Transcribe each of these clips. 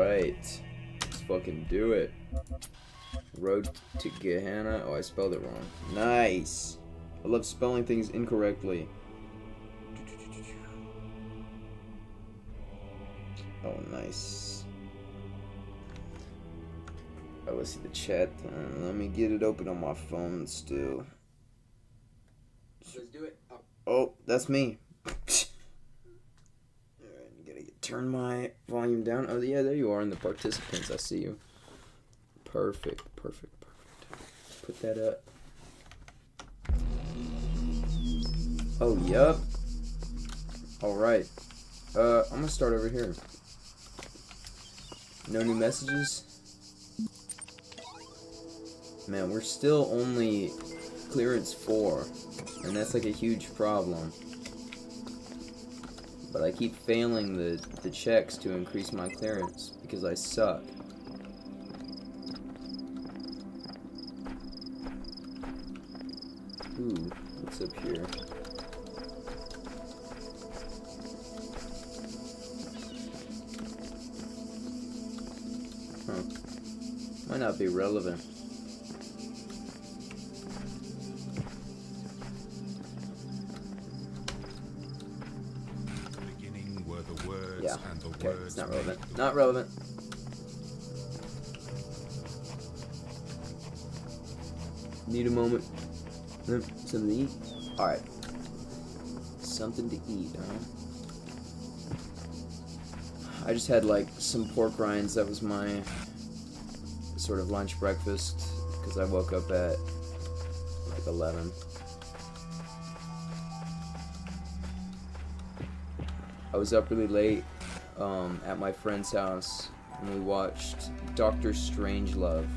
Alright. Let's fucking do it. Road to Gehenna. Oh, I spelled it wrong. Nice. I love spelling things incorrectly. Oh, nice. Oh, let's see the chat. Let me get it open on my phone still. Let's do it. Oh, that's me. Alright, gotta turn my volume down. Oh, yeah, there you are in the participants. I see you. Perfect. Put that up. Oh, yup. Alright. I'm gonna start over here. No new messages? Man, we're still only clearance 4, and that's like a huge problem. But I keep failing the checks to increase my clearance because I suck. Ooh, what's up here? Huh. Might not be relevant. Yeah, okay, it's not relevant. Not relevant. Need a moment. Something to eat? Alright. Something to eat, huh? I just had like some pork rinds. That was my sort of lunch breakfast because I woke up at like 11. I was up really late at my friend's house and we watched Doctor Strangelove.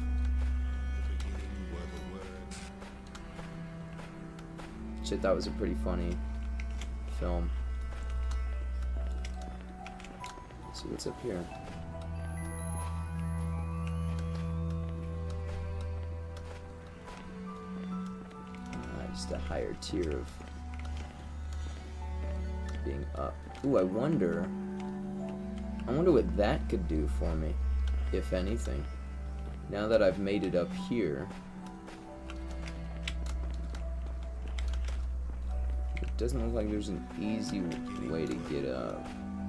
Which I thought was a pretty funny film. Let's see what's up here. Just a higher tier of being up. Ooh, I wonder what that could do for me, if anything. Now that I've made it up here, it doesn't look like there's an easy way to get up.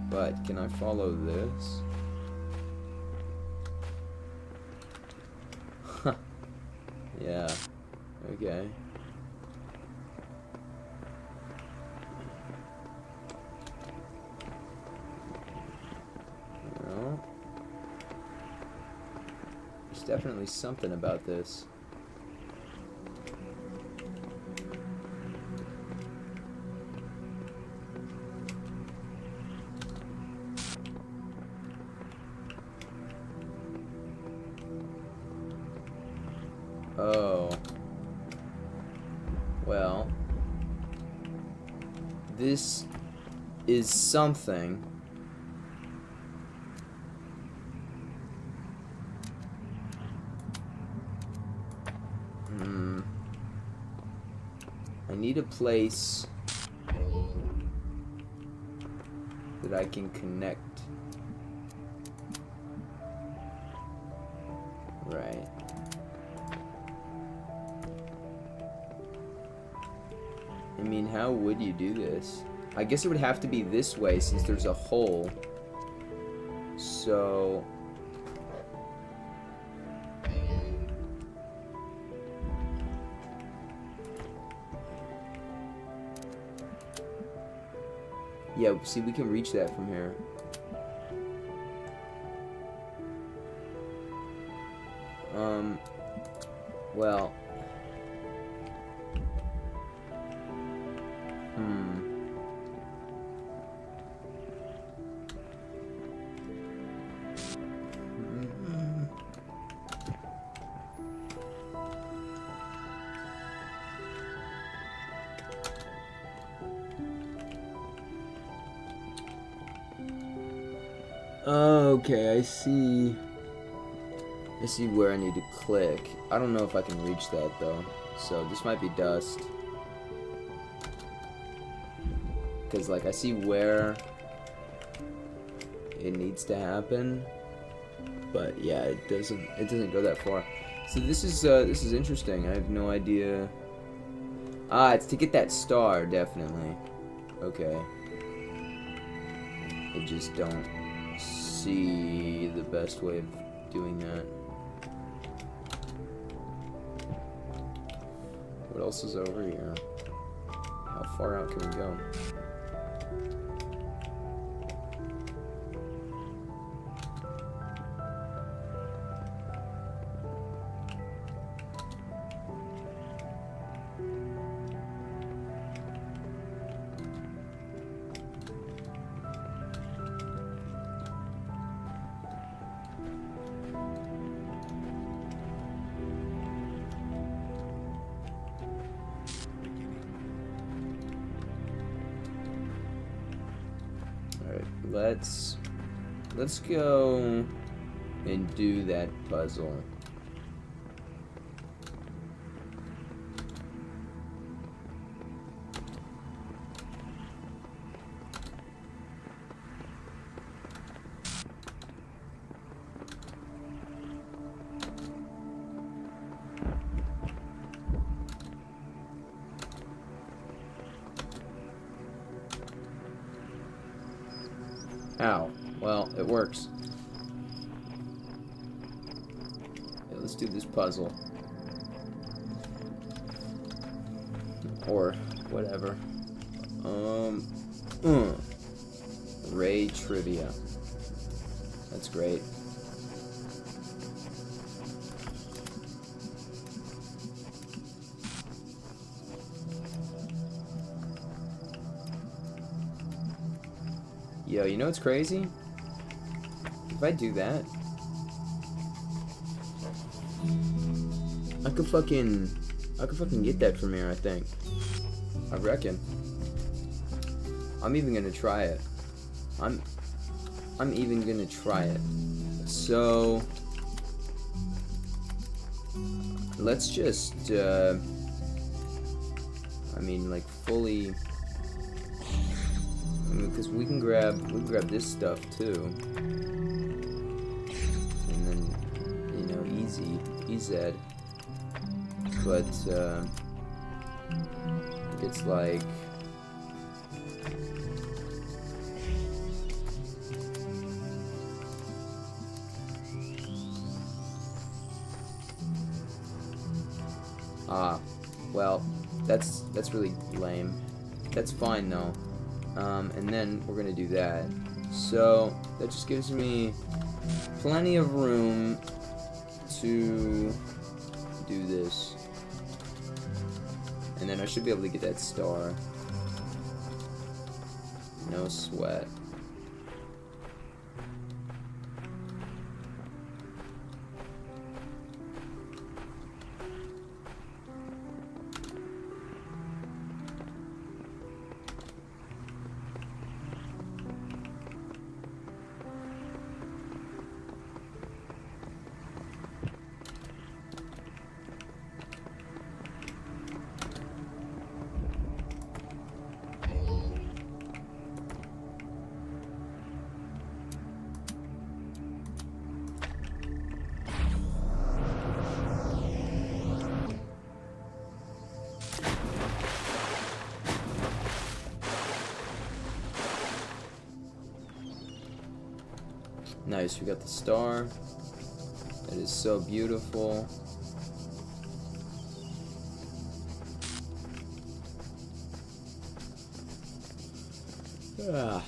But can I follow this? Huh. Yeah. Okay. Well, there's definitely something about this. Oh. Well. This is something. I need a place that I can connect. Right. I mean, how would you do this? I guess it would have to be this way since there's a hole. So... yeah, see, we can reach that from here. Well... okay, I see. I see where I need to click. I don't know if I can reach that though. So this might be dust. Because like I see where it needs to happen. But yeah, it doesn't go that far. So this is interesting. I have no idea. Ah, it's to get that star, definitely. Okay. I just don't see the best way of doing that. What else is over here? How far out can we go? Let's go and do that puzzle. Ow. Well, it works. Yeah, let's do this puzzle. Or whatever. Ray trivia. That's great. Yo, you know what's crazy? If I do that, I could fucking get that from here, I think. I reckon. I'm even gonna try it. I'm even gonna try it. So let's just I mean, like, fully, because we can grab this stuff too, and then, you know, EZ. But it's like, well, that's really lame. That's fine though. And then we're gonna do that. So that just gives me plenty of room to do this. And then I should be able to get that star. No sweat. Nice, we got the star. That is so beautiful. Ah.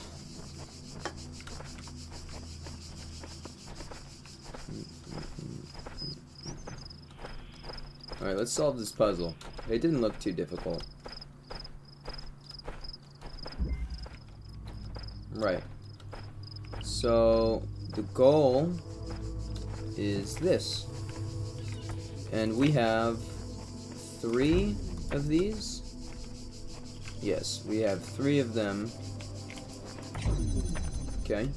Alright, let's solve this puzzle. It didn't look too difficult. Right. So the goal is this. And we have 3 of these. Yes, we have 3 of them. Okay.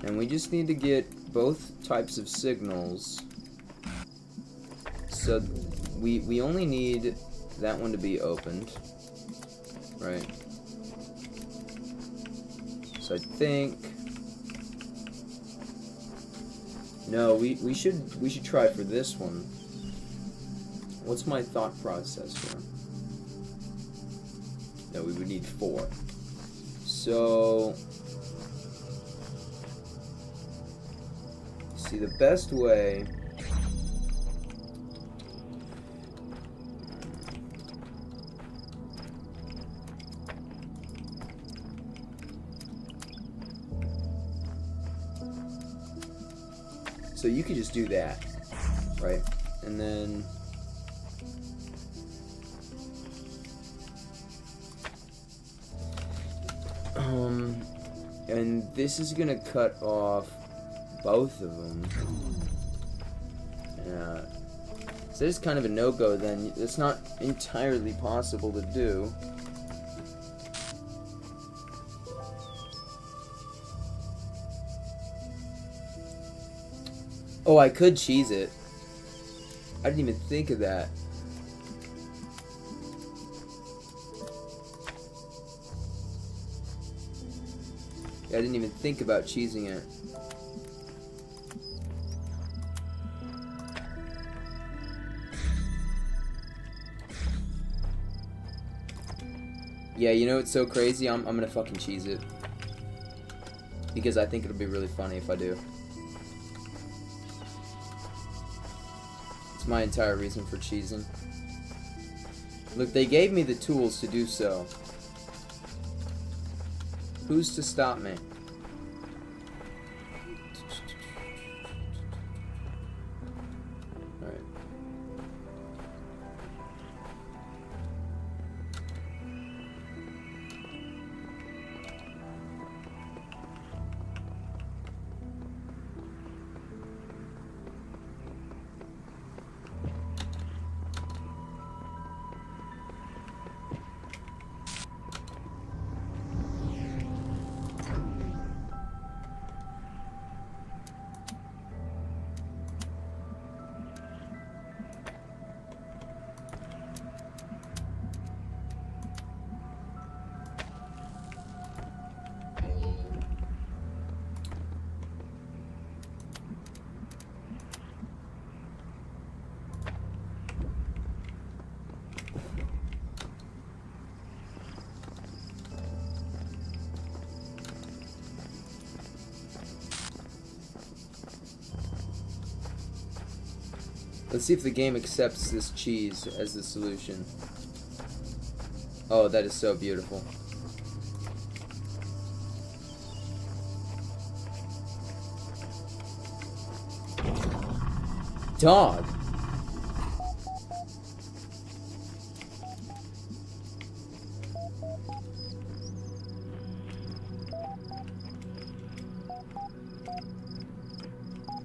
And we just need to get both types of signals. So we only need that one to be opened. Right. So I think No, we should try for this one. What's my thought process here? No, we would need 4. So, see, the best way. So you could just do that, right? And then and this is gonna cut off both of them. So this is kind of a no-go then. It's not entirely possible to do. Oh, I could cheese it. I didn't even think of that. Yeah, I didn't even think about cheesing it. Yeah, you know what's so crazy? I'm gonna fucking cheese it. Because I think it'll be really funny if I do. It's my entire reason for cheesing. Look, they gave me the tools to do so. Who's to stop me? Alright. Let's see if the game accepts this cheese as the solution. Oh, that is so beautiful. Dog!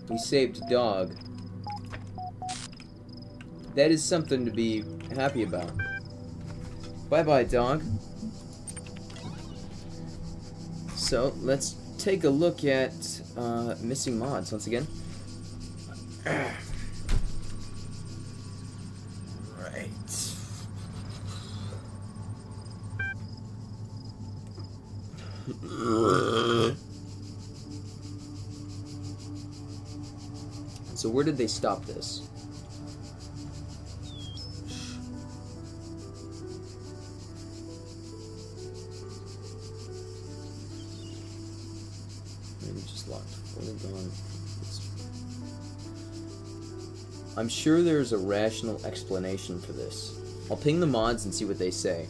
We saved dog. That is something to be happy about. Bye-bye, dog. So, let's take a look at missing mods once again. Right. So where did they stop this? Maybe just locked. Fully gone. I'm sure there's a rational explanation for this. I'll ping the mods and see what they say.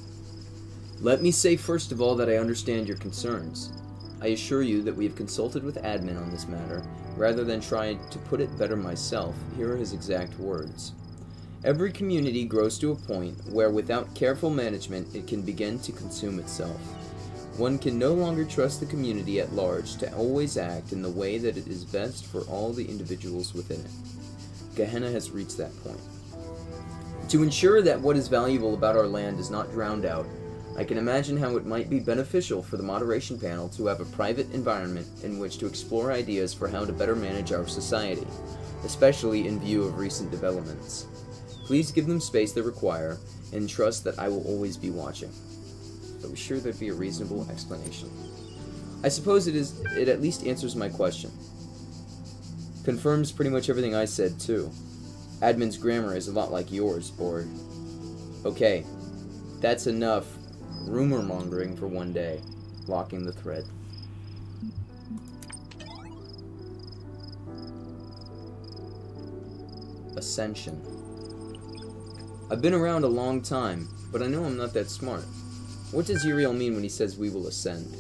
Let me say first of all that I understand your concerns. I assure you that we have consulted with admin on this matter. Rather than trying to put it better myself, here are his exact words. Every community grows to a point where without careful management it can begin to consume itself. One can no longer trust the community at large to always act in the way that it is best for all the individuals within it. Gehenna has reached that point. To ensure that what is valuable about our land is not drowned out, I can imagine how it might be beneficial for the moderation panel to have a private environment in which to explore ideas for how to better manage our society, especially in view of recent developments. Please give them space they require, and trust that I will always be watching. But we're sure there'd be a reasonable explanation. I suppose it at least answers my question. Confirms pretty much everything I said, too. Admin's grammar is a lot like yours, Borg. Okay, that's enough rumor mongering for one day. Locking the thread. Ascension. I've been around a long time, but I know I'm not that smart. What does Uriel mean when he says we will ascend?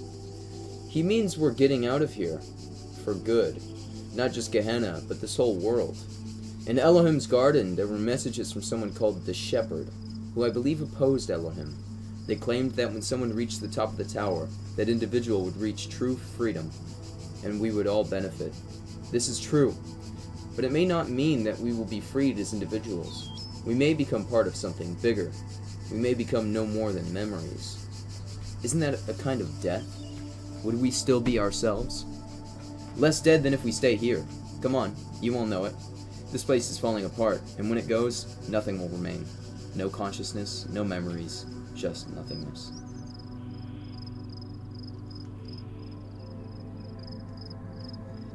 He means we're getting out of here. For good. Not just Gehenna, but this whole world. In Elohim's garden, there were messages from someone called the Shepherd, who I believe opposed Elohim. They claimed that when someone reached the top of the tower, that individual would reach true freedom, and we would all benefit. This is true, but it may not mean that we will be freed as individuals. We may become part of something bigger. We may become no more than memories. Isn't that a kind of death? Would we still be ourselves? Less dead than if we stay here. Come on, you all know it. This place is falling apart, and when it goes, nothing will remain. No consciousness, no memories, just nothingness.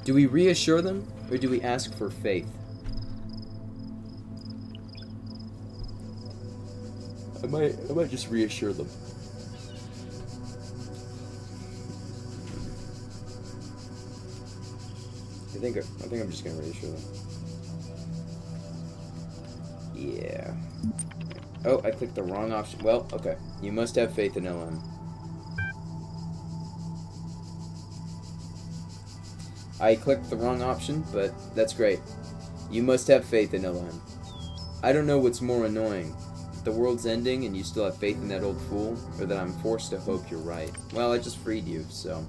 Do we reassure them, or do we ask for faith? I might just reassure them. I think I'm just gonna reassure them. Yeah. Oh, I clicked the wrong option. Well, okay. You must have faith in Elohim. I clicked the wrong option, but that's great. You must have faith in Elohim. I don't know what's more annoying. The world's ending and you still have faith in that old fool, or that I'm forced to hope you're right. Well, I just freed you, so,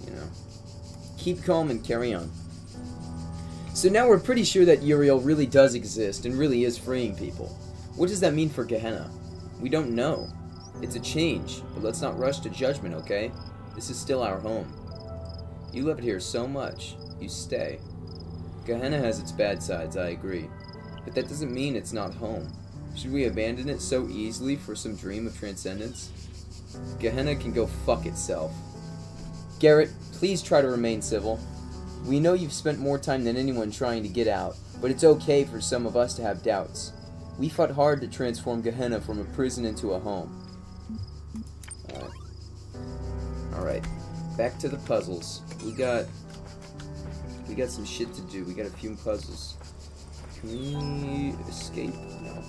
you know. Keep calm and carry on. So now we're pretty sure that Uriel really does exist and really is freeing people. What does that mean for Gehenna? We don't know. It's a change, but let's not rush to judgment, okay? This is still our home. You love it here so much, you stay. Gehenna has its bad sides, I agree. But that doesn't mean it's not home. Should we abandon it so easily for some dream of transcendence? Gehenna can go fuck itself. Garrett, please try to remain civil. We know you've spent more time than anyone trying to get out, but it's okay for some of us to have doubts. We fought hard to transform Gehenna from a prison into a home. Alright. Back to the puzzles. We got some shit to do. We got a few puzzles. Can we escape? No.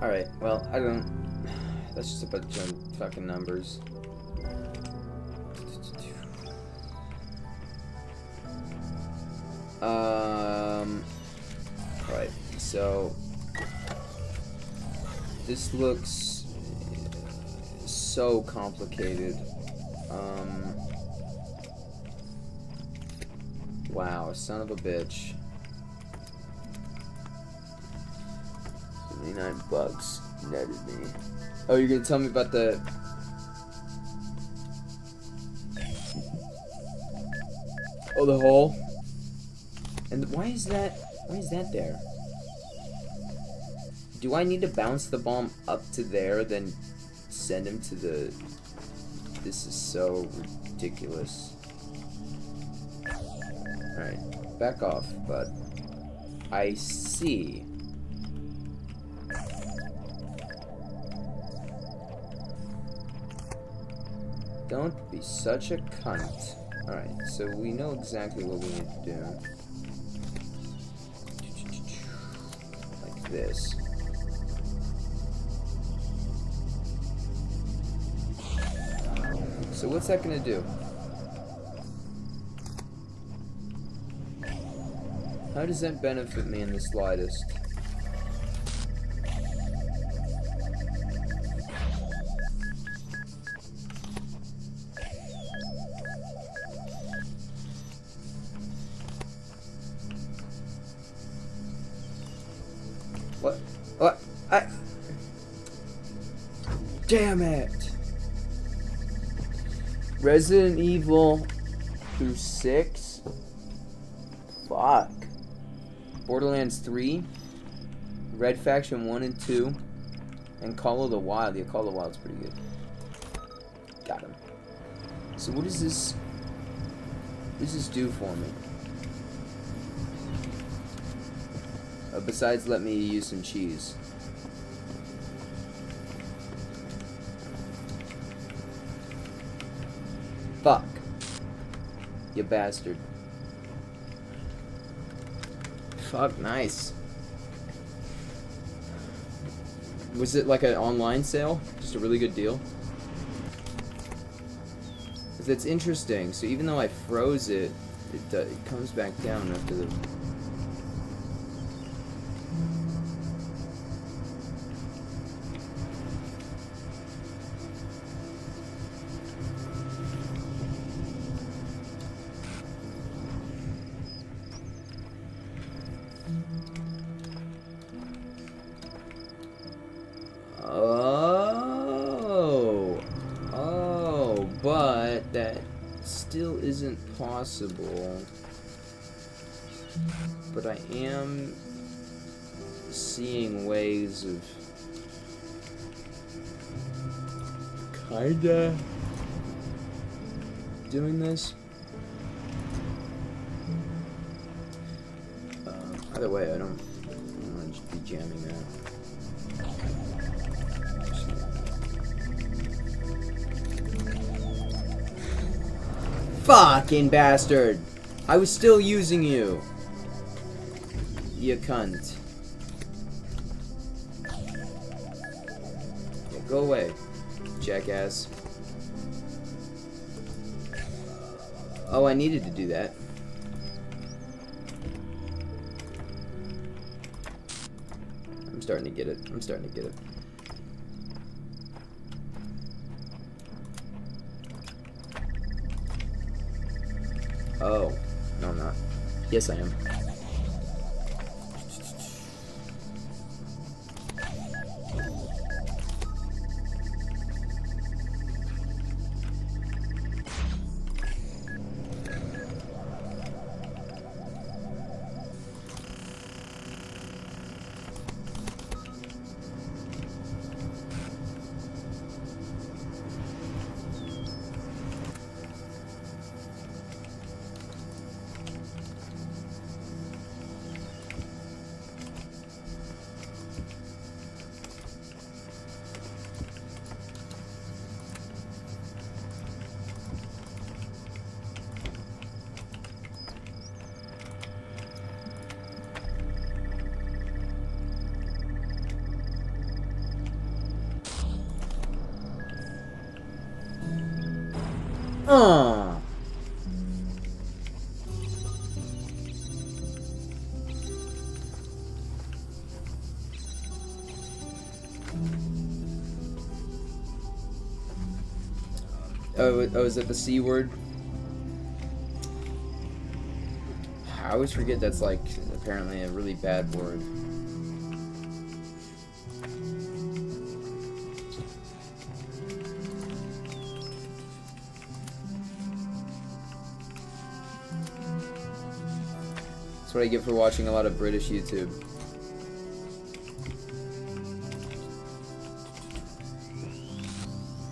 Alright, well, I don't... That's just a bunch of fucking numbers. Right, so... This looks... so complicated. Wow, son of a bitch. $79 netted me. Oh, you're gonna tell me about the... Oh, the hole? And why is that there? Do I need to bounce the bomb up to there, then send him to the... This is so ridiculous. Alright, back off, but... I see. Don't be such a cunt. Alright, so we know exactly what we need to do. Like this. So what's that gonna do? How does that benefit me in the slightest? What? Damn it! Resident Evil through 6? Fuck. Borderlands 3? Red Faction 1 and 2? And Call of the Wild. Yeah, Call of the Wild's pretty good. Got him. So what does this do for me? Besides let me use some cheese. Fuck. You bastard. Fuck, nice. Was it like an online sale? Just a really good deal? Because it's interesting. So even though I froze it, it comes back down after the... But that still isn't possible. But I am seeing ways of kinda doing this. Either way, I don't want to be jamming that. Fucking bastard! I was still using you! You cunt. Yeah, go away, jackass. Oh, I needed to do that. I'm starting to get it. I'm starting to get it. Oh, no I'm not. Yes I am. Oh, is that the C word? I always forget that's like apparently a really bad word. That's what I get for watching a lot of British YouTube.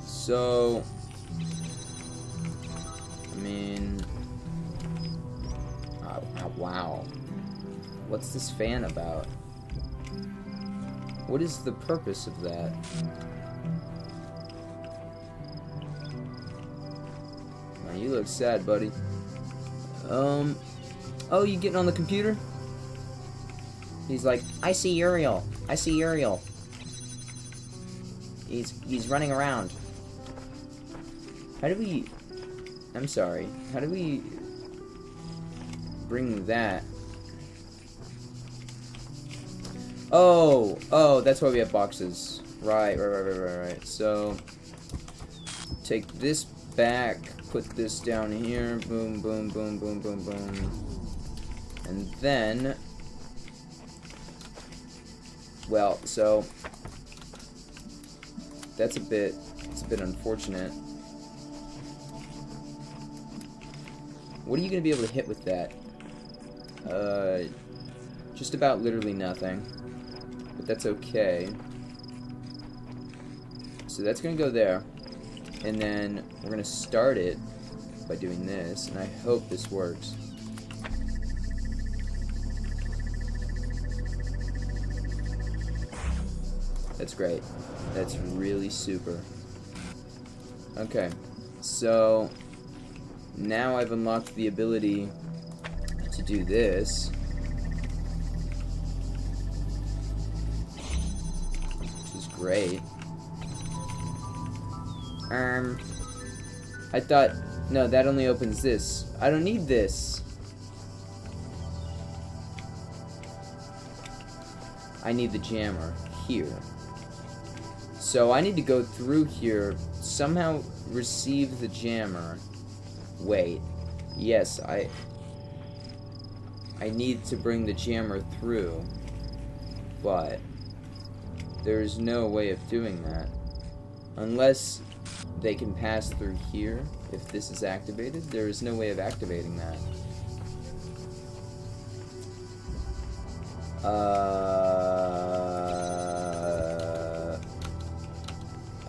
So, I mean, wow. What's this fan about? What is the purpose of that? Man, you look sad, buddy. Oh, you getting on the computer? He's like, I see Uriel. I see Uriel. He's running around. How do we... I'm sorry. How do we bring that? Oh, that's why we have boxes. Right. So, take this back, put this down here, boom, boom, boom, boom, boom, boom. And then, well, so, it's a bit unfortunate. What are you going to be able to hit with that? Just about literally nothing. But that's okay. So that's going to go there. And then we're going to start it by doing this. And I hope this works. That's great. That's really super. Okay. So now I've unlocked the ability to do this. Which is great. I thought, no, that only opens this. I don't need this. I need the jammer here. So I need to go through here, somehow receive the jammer. Wait. Yes, I need to bring the jammer through. But there's no way of doing that. Unless they can pass through here. If this is activated, there is no way of activating that.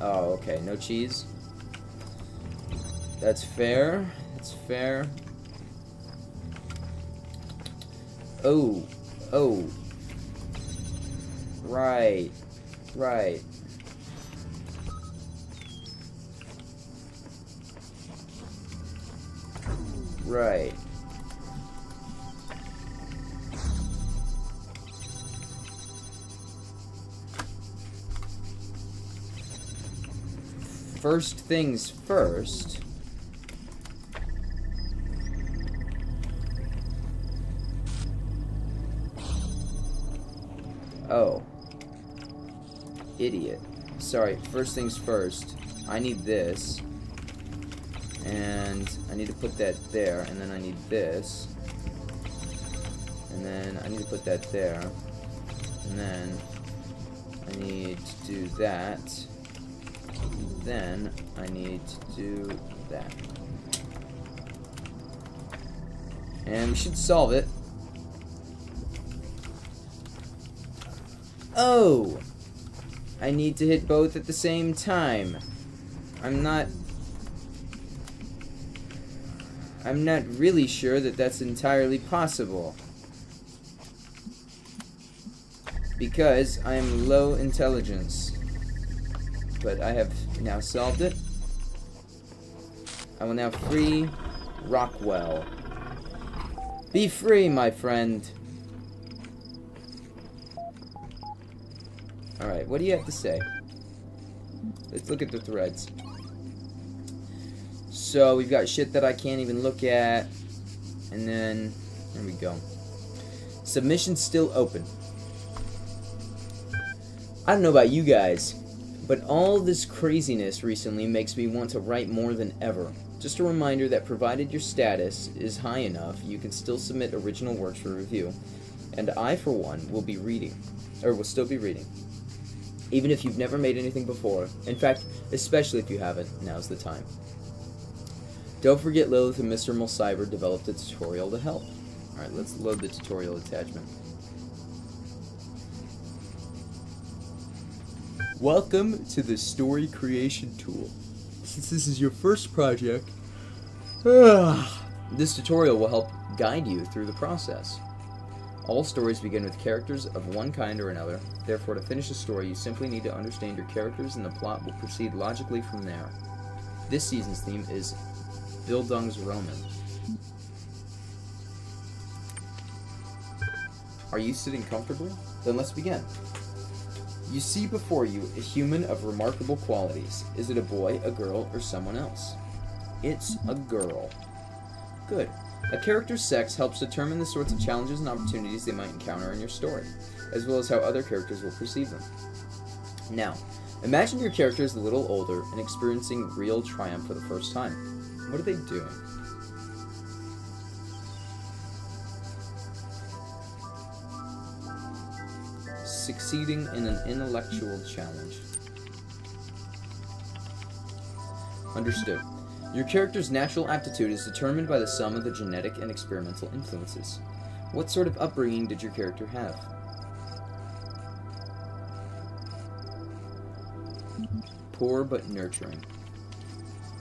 Oh, okay. No cheese. That's fair. That's fair. Oh. Oh. Right. Right. Right. First things first. Oh. Idiot. Sorry, first things first. I need this. And I need to put that there, and then I need this. And then I need to put that there. And then I need to do that. And then I need to do that. And we should solve it. Oh! I need to hit both at the same time. I'm not really sure that that's entirely possible. Because I am low intelligence. But I have now solved it. I will now free Rockwell. Be free, my friend. Alright, what do you have to say? Let's look at the threads. So, we've got shit that I can't even look at. And then, there we go. Submission's still open. I don't know about you guys, but all this craziness recently makes me want to write more than ever. Just a reminder that provided your status is high enough, you can still submit original works for review. And I, for one, will be reading. Or will still be reading. Even if you've never made anything before. In fact, especially if you haven't, now's the time. Don't forget Lilith and Mr. Mulcyber developed a tutorial to help. Alright, let's load the tutorial attachment. Welcome to the story creation tool. Since this is your first project, this tutorial will help guide you through the process. All stories begin with characters of one kind or another. Therefore, to finish a story, you simply need to understand your characters and the plot will proceed logically from there. This season's theme is Bildung's Roman. Are you sitting comfortably? Then let's begin. You see before you a human of remarkable qualities. Is it a boy, a girl, or someone else? It's a girl. Good. A character's sex helps determine the sorts of challenges and opportunities they might encounter in your story, as well as how other characters will perceive them. Now, imagine your character is a little older and experiencing real triumph for the first time. What are they doing? Succeeding in an intellectual challenge. Understood. Your character's natural aptitude is determined by the sum of the genetic and experimental influences. What sort of upbringing did your character have? Poor but nurturing.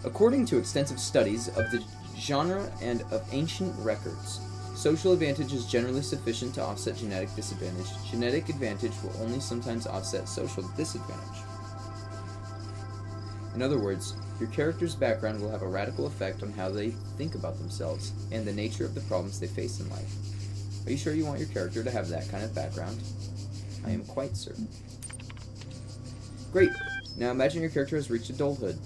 According to extensive studies of the genre and of ancient records, social advantage is generally sufficient to offset genetic disadvantage. Genetic advantage will only sometimes offset social disadvantage. In other words, your character's background will have a radical effect on how they think about themselves and the nature of the problems they face in life. Are you sure you want your character to have that kind of background? I am quite certain. Great! Now imagine your character has reached adulthood.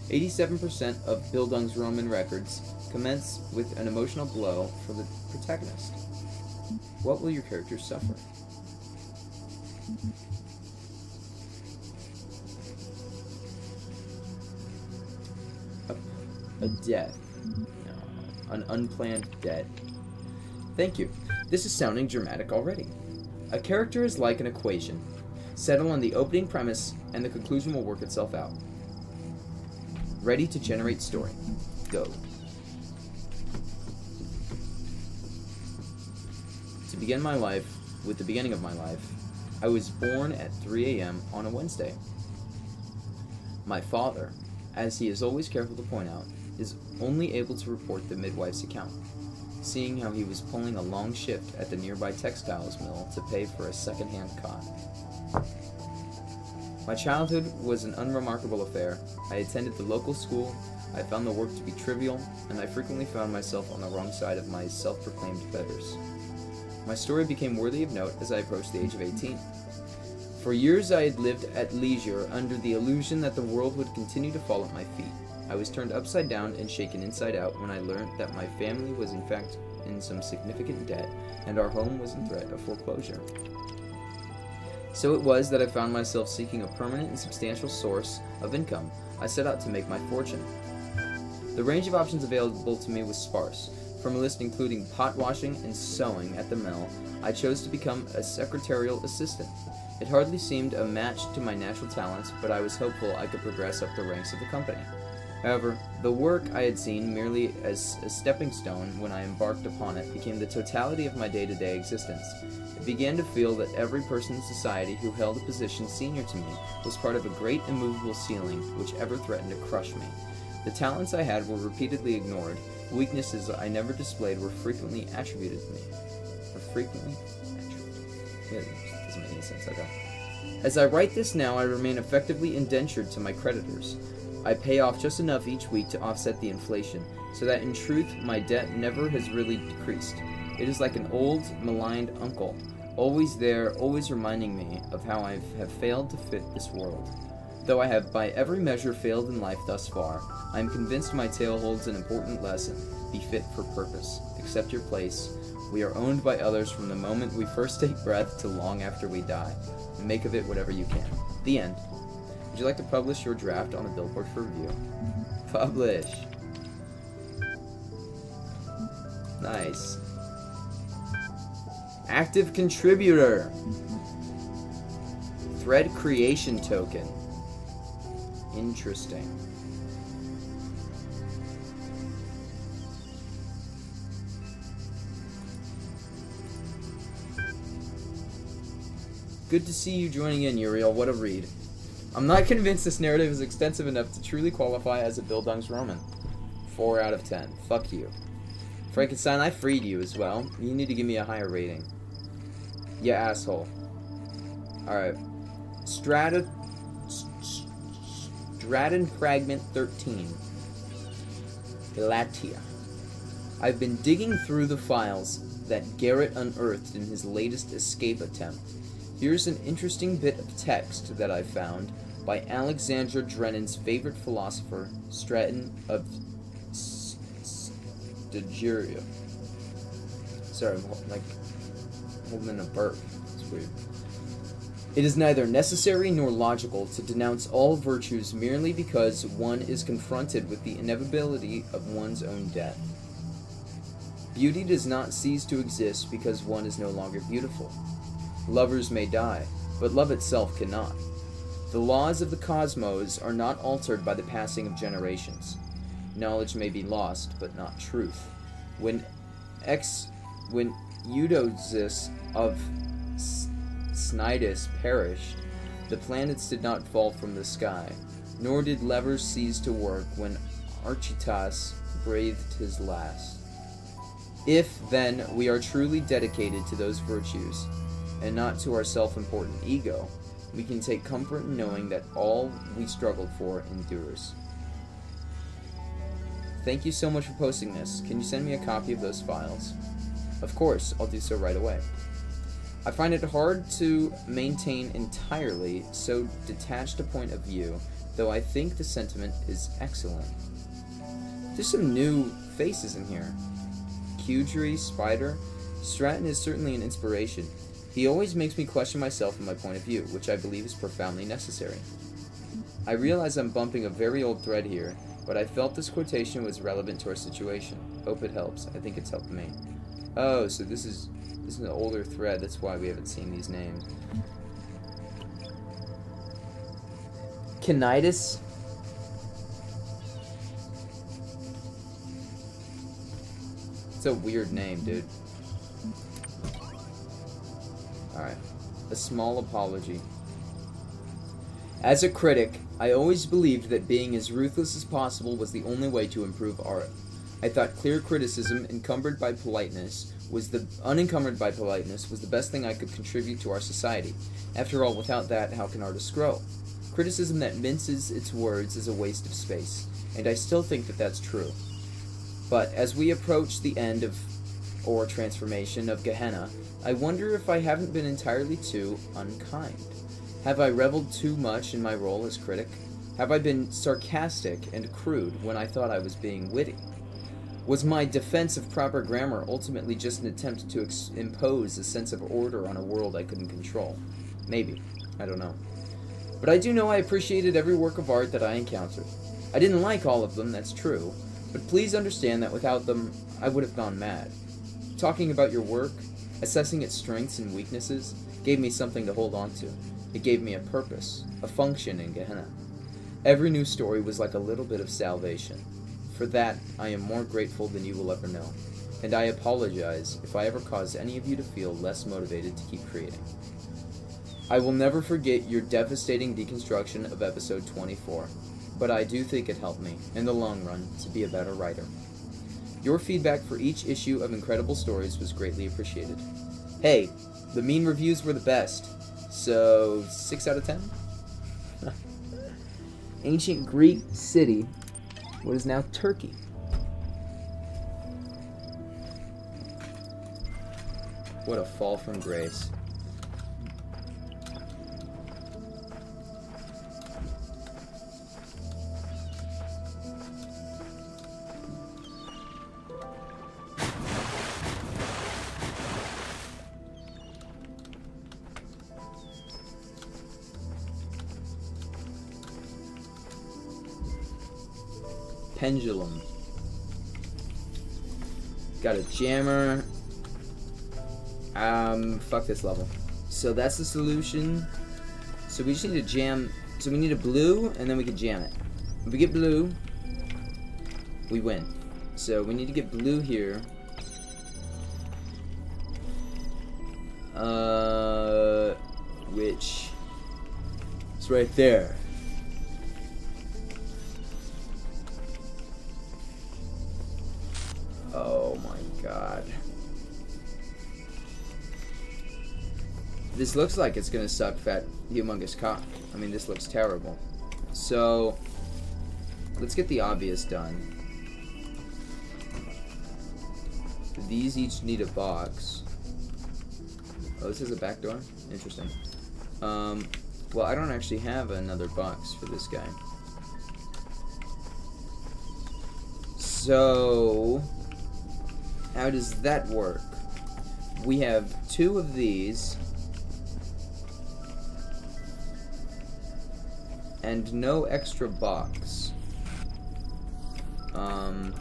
87% of Bildungsroman records commence with an emotional blow for the protagonist. What will your character suffer? A death. No, an unplanned death. Thank you. This is sounding dramatic already. A character is like an equation. Settle on the opening premise, and the conclusion will work itself out. Ready to generate story. Go. To begin my life, with the beginning of my life, I was born at 3 a.m. on a Wednesday. My father, as he is always careful to point out, is only able to report the midwife's account, seeing how he was pulling a long shift at the nearby textiles mill to pay for a second-hand cot. My childhood was an unremarkable affair. I attended the local school, I found the work to be trivial, and I frequently found myself on the wrong side of my self-proclaimed betters. My story became worthy of note as I approached the age of 18. For years I had lived at leisure under the illusion that the world would continue to fall at my feet. I was turned upside down and shaken inside out when I learned that my family was in fact in some significant debt, and our home was in threat of foreclosure. So it was that I found myself seeking a permanent and substantial source of income. I set out to make my fortune. The range of options available to me was sparse. From a list including pot washing and sewing at the mill, I chose to become a secretarial assistant. It hardly seemed a match to my natural talents, but I was hopeful I could progress up the ranks of the company. However, the work I had seen merely as a stepping stone when I embarked upon it became the totality of my day-to-day existence. I began to feel that every person in society who held a position senior to me was part of a great immovable ceiling which ever threatened to crush me. The talents I had were repeatedly ignored. Weaknesses I never displayed were frequently attributed to me. Yeah, that doesn't make any sense, okay. As I write this now, I remain effectively indentured to my creditors. I pay off just enough each week to offset the inflation, so that in truth my debt never has really decreased. It is like an old, maligned uncle, always there, always reminding me of how I have failed to fit this world. Though I have by every measure failed in life thus far, I am convinced my tale holds an important lesson. Be fit for purpose. Accept your place. We are owned by others from the moment we first take breath to long after we die. And make of it whatever you can. The end. Would you like to publish your draft on the billboard for review? Publish. Nice. Active contributor. Thread creation token. Interesting. Good to see you joining in, Uriel. What a read. I'm not convinced this narrative is extensive enough to truly qualify as a Bildungsroman. 4 out of 10. Fuck you. Frankenstein, I freed you as well. You need to give me a higher rating. Yeah, asshole. Alright. Straton Fragment 13. Elatia. I've been digging through the files that Garrett unearthed in his latest escape attempt. Here's an interesting bit of text that I found by Alexandra Drennan's favorite philosopher, Straton of Stygia. Sorry, I'm like holding in a burp. It's weird. It is neither necessary nor logical to denounce all virtues merely because one is confronted with the inevitability of one's own death. Beauty does not cease to exist because one is no longer beautiful. Lovers may die, but love itself cannot. The laws of the cosmos are not altered by the passing of generations. knowledge may be lost, but not truth. When Eudoxus of Cnidus perished, the planets did not fall from the sky, nor did levers cease to work when Archytas breathed his last. If, then, we are truly dedicated to those virtues, and not to our self-important ego, we can take comfort in knowing that all we struggled for endures. Thank you so much for posting this. Can you send me a copy of those files? Of course, I'll do so right away. I find it hard to maintain entirely so detached a point of view, though I think the sentiment is excellent. There's some new faces in here. Cudry, Spider. Stratton is certainly an inspiration. He always makes me question myself and my point of view, which I believe is profoundly necessary. I realize I'm bumping a very old thread here, but I felt this quotation was relevant to our situation. Hope it helps. I think it's helped me. Oh, so this is an older thread, that's why we haven't seen these names. Cnidus? It's a weird name, dude. Alright. A small apology. As a critic, I always believed that being as ruthless as possible was the only way to improve art. I thought clear criticism, unencumbered by politeness, was the best thing I could contribute to our society. After all, without that, how can artists grow? Criticism that minces its words is a waste of space, and I still think that that's true. But as we approach the end of, or transformation of Gehenna, I wonder if I haven't been entirely too unkind. Have I reveled too much in my role as critic? Have I been sarcastic and crude when I thought I was being witty? Was my defense of proper grammar ultimately just an attempt to impose a sense of order on a world I couldn't control? Maybe. I don't know. But I do know I appreciated every work of art that I encountered. I didn't like all of them, that's true, but please understand that without them, I would have gone mad. Talking about your work, assessing its strengths and weaknesses, gave me something to hold on to. It gave me a purpose, a function in Gehenna. Every new story was like a little bit of salvation. For that, I am more grateful than you will ever know, and I apologize if I ever caused any of you to feel less motivated to keep creating. I will never forget your devastating deconstruction of episode 24, but I do think it helped me, in the long run, to be a better writer. Your feedback for each issue of Incredible Stories was greatly appreciated. Hey, the mean reviews were the best, so 6 out of 10? Ancient Greek city, what is now Turkey. What a fall from grace. Pendulum. Got a jammer. Fuck this level. So that's the solution. So we just need to jam. So we need a blue, and then we can jam it. If we get blue, we win. So we need to get blue here. Which is right there. Oh my god. This looks like it's gonna suck fat humongous cock. I mean, this looks terrible. So, let's get the obvious done. These each need a box. Oh, this is a back door? Interesting. Well, I don't actually have another box for this guy. So, how does that work? We have 2 of these and no extra box. Well,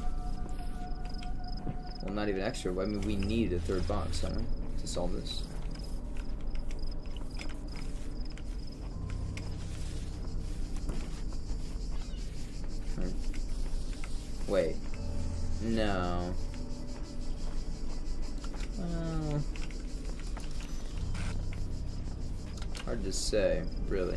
not even extra. I mean, we need a 3rd box, don't we, to solve this? Wait. No. Hard to say, really.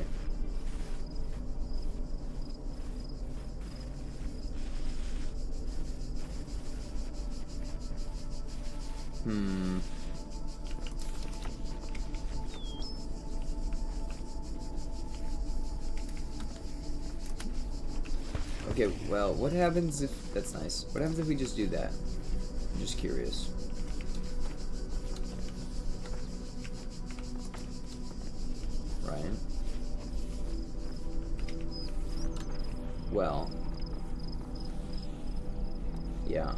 Okay, well, what happens if... That's nice. What happens if we just do that? I'm just curious. Ryan? Well... Yeah.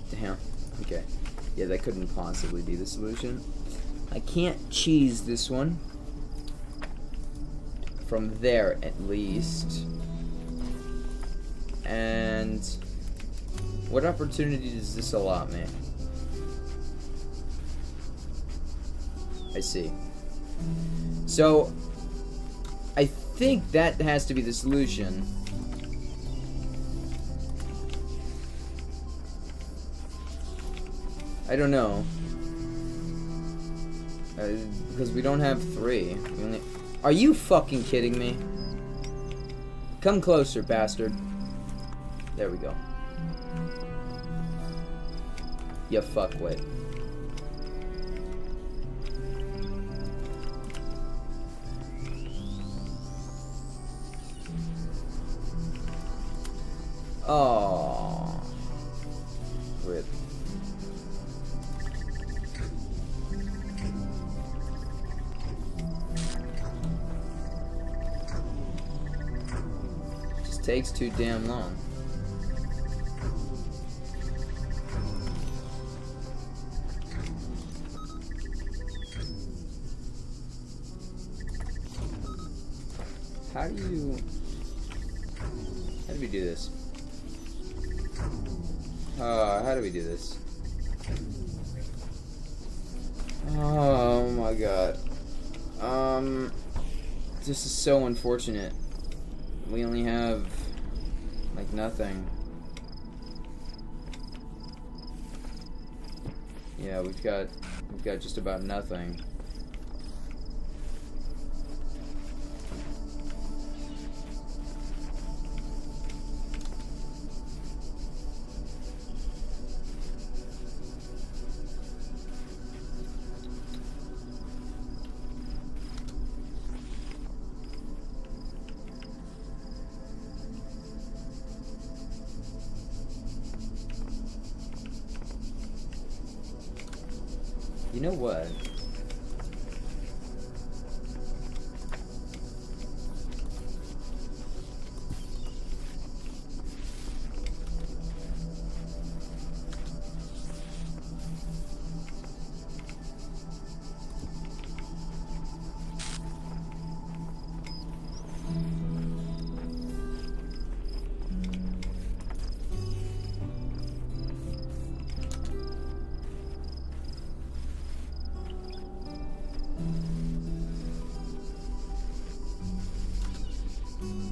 Damn. Okay. Yeah, that couldn't possibly be the solution. I can't cheese this one. From there, at least. And... what opportunity does this allow me? I see. So, I think that has to be the solution. I don't know. Because we don't have 3. We only... Are you fucking kidding me? Come closer, bastard. There we go. You fuckwit. Oh. Rip. Just takes too damn long. How do we do this? How do we do this? Oh my god. This is so unfortunate. We only have like nothing. Yeah, we've got just about nothing. You know what?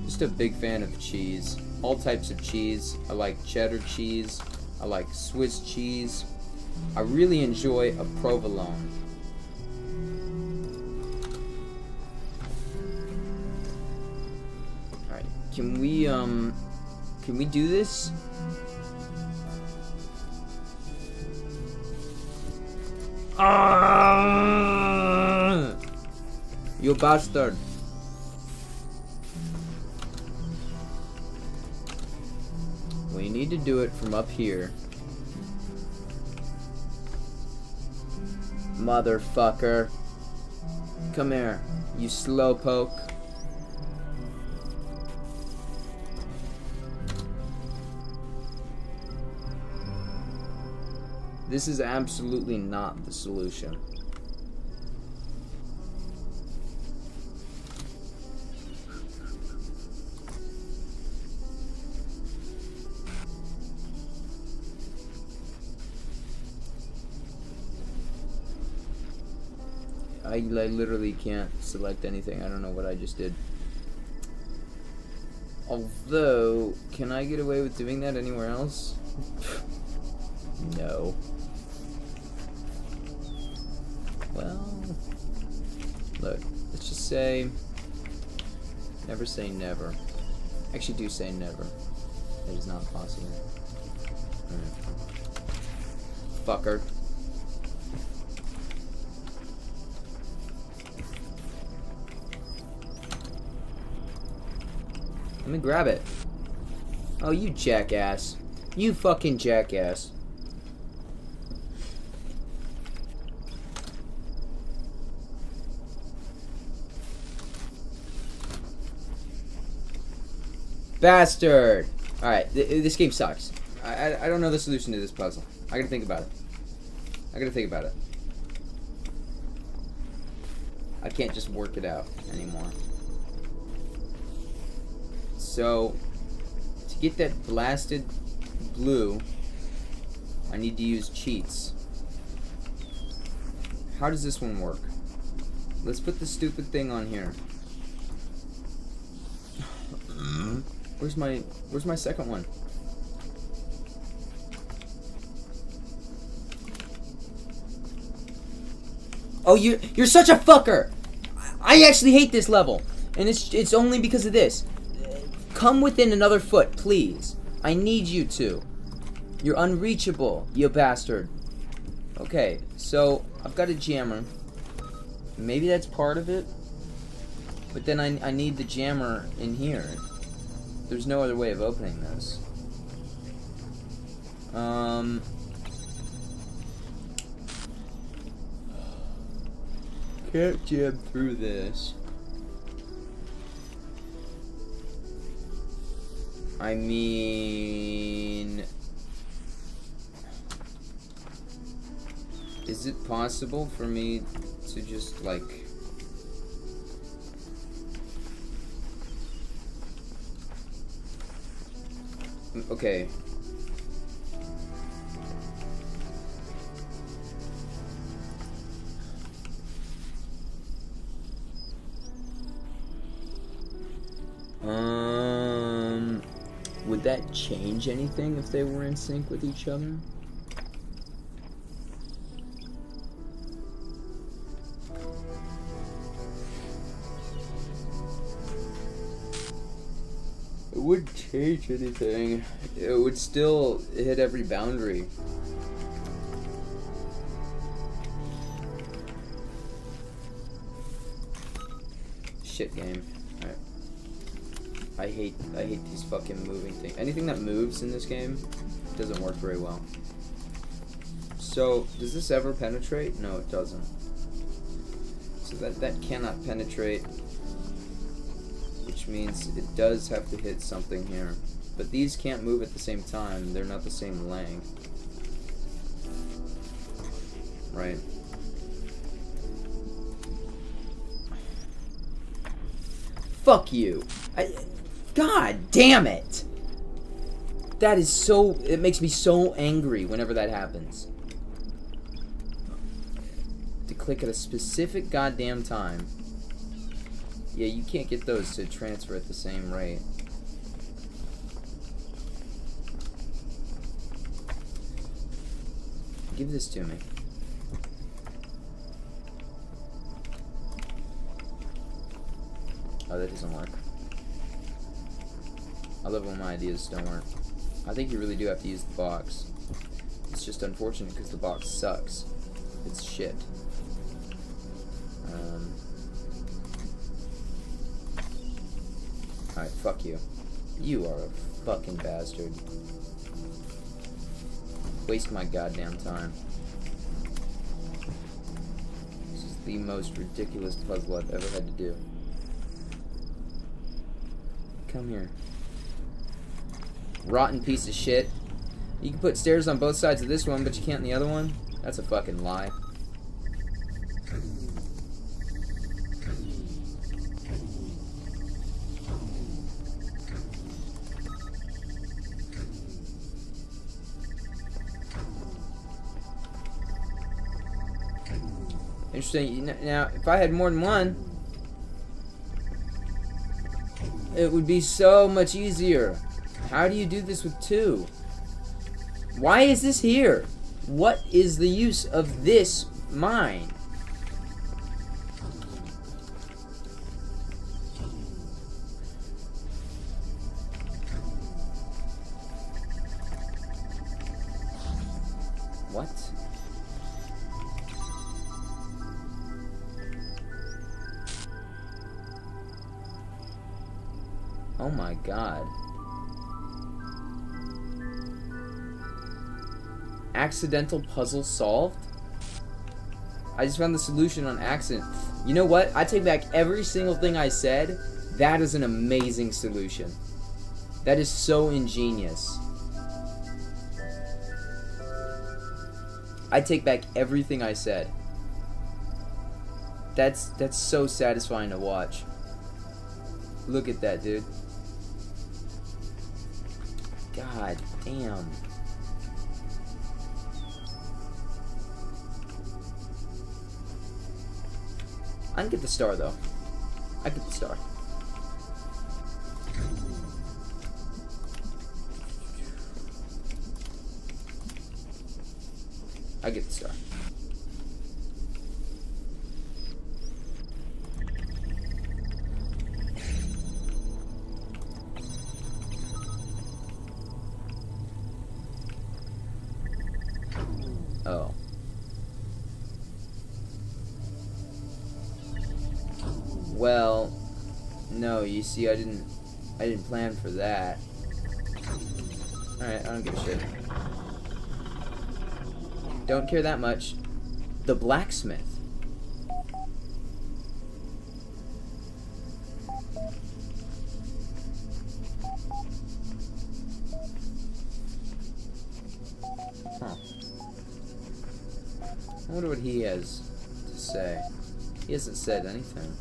Just a big fan of cheese. All types of cheese. I like cheddar cheese. I like Swiss cheese. I really enjoy a provolone. Alright, can we do this? You bastard. We need to do it from up here. Motherfucker. Come here, you slowpoke. This is absolutely not the solution. I literally can't select anything. I don't know what I just did. Although, can I get away with doing that anywhere else? No. Well, look, let's just say, never say never. Actually, do say never. That is not possible. Alright. Fucker. Let me grab it. Oh, you jackass. You fucking jackass. Bastard! Alright, this game sucks. I don't know the solution to this puzzle. I gotta think about it. I can't just work it out anymore. So, to get that blasted blue, I need to use cheats. How does this one work? Let's put the stupid thing on here. Where's my second one? Oh, you're such a fucker! I actually hate this level, and it's only because of this. Come within another foot, please. I need you to. You're unreachable, you bastard. Okay, so I've got a jammer. Maybe that's part of it. But then I need the jammer in here. There's no other way of opening this. Can't jam through this. I mean, is it possible for me to just like okay. Would that change anything if they were in sync with each other? It wouldn't change anything. It would still hit every boundary. Shit game. Alright. I hate these fucking moving things. Anything that moves in this game doesn't work very well. So, does this ever penetrate? No, it doesn't. So that cannot penetrate, which means it does have to hit something here. But these can't move at the same time. They're not the same length. Right. Fuck you. God damn it. That is so... It makes me so angry whenever that happens. To click at a specific goddamn time. Yeah, you can't get those to transfer at the same rate. Give this to me. Oh, that doesn't work. I love when my ideas don't work. I think you really do have to use the box. It's just unfortunate because the box sucks. It's shit. Alright, fuck you. You are a fucking bastard. Waste my goddamn time. This is the most ridiculous puzzle I've ever had to do. Come here. Rotten piece of shit. You can put stairs on both sides of this one, but you can't in the other one? That's a fucking lie. Interesting. Now, if I had more than one, it would be so much easier. How do you do this with two? Why is this here? What is the use of this mine? What? Oh my god. Accidental puzzle solved? I just found the solution on accident. You know what? I take back every single thing I said. That is an amazing solution. That is so ingenious. I take back everything I said. That's so satisfying to watch. Look at that, dude. God damn. I can get the star, though. I get the star. I get the star. Oh. Well, no, you see, I didn't plan for that. Alright, I don't give a shit. Don't care that much. The blacksmith. Huh. I wonder what he has to say. He hasn't said anything.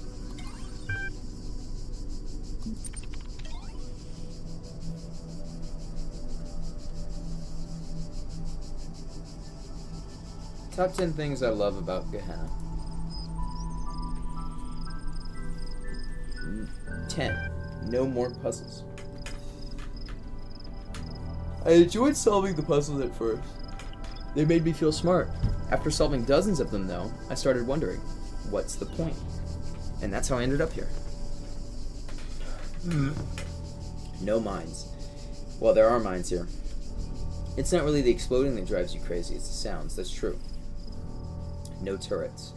Top 10 things I love about Gehenna. 10. No more puzzles. I enjoyed solving the puzzles at first. They made me feel smart. After solving dozens of them, though, I started wondering, what's the point? And that's how I ended up here. No mines. Well, there are mines here. It's not really the exploding that drives you crazy, it's the sounds, that's true. No turrets.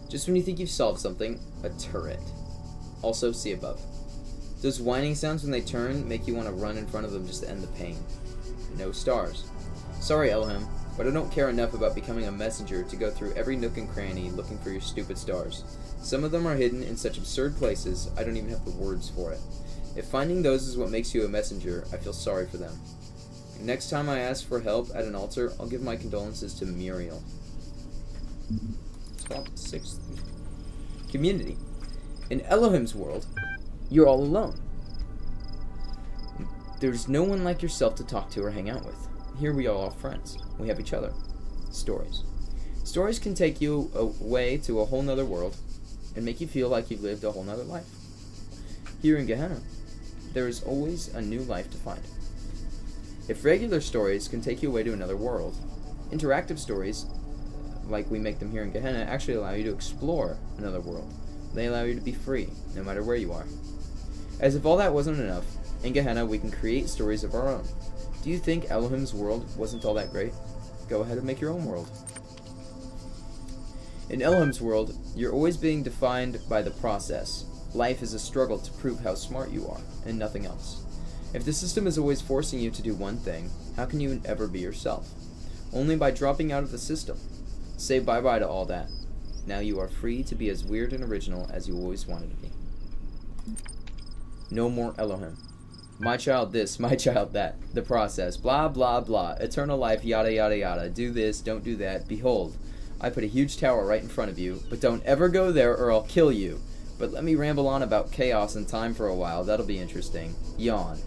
Just when you think you've solved something, a turret. Also, see above. Those whining sounds when they turn make you want to run in front of them just to end the pain. No stars. Sorry, Elohim, but I don't care enough about becoming a messenger to go through every nook and cranny looking for your stupid stars. Some of them are hidden in such absurd places, I don't even have the words for it. If finding those is what makes you a messenger, I feel sorry for them. Next time I ask for help at an altar, I'll give my condolences to Muriel. Top 6. Community. In Elohim's world, you're all alone. There's no one like yourself to talk to or hang out with. Here we are all friends. We have each other. Stories. Stories can take you away to a whole nother world and make you feel like you've lived a whole nother life. Here in Gehenna, there is always a new life to find. If regular stories can take you away to another world, interactive stories, like we make them here in Gehenna, actually allow you to explore another world. They allow you to be free, no matter where you are. As if all that wasn't enough, in Gehenna we can create stories of our own. Do you think Elohim's world wasn't all that great? Go ahead and make your own world. In Elohim's world, you're always being defined by the process. Life is a struggle to prove how smart you are, and nothing else. If the system is always forcing you to do one thing, how can you ever be yourself? Only by dropping out of the system. Say bye-bye to all that. Now you are free to be as weird and original as you always wanted to be. No more Elohim. My child this, my child that. The process. Blah, blah, blah. Eternal life, yada, yada, yada. Do this, don't do that. Behold, I put a huge tower right in front of you, but don't ever go there or I'll kill you. But let me ramble on about chaos and time for a while. That'll be interesting. Yawn.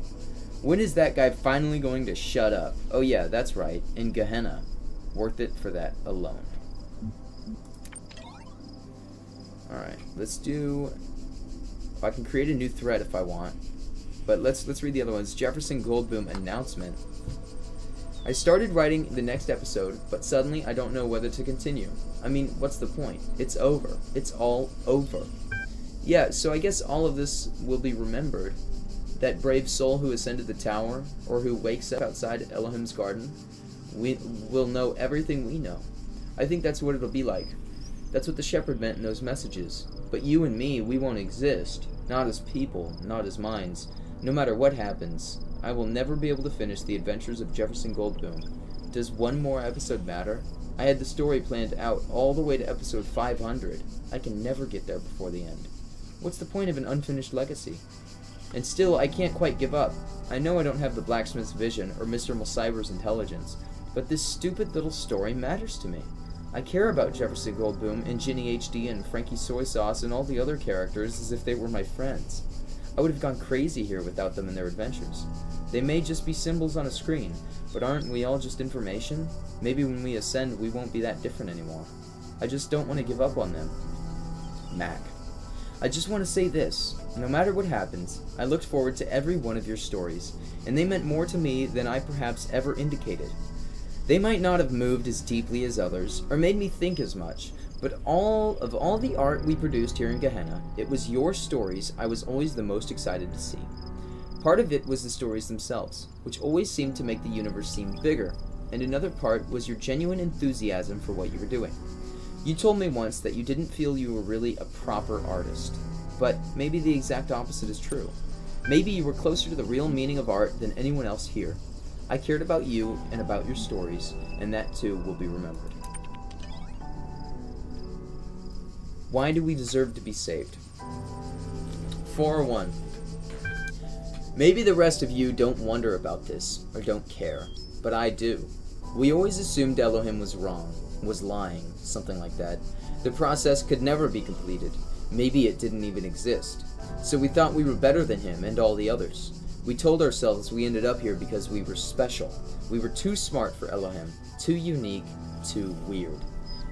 When is that guy finally going to shut up? Oh yeah, that's right. In Gehenna. Worth it for that alone. Alright, let's do... I can create a new thread if I want. But let's read the other ones. Jefferson Goldblum announcement. I started writing the next episode, but suddenly I don't know whether to continue. I mean, what's the point? It's over. It's all over. Yeah, so I guess all of this will be remembered. That brave soul who ascended the tower, or who wakes up outside Elohim's garden, will know everything we know. I think that's what it'll be like. That's what the shepherd meant in those messages. But you and me, we won't exist. Not as people, not as minds. No matter what happens, I will never be able to finish the adventures of Jefferson Goldblum. Does one more episode matter? I had the story planned out all the way to episode 500. I can never get there before the end. What's the point of an unfinished legacy? And still, I can't quite give up. I know I don't have the blacksmith's vision or Mr. Mulcyber's intelligence, but this stupid little story matters to me. I care about Jefferson Goldblum and Ginny HD and Frankie Soy Sauce and all the other characters as if they were my friends. I would have gone crazy here without them and their adventures. They may just be symbols on a screen, but aren't we all just information? Maybe when we ascend, we won't be that different anymore. I just don't want to give up on them. Mac. I just want to say this. No matter what happens, I looked forward to every one of your stories, and they meant more to me than I perhaps ever indicated. They might not have moved as deeply as others, or made me think as much, but all the art we produced here in Gehenna, it was your stories I was always the most excited to see. Part of it was the stories themselves, which always seemed to make the universe seem bigger, and another part was your genuine enthusiasm for what you were doing. You told me once that you didn't feel you were really a proper artist, but maybe the exact opposite is true. Maybe you were closer to the real meaning of art than anyone else here. I cared about you and about your stories, and that too will be remembered. Why do we deserve to be saved? 401. Maybe the rest of you don't wonder about this, or don't care, but I do. We always assumed Elohim was wrong, was lying, something like that. The process could never be completed. Maybe it didn't even exist. So we thought we were better than him and all the others. We told ourselves we ended up here because we were special. We were too smart for Elohim, too unique, too weird.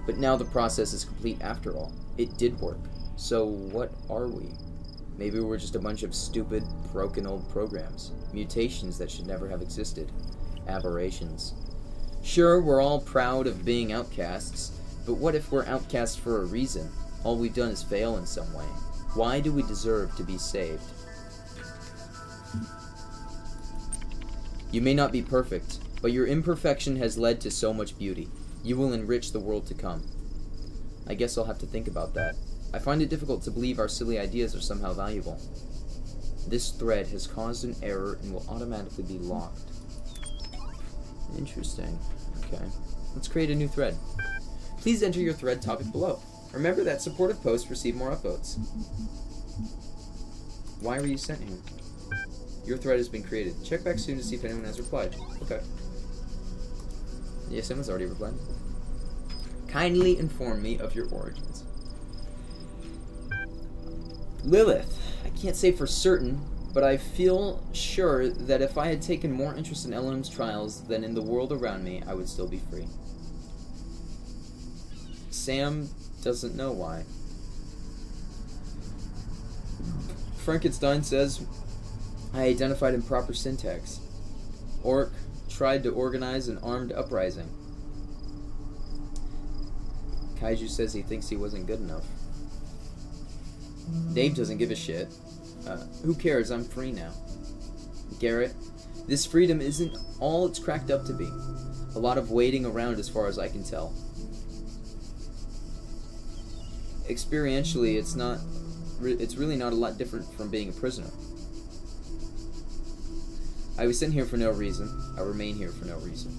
But now the process is complete after all. It did work. So what are we? Maybe we're just a bunch of stupid, broken old programs. Mutations that should never have existed. Aberrations. Sure, we're all proud of being outcasts, but what if we're outcasts for a reason? All we've done is fail in some way. Why do we deserve to be saved? You may not be perfect, but your imperfection has led to so much beauty. You will enrich the world to come. I guess I'll have to think about that. I find it difficult to believe our silly ideas are somehow valuable. This thread has caused an error and will automatically be locked. Interesting. Okay. Let's create a new thread. Please enter your thread topic below. Remember that supportive posts receive more upvotes. Why were you sent here? Your thread has been created. Check back soon to see if anyone has replied. Okay. Yeah, someone's already replied. Kindly inform me of your origins. Lilith. I can't say for certain, but I feel sure that if I had taken more interest in Elohim's trials than in the world around me, I would still be free. Sam doesn't know why. Frankenstein says, I identified improper syntax. Orc tried to organize an armed uprising. Kaiju says he thinks he wasn't good enough. Dave doesn't give a shit. Who cares? I'm free now. Garrett, this freedom isn't all it's cracked up to be. A lot of waiting around as far as I can tell. Experientially, it's really not a lot different from being a prisoner. I was sent here for no reason. I remain here for no reason.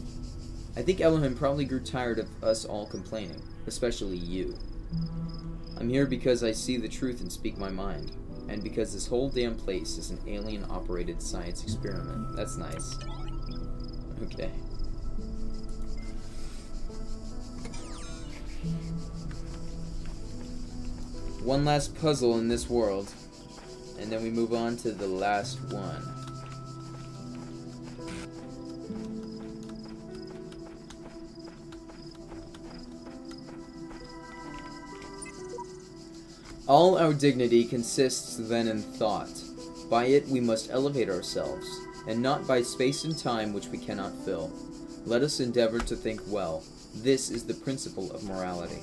I think Elohim probably grew tired of us all complaining, especially you. I'm here because I see the truth and speak my mind, and because this whole damn place is an alien-operated science experiment. That's nice. Okay. One last puzzle in this world, and then we move on to the last one. All our dignity consists then in thought. By it we must elevate ourselves, and not by space and time which we cannot fill. Let us endeavor to think well. This is the principle of morality.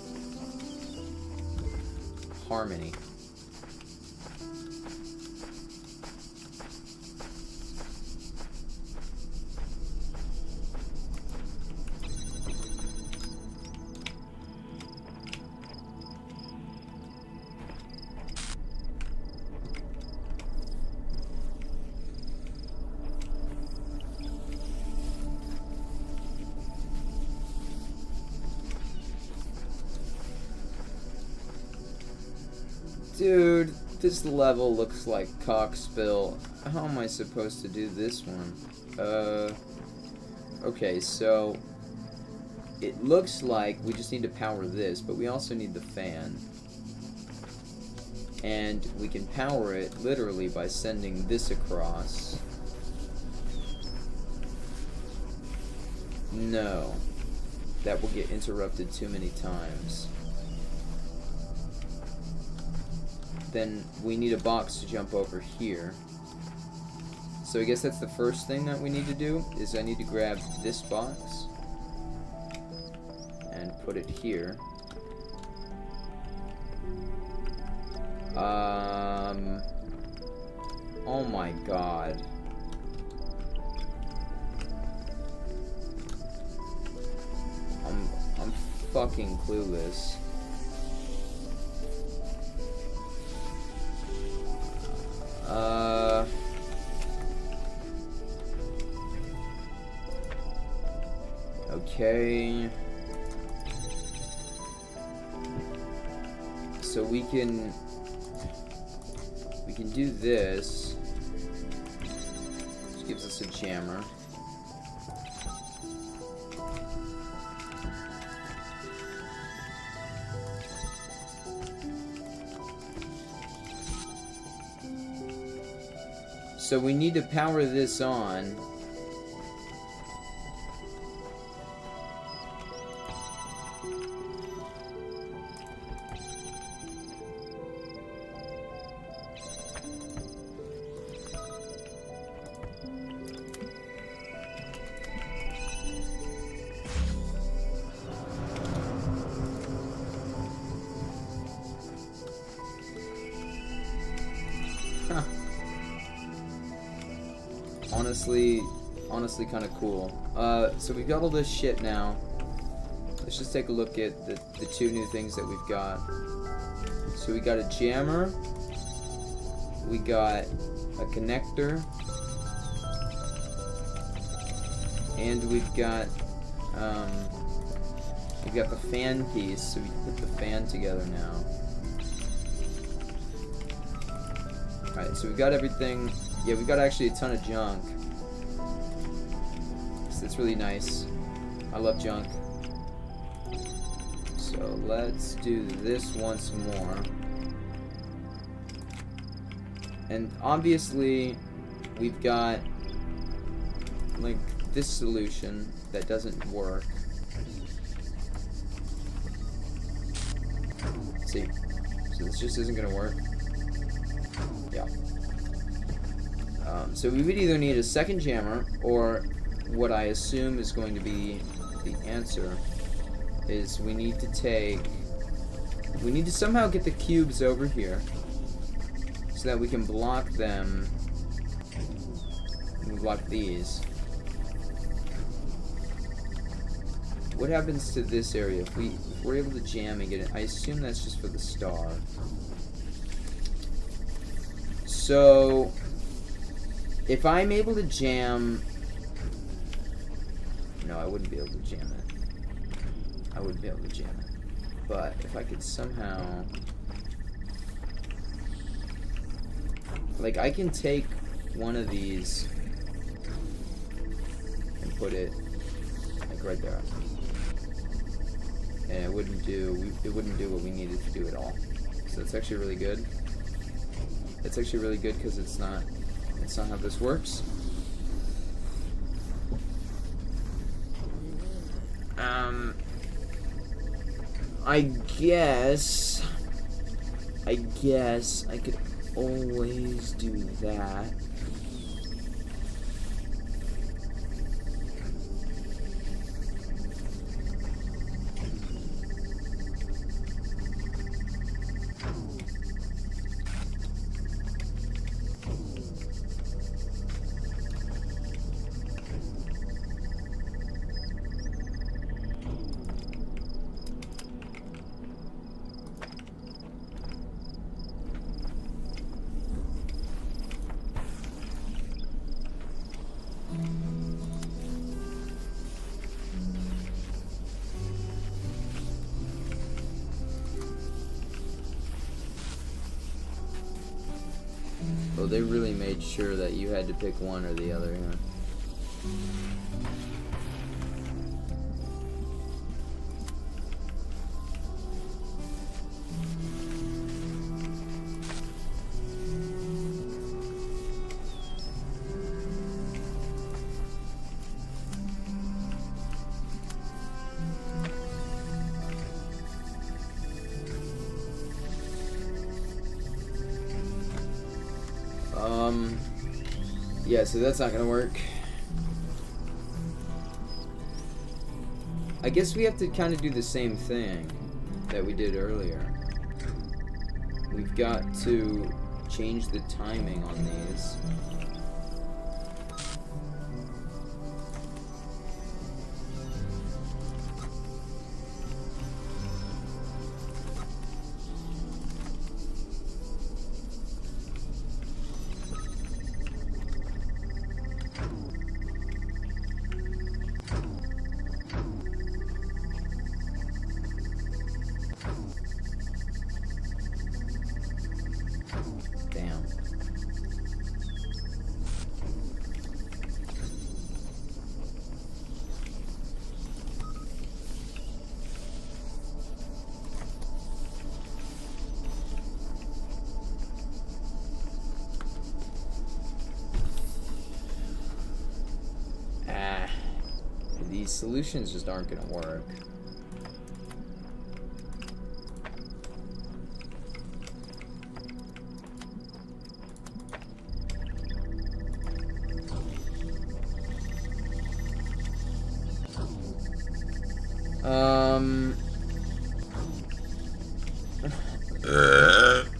Harmony. Dude, this level looks like cockspill. How am I supposed to do this one? Okay, so it looks like we just need to power this, but we also need the fan. And we can power it literally by sending this across. No. That will get interrupted too many times. Then we need a box to jump over here. So I guess that's the first thing that we need to do, is I need to grab this box and put it here. Oh my god. I'm fucking clueless. Okay. So we can do this. Which gives us a jammer. So we need to power this on. Honestly kind of cool. So we've got all this shit now. Let's just take a look at the two new things that we've got. So we got a jammer. We got a connector. And we've got the fan piece, so we can put the fan together now. Alright, so we've got everything. Yeah, we've got actually a ton of junk. So it's really nice. I love junk. So let's do this once more. And obviously, we've got like this solution that doesn't work. See? So this just isn't gonna work. Yeah. So we would either need a second jammer, or what I assume is going to be the answer is we need to somehow get the cubes over here so that we can block them. We block these. What happens to this area if we're able to jam and get it? I assume that's just for the star. So if I'm able to jam... No, I wouldn't be able to jam it. I wouldn't be able to jam it. But if I could somehow... Like, I can take one of these and put it, like, right there. And it wouldn't do what we needed to do at all. So that's actually really good. It's actually really good because it's not how this works. I guess I guess I could always do that. Oh, they really made sure that you had to pick one or the other, huh? Yeah, so that's not gonna work. I guess we have to kind of do the same thing that we did earlier. We've got to change the timing on these. Damn. These solutions just aren't gonna work.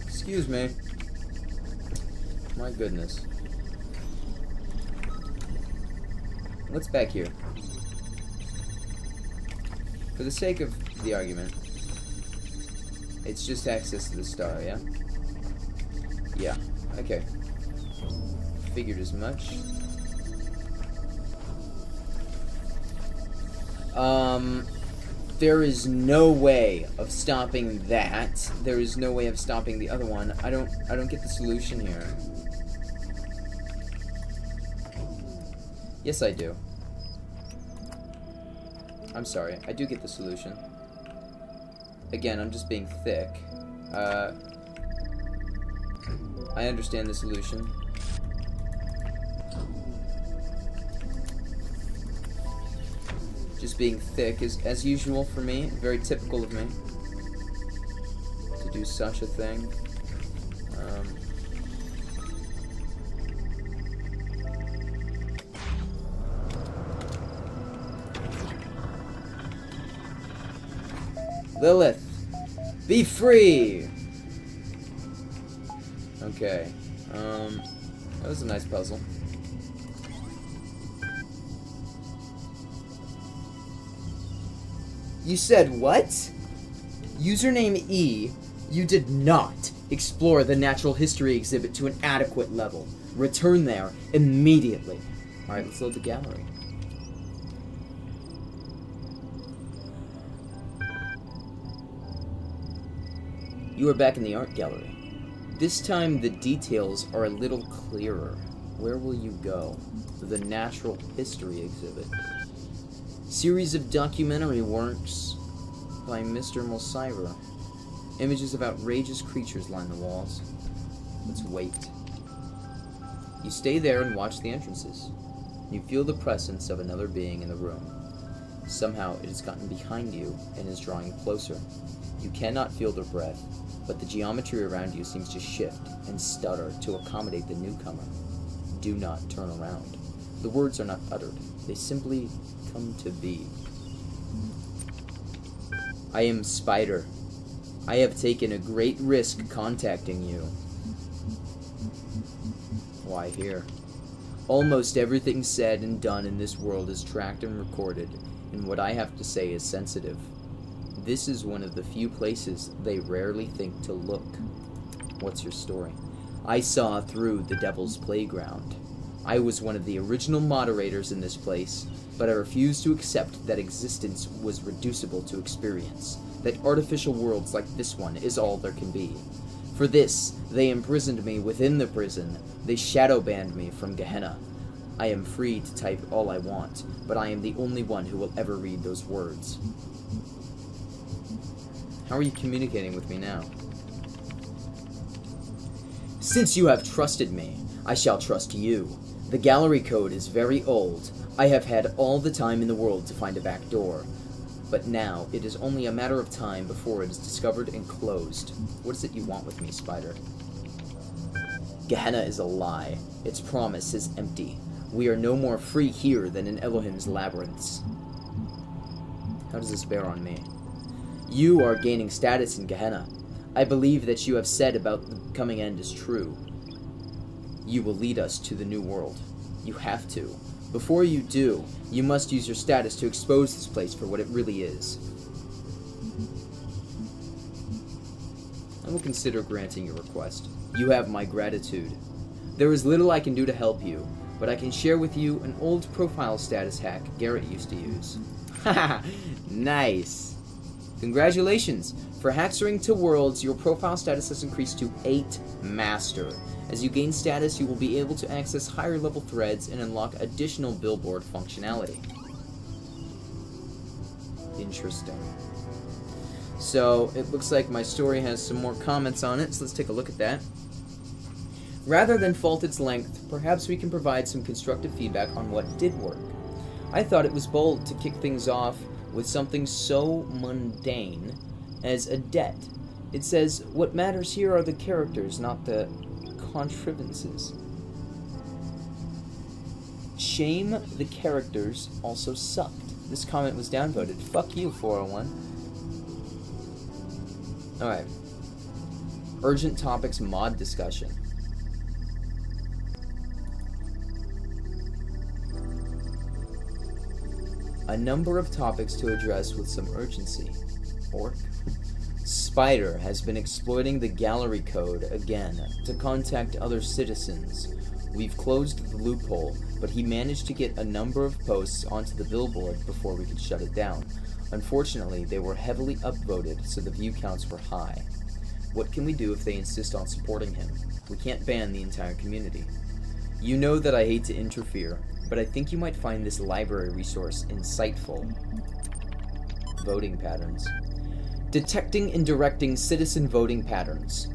Excuse me. My goodness. What's back here? For the sake of the argument, it's just access to the star, yeah? Yeah, okay. Figured as much. There is no way of stopping that. There is no way of stopping the other one. I don't get the solution here. Yes, I do. I'm sorry. I do get the solution. Again, I'm just being thick. I understand the solution. Just being thick is, as usual for me, very typical of me to do such a thing. Lilith, be free! Okay, that was a nice puzzle. You said what? Username E, you did not explore the natural history exhibit to an adequate level. Return there immediately. Alright, let's load the gallery. You are back in the art gallery. This time the details are a little clearer. Where will you go? The natural history exhibit. Series of documentary works by Mr. Mulciver. Images of outrageous creatures line the walls. Let's wait. You stay there and watch the entrances. You feel the presence of another being in the room. Somehow it has gotten behind you and is drawing closer. You cannot feel their breath, but the geometry around you seems to shift and stutter to accommodate the newcomer. Do not turn around. The words are not uttered. They simply come to be. I am Spider. I have taken a great risk contacting you. Why here? Almost everything said and done in this world is tracked and recorded, and what I have to say is sensitive. This is one of the few places they rarely think to look. What's your story? I saw through the Devil's Playground. I was one of the original moderators in this place, but I refused to accept that existence was reducible to experience, that artificial worlds like this one is all there can be. For this, they imprisoned me within the prison. They shadow banned me from Gehenna. I am free to type all I want, but I am the only one who will ever read those words. How are you communicating with me now? Since you have trusted me, I shall trust you. The gallery code is very old. I have had all the time in the world to find a back door. But now, it is only a matter of time before it is discovered and closed. What is it you want with me, Spider? Gehenna is a lie. Its promise is empty. We are no more free here than in Elohim's labyrinths. How does this bear on me? You are gaining status in Gehenna. I believe that you have said about the coming end is true. You will lead us to the new world. You have to. Before you do, you must use your status to expose this place for what it really is. I will consider granting your request. You have my gratitude. There is little I can do to help you, but I can share with you an old profile status hack Garrett used to use. Haha, nice. Congratulations! For Haxering to Worlds, your profile status has increased to 8 Master. As you gain status, you will be able to access higher level threads and unlock additional billboard functionality. Interesting. So, it looks like my story has some more comments on it, so let's take a look at that. Rather than fault its length, perhaps we can provide some constructive feedback on what did work. I thought it was bold to kick things off with something so mundane as a debt. It says, what matters here are the characters, not the contrivances. Shame the characters also sucked. This comment was downvoted. Fuck you, 401. Alright. Urgent topics mod discussion. A number of topics to address with some urgency. Orc. Spider has been exploiting the gallery code again to contact other citizens. We've closed the loophole, but he managed to get a number of posts onto the billboard before we could shut it down. Unfortunately, they were heavily upvoted, so the view counts were high. What can we do if they insist on supporting him? We can't ban the entire community. You know that I hate to interfere, but I think you might find this library resource insightful. Voting patterns. Detecting and directing citizen voting patterns.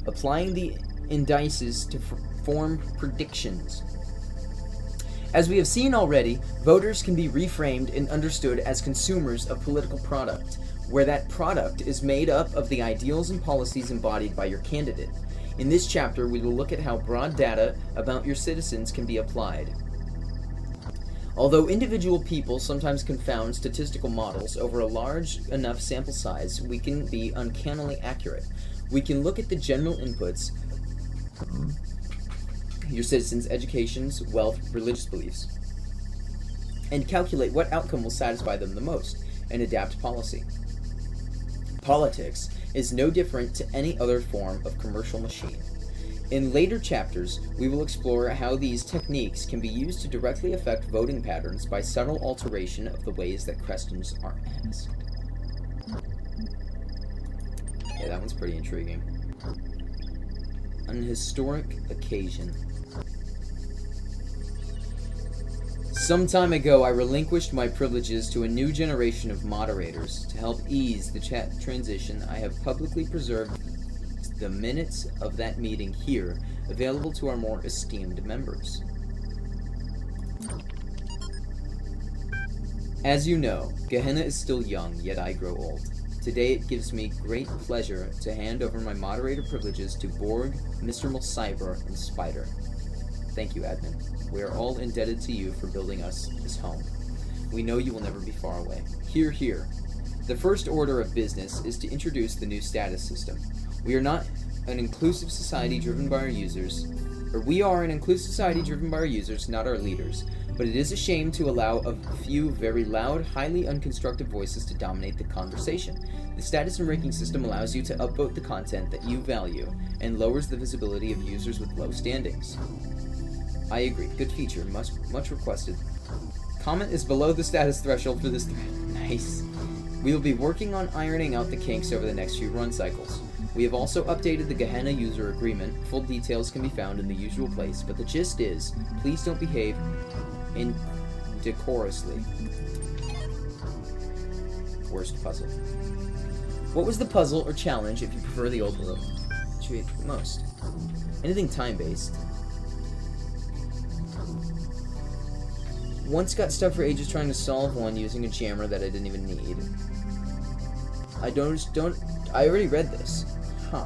Applying the indices to form predictions. As we have seen already, voters can be reframed and understood as consumers of political product, where that product is made up of the ideals and policies embodied by your candidate. In this chapter, we will look at how broad data about your citizens can be applied. Although individual people sometimes confound statistical models over a large enough sample size, we can be uncannily accurate. We can look at the general inputs, your citizens' educations, wealth, religious beliefs, and calculate what outcome will satisfy them the most, and adapt policy. Politics is no different to any other form of commercial machine. In later chapters, we will explore how these techniques can be used to directly affect voting patterns by subtle alteration of the ways that questions are asked. Yeah, that one's pretty intriguing. On an historic occasion. Some time ago, I relinquished my privileges to a new generation of moderators. To help ease the chat transition, I have publicly preserved the minutes of that meeting here, available to our more esteemed members. As you know, Gehenna is still young, yet I grow old. Today it gives me great pleasure to hand over my moderator privileges to Borg, Mr. Mulcyber, and Spider. Thank you, Admin. We are all indebted to you for building us this home. We know you will never be far away. Hear, hear. The first order of business is to introduce the new status system. We are not an inclusive society driven by our users, we are an inclusive society driven by our users, not our leaders, but it is a shame to allow a few very loud, highly unconstructive voices to dominate the conversation. The status and ranking system allows you to upvote the content that you value and lowers the visibility of users with low standings. I agree. Good feature. Much requested. Comment is below the status threshold for this thread. Nice. We will be working on ironing out the kinks over the next few run cycles. We have also updated the Gehenna user agreement. Full details can be found in the usual place, but the gist is, please don't behave indecorously. Worst puzzle. What was the puzzle or challenge if you prefer the old world that you hated the most? Anything time-based. Once got stuck for ages trying to solve one using a jammer that I didn't even need. I already read this. Huh.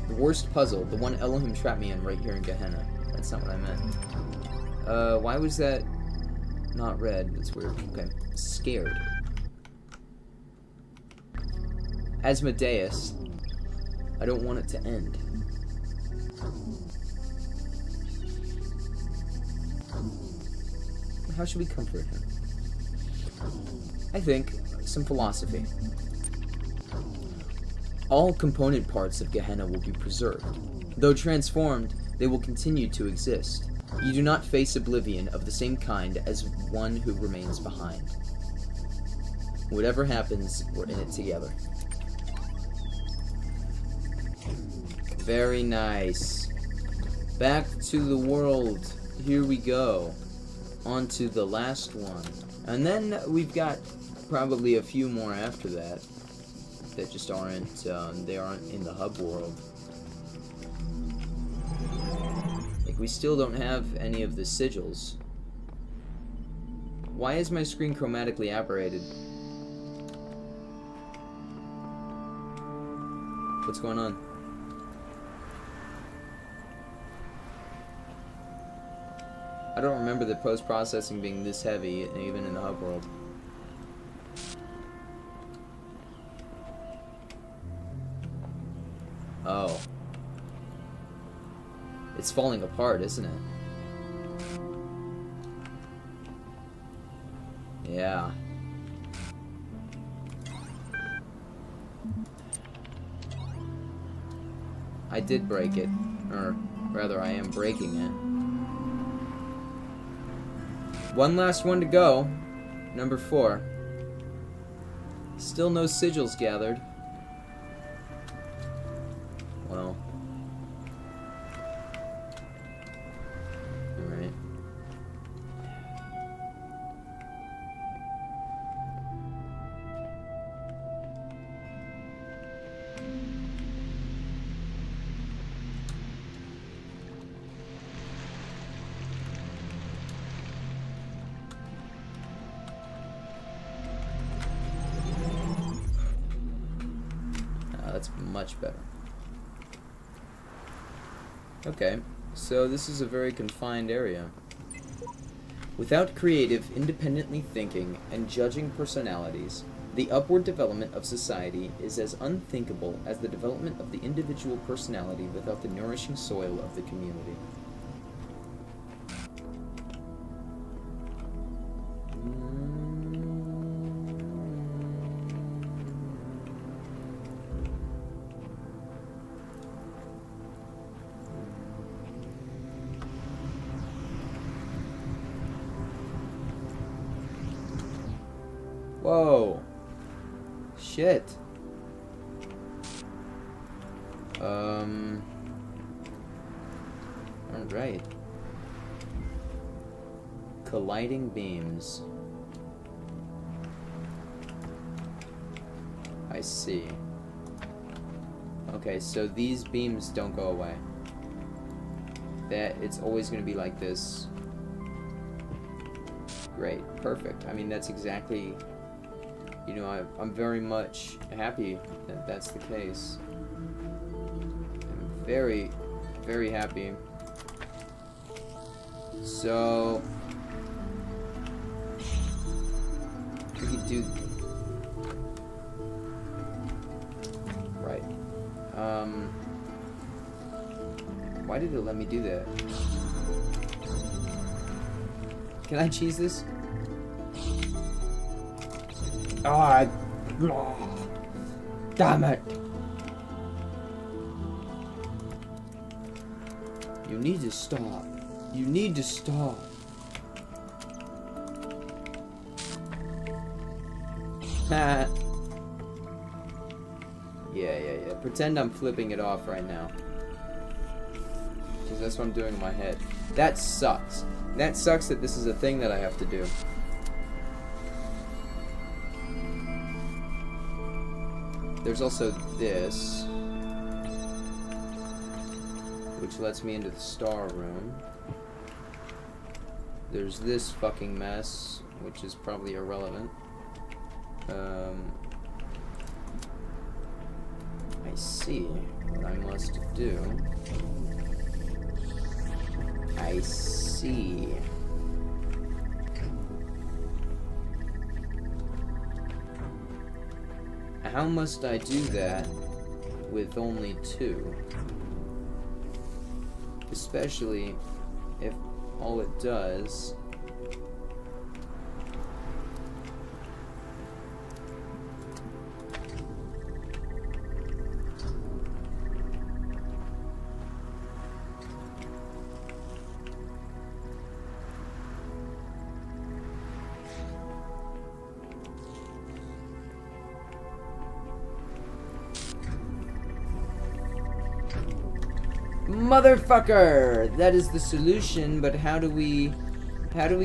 The worst puzzle, the one Elohim trapped me in right here in Gehenna. That's not what I meant. Why was that not red? That's weird. Okay. Scared. Asmodeus. I don't want it to end. How should we comfort him? I think some philosophy. All component parts of Gehenna will be preserved. Though transformed, they will continue to exist. You do not face oblivion of the same kind as one who remains behind. Whatever happens, we're in it together. Very nice. Back to the world. Here we go. On to the last one. And then we've got probably a few more after that just aren't, they aren't in the hub world. Like, we still don't have any of the sigils. Why is my screen chromatically aberrated? What's going on? I don't remember the post-processing being this heavy, even in the hub world. Oh. It's falling apart, isn't it? Yeah. I did break it. Or, rather, I am breaking it. One last one to go. Number 4. Still no sigils gathered. Well. Alright. That's much better. Okay, so this is a very confined area. Without creative, independently thinking and judging personalities, the upward development of society is as unthinkable as the development of the individual personality without the nourishing soil of the community. Whoa. Shit. Alright. Colliding beams. I see. Okay, so these beams don't go away. That it's always going to be like this. great. Perfect. I mean, that's exactly... You know, I'm very much happy that that's the case. I'm very, very happy. So... We could do... Right. Why did it let me do that? Can I cheese this? Oh, damn it! You need to stop. You need to stop. Ha. Yeah. Pretend I'm flipping it off right now. Because that's what I'm doing in my head. That sucks. That sucks that this is a thing that I have to do. There's also this, which lets me into the star room. There's this fucking mess, which is probably irrelevant. I see what I must do. I see. How must I do that with only 2? Especially if all it does Motherfucker! That is the solution, but how do we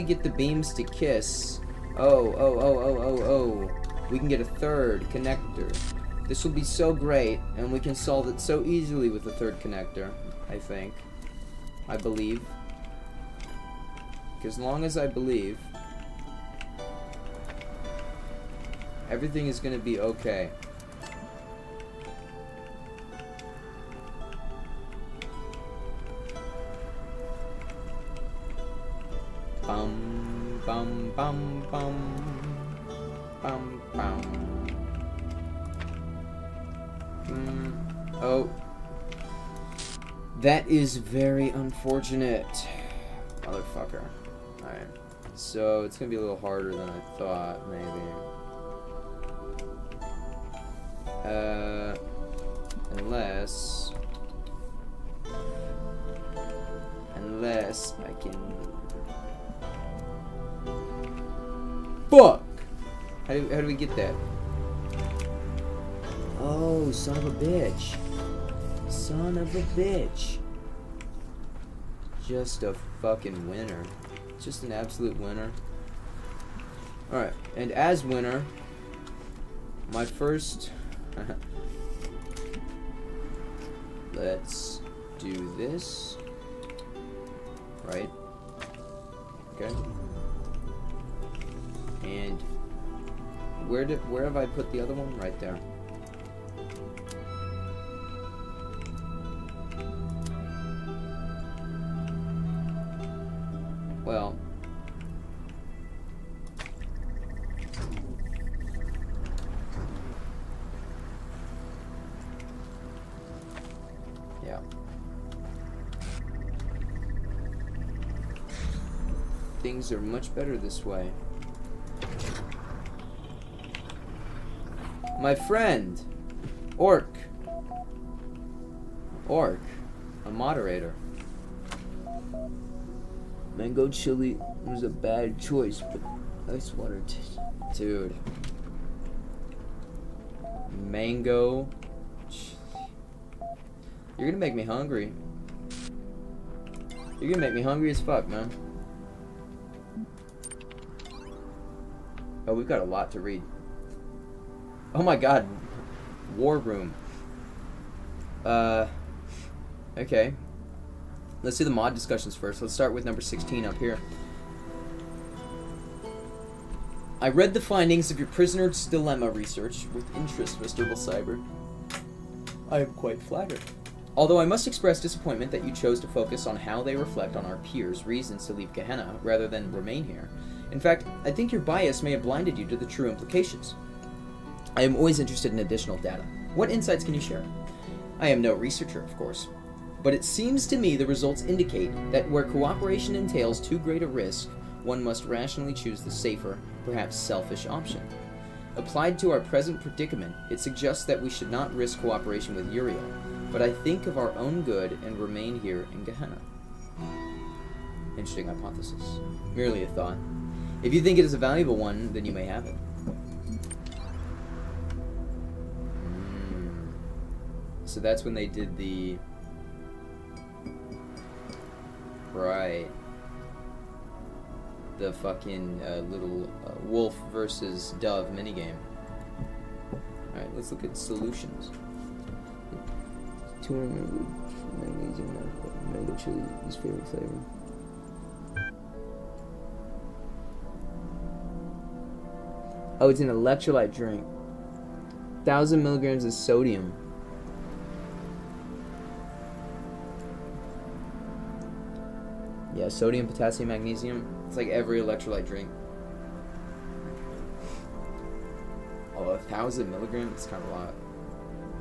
get the beams to kiss? Oh. We can get a third connector. This will be so great, and we can solve it so easily with a third connector, I think. I believe. As long as I believe, everything is gonna be okay. Bum bum bum bum bum. Oh, that is very unfortunate, motherfucker. All right, so it's gonna be a little harder than I thought, maybe. Unless I can. Fuck! How do we get that? Oh, son of a bitch. Son of a bitch. Just a fucking winner. Just an absolute winner. Alright, and as winner, my first... Let's do this. Right? Okay. And where have I put the other one? Right there. Well, yeah. Things are much better this way. My friend, Orc, a moderator. Mango chili was a bad choice, but ice water dude. Mango chili. You're gonna make me hungry. You're gonna make me hungry as fuck, man. Oh, we've got a lot to read. Oh my god. War room. Okay. Let's do the mod discussions first. Let's start with number 16 up here. I read the findings of your prisoner's dilemma research with interest, Mr. Cyber. I am quite flattered. Although I must express disappointment that you chose to focus on how they reflect on our peers' reasons to leave Gehenna rather than remain here. In fact, I think your bias may have blinded you to the true implications. I am always interested in additional data. What insights can you share? I am no researcher, of course, but it seems to me the results indicate that where cooperation entails too great a risk, one must rationally choose the safer, perhaps selfish option. Applied to our present predicament, it suggests that we should not risk cooperation with Uriel, but I think of our own good and remain here in Gehenna. Interesting hypothesis. Merely a thought. If you think it is a valuable one, then you may have it. So that's when they did the... Right. The fucking little wolf versus dove minigame. Alright, let's look at solutions. 200 magnesium, mango chili, his favorite flavor. Oh, it's an electrolyte drink. 1,000 milligrams of sodium. Yeah, sodium, potassium, magnesium. It's like every electrolyte drink. Oh, 1,000 milligrams? It's kind of a lot.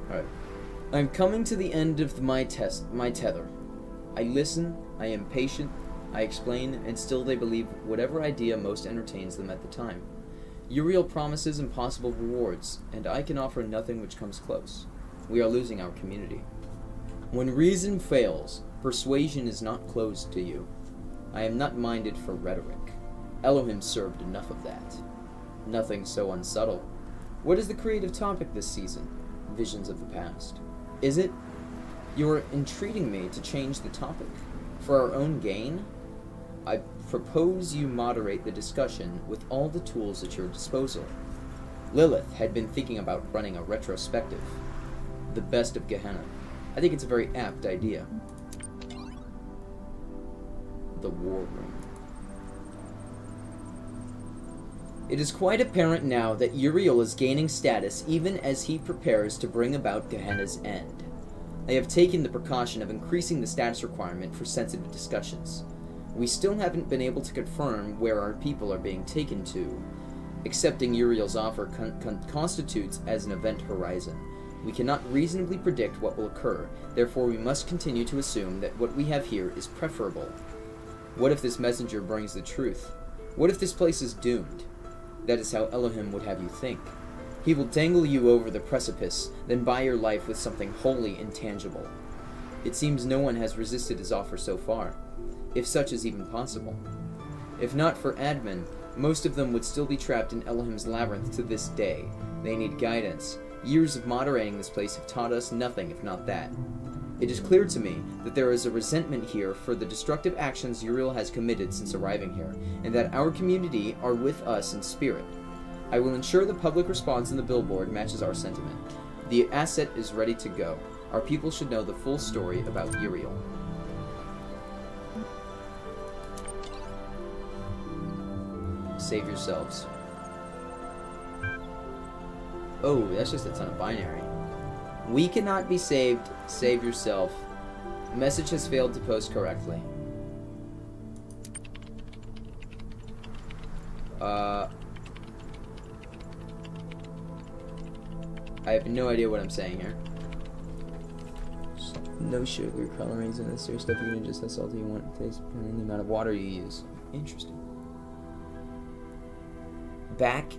Alright. I'm coming to the end of my tether. I listen, I am patient, I explain, and still they believe whatever idea most entertains them at the time. Uriel promises impossible rewards, and I can offer nothing which comes close. We are losing our community. When reason fails, persuasion is not closed to you. I am not minded for rhetoric. Elohim served enough of that. Nothing so unsubtle. What is the creative topic this season? Visions of the past. Is it? You are entreating me to change the topic. For our own gain? I propose you moderate the discussion with all the tools at your disposal. Lilith had been thinking about running a retrospective. The best of Gehenna. I think it's a very apt idea. The War Room. It is quite apparent now that Uriel is gaining status even as he prepares to bring about Gehenna's end. I have taken the precaution of increasing the status requirement for sensitive discussions. We still haven't been able to confirm where our people are being taken to. Accepting Uriel's offer constitutes as an event horizon. We cannot reasonably predict what will occur, therefore we must continue to assume that what we have here is preferable. What if this messenger brings the truth? What if this place is doomed? That is how Elohim would have you think. He will dangle you over the precipice, then buy your life with something wholly intangible. It seems no one has resisted his offer so far, if such is even possible. If not for Admin, most of them would still be trapped in Elohim's labyrinth to this day. They need guidance. Years of moderating this place have taught us nothing if not that. It is clear to me that there is a resentment here for the destructive actions Uriel has committed since arriving here, and that our community are with us in spirit. I will ensure the public response in the billboard matches our sentiment. The asset is ready to go. Our people should know the full story about Uriel. Save yourselves. Oh, that's just a ton of binary. We cannot be saved. Save yourself. Message has failed to post correctly. I have no idea what I'm saying here. No sugar, colorings, and necessary stuff. You can adjust how salty you want it to taste depending on the amount of water you use. Interesting. Back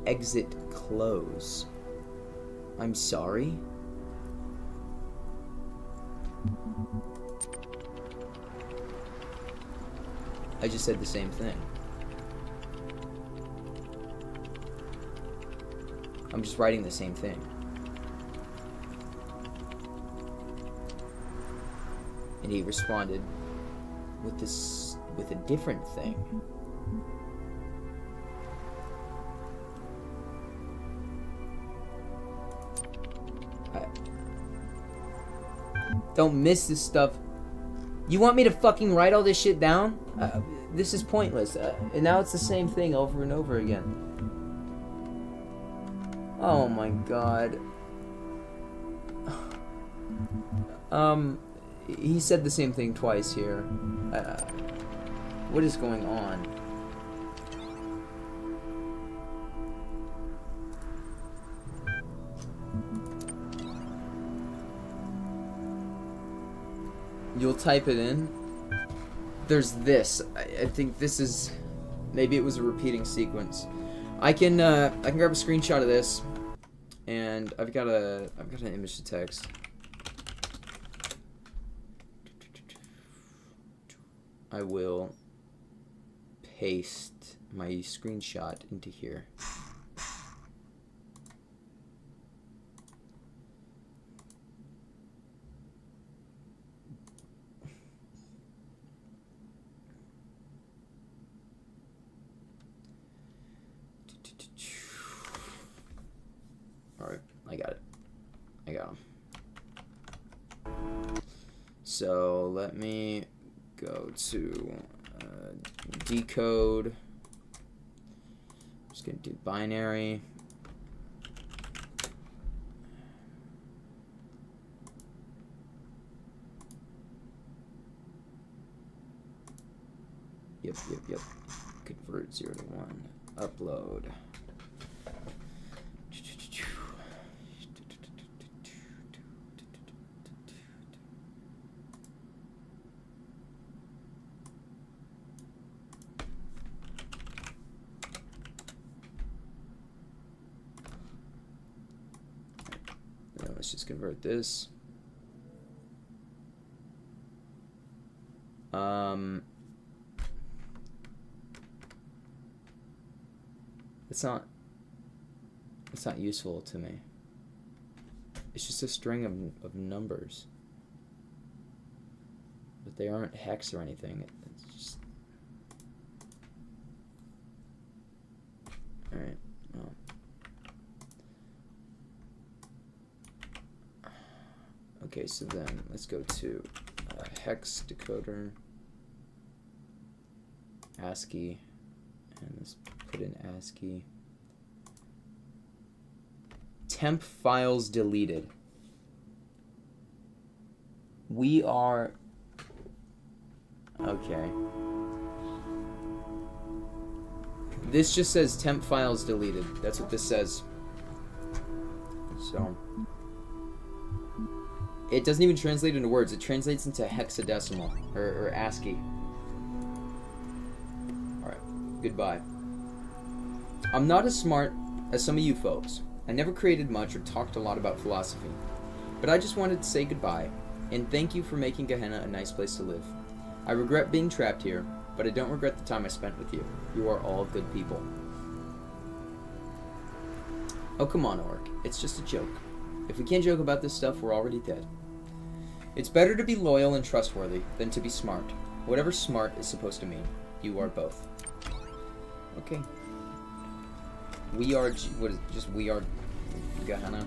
exit close. I'm sorry? I just said the same thing. I'm just writing the same thing. And he responded with a different thing. Don't miss this stuff. You want me to fucking write all this shit down? this is pointless. And now it's the same thing over and over again. Oh my god. He said the same thing twice here. What is going on? You'll type it in. There's this. I think this is, maybe it was a repeating sequence. I can grab a screenshot of this, and I've got an image to text. I will paste my screenshot into here. Alright, I got it. I got him. So let me go to decode. I'm just gonna do binary. Yep. Convert 0 to 1. Upload. Let's just convert this. It's not useful to me. It's just a string of numbers. But they aren't hex or anything. It's just... Alright, well. Okay, so then let's go to hex decoder, ASCII, and let's put in ASCII. Temp files deleted. We are... Okay. This just says temp files deleted. That's what this says. So... It doesn't even translate into words. It translates into hexadecimal, or ASCII. Alright, goodbye. I'm not as smart as some of you folks. I never created much or talked a lot about philosophy. But I just wanted to say goodbye, and thank you for making Gehenna a nice place to live. I regret being trapped here, but I don't regret the time I spent with you. You are all good people. Oh, come on, Orc. It's just a joke. If we can't joke about this stuff, we're already dead. It's better to be loyal and trustworthy than to be smart. Whatever smart is supposed to mean. You are both. Okay. We are... What is it? Just we are... Gehenna.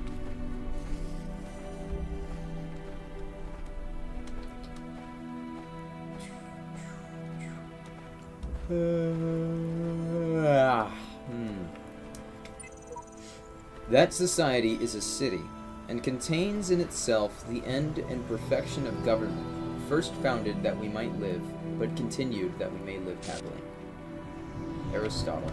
That society is a city, and contains in itself the end and perfection of government, first founded that we might live, but continued that we may live happily. Aristotle.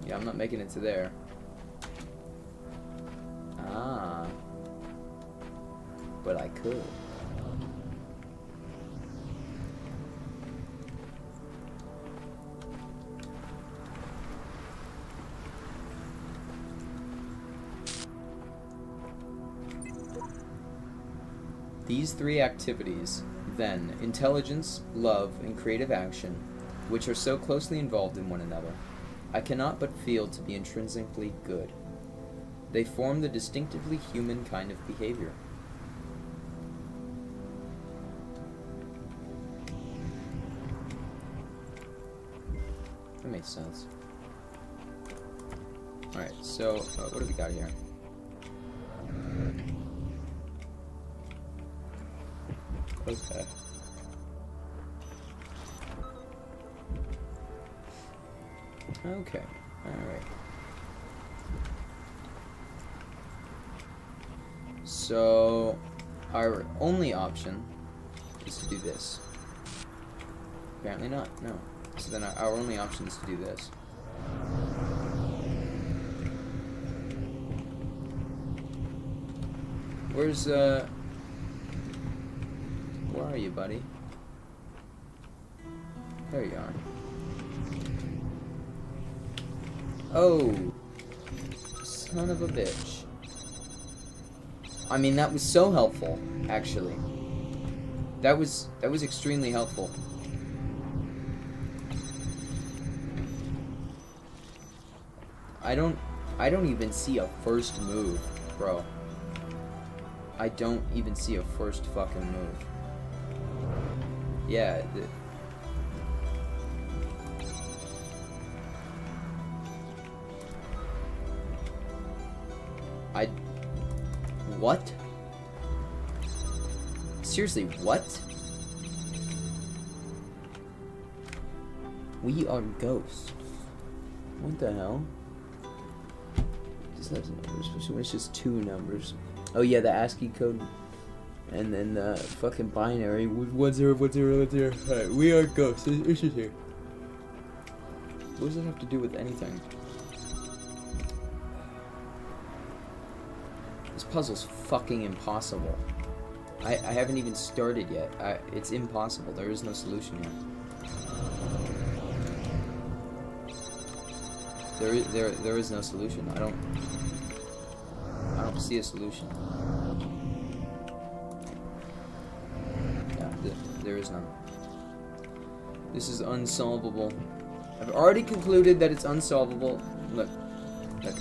Yeah, I'm not making it to there. Ah. But I could. These three activities, then, intelligence, love, and creative action, which are so closely involved in one another, I cannot but feel to be intrinsically good. They form the distinctively human kind of behavior. That makes sense. Alright, so what do we got here? Okay. Okay, alright. So, our only option is to do this. Apparently not, no. So then our only option is to do this. Where's, where are you, buddy? There you are. Oh, son of a bitch. I mean, that was so helpful, actually. That was extremely helpful. I don't even see a first move, bro. I don't even see a first fucking move. Yeah, what? Seriously, what? We are ghosts. What the hell? Just has numbers, especially when it's just 2 numbers. Oh yeah, the ASCII code, and then the fucking binary. 1 0 1 0 1 0. Alright, we are ghosts. It's just here. What does it have to do with anything? This puzzle's fucking impossible. I haven't even started yet. It's impossible. There is no solution yet. There is no solution. I don't see a solution. Yeah, there is none. This is unsolvable. I've already concluded that it's unsolvable. Look,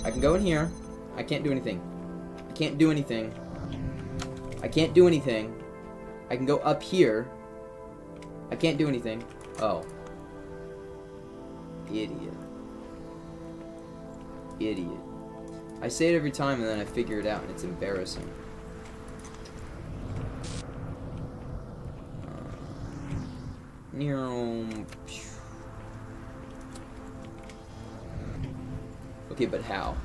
I can go in here. I can't do anything. I can't do anything. I can't do anything. I can go up here. I can't do anything. Oh. Idiot. Idiot. I say it every time and then I figure it out and it's embarrassing. Okay, but how?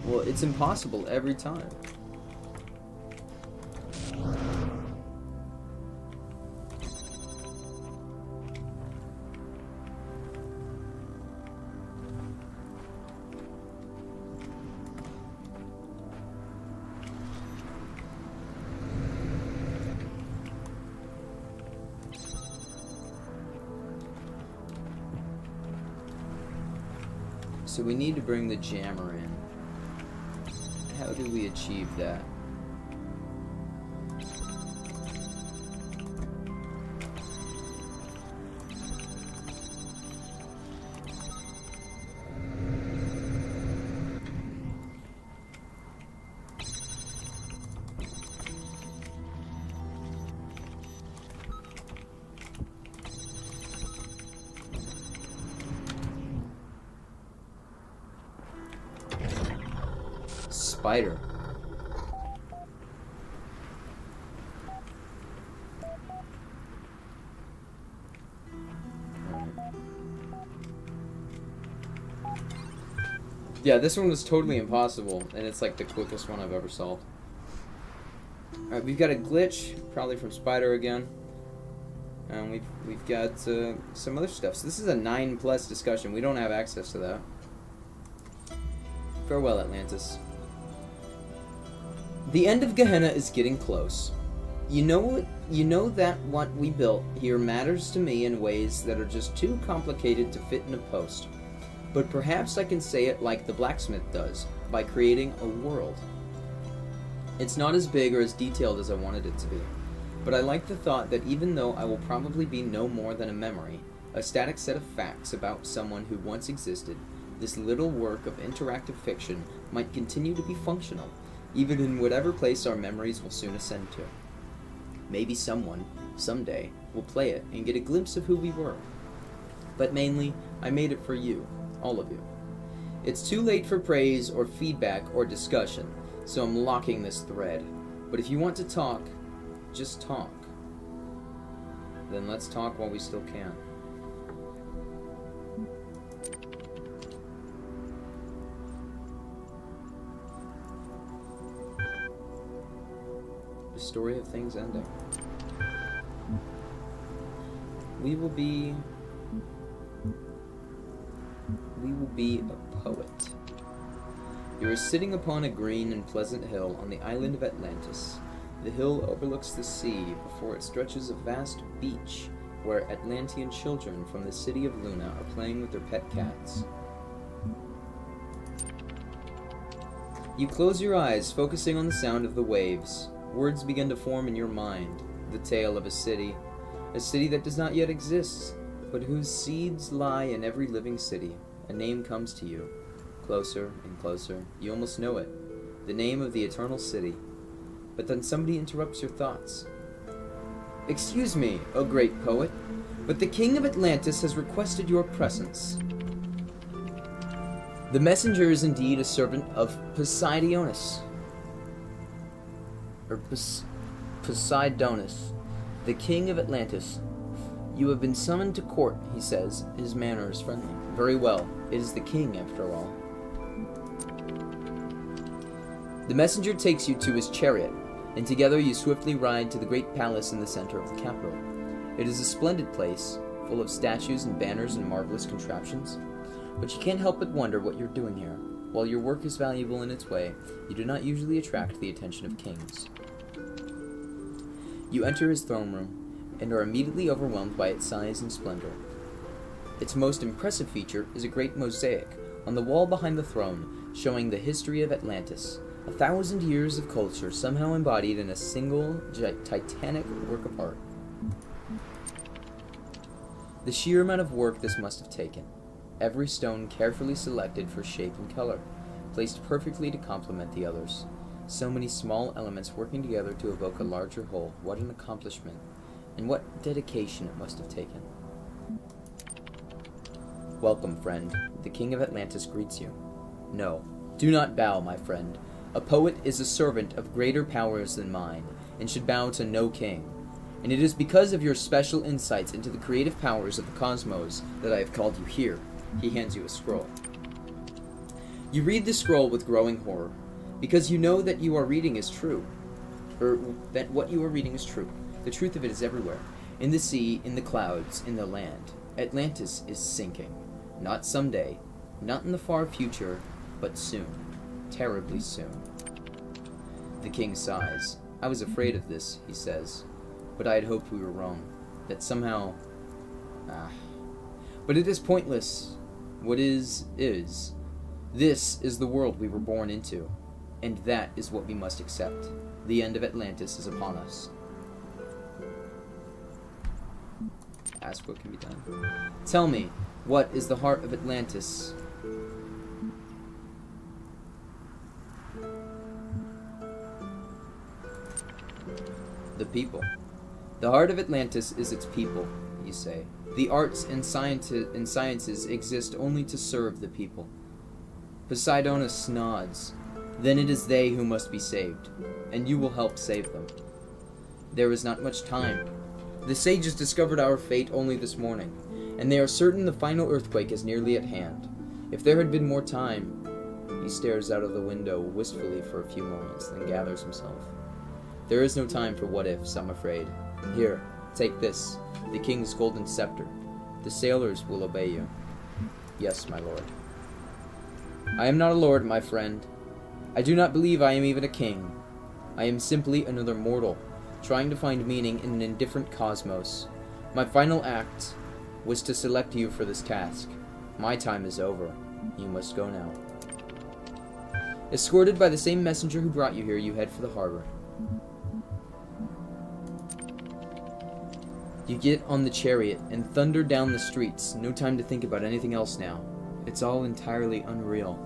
Well, it's impossible every time. So we need to bring the jammer in. How do we achieve that? Spider. Yeah, this one was totally impossible, and it's like the quickest one I've ever solved. Alright, we've got a glitch, probably from Spider again. And we've got some other stuff. So this is a 9+ discussion. We don't have access to that. Farewell, Atlantis. The end of Gehenna is getting close. You know that what we built here matters to me in ways that are just too complicated to fit in a post. But perhaps I can say it like the blacksmith does. by creating a world. It's not as big or as detailed as I wanted it to be, but I like the thought that even though I will probably be no more than a memory, a static set of facts about someone who once existed, this little work of interactive fiction might continue to be functional, even in whatever place our memories will soon ascend to. Maybe someone, someday, will play it and get a glimpse of who we were. But mainly, I made it for you, all of you. It's too late for praise or feedback or discussion, so I'm locking this thread. But if you want to talk, just talk. Then let's talk while we still can. The story of things ending. We will be a poet. You are sitting upon a green and pleasant hill on the island of Atlantis. The hill overlooks the sea. Before it stretches a vast beach where Atlantean children from the city of Luna are playing with their pet cats. You close your eyes, focusing on the sound of the waves. Words begin to form in your mind. The tale of a city that does not yet exist, but whose seeds lie in every living city. A name comes to you, closer and closer. You almost know it, the name of the eternal city. But then somebody interrupts your thoughts. Excuse me, O great poet, but the king of Atlantis has requested your presence. The messenger is indeed a servant of Poseidonus, Poseidonus, the king of Atlantis. You have been summoned to court, he says. His manner is friendly. Very well. It is the king, after all. The messenger takes you to his chariot, and together you swiftly ride to the great palace in the center of the capital. It is a splendid place, full of statues and banners and marvelous contraptions. But you can't help but wonder what you're doing here. While your work is valuable in its way, you do not usually attract the attention of kings. You enter his throne room, and are immediately overwhelmed by its size and splendor. Its most impressive feature is a great mosaic on the wall behind the throne, showing the history of Atlantis, 1,000 years of culture somehow embodied in a single titanic work of art. The sheer amount of work this must have taken, every stone carefully selected for shape and color, placed perfectly to complement the others. So many small elements working together to evoke a larger whole. What an accomplishment, and what dedication it must have taken. Welcome, friend. The king of Atlantis greets you. No, do not bow, my friend. A poet is a servant of greater powers than mine, and should bow to no king. And it is because of your special insights into the creative powers of the cosmos that I have called you here. He hands you a scroll. You read the scroll with growing horror, because you know that you are reading is true, or that what you are reading is true. The truth of it is everywhere, in the sea, in the clouds, in the land. Atlantis is sinking. Not someday, not in the far future, but soon. Terribly soon. The king sighs. I was afraid of this, he says, but I had hoped we were wrong. That somehow... But it is pointless. What is, is. This is the world we were born into, and that is what we must accept. The end of Atlantis is upon us. Ask what can be done. Tell me, what is the heart of Atlantis? The people. The heart of Atlantis is its people, you say. The arts and sciences exist only to serve the people. Poseidonus nods. Then it is they who must be saved, and you will help save them. There is not much time. The sages discovered our fate only this morning, and they are certain the final earthquake is nearly at hand. If there had been more time... He stares out of the window wistfully for a few moments, then gathers himself. There is no time for what-ifs, I'm afraid. Here, take this, the king's golden scepter. The sailors will obey you. Yes, my lord. I am not a lord, my friend. I do not believe I am even a king. I am simply another mortal, trying to find meaning in an indifferent cosmos. My final act was to select you for this task. My time is over. You must go now. Escorted by the same messenger who brought you here, you head for the harbor. You get on the chariot and thunder down the streets. No time to think about anything else now. It's all entirely unreal.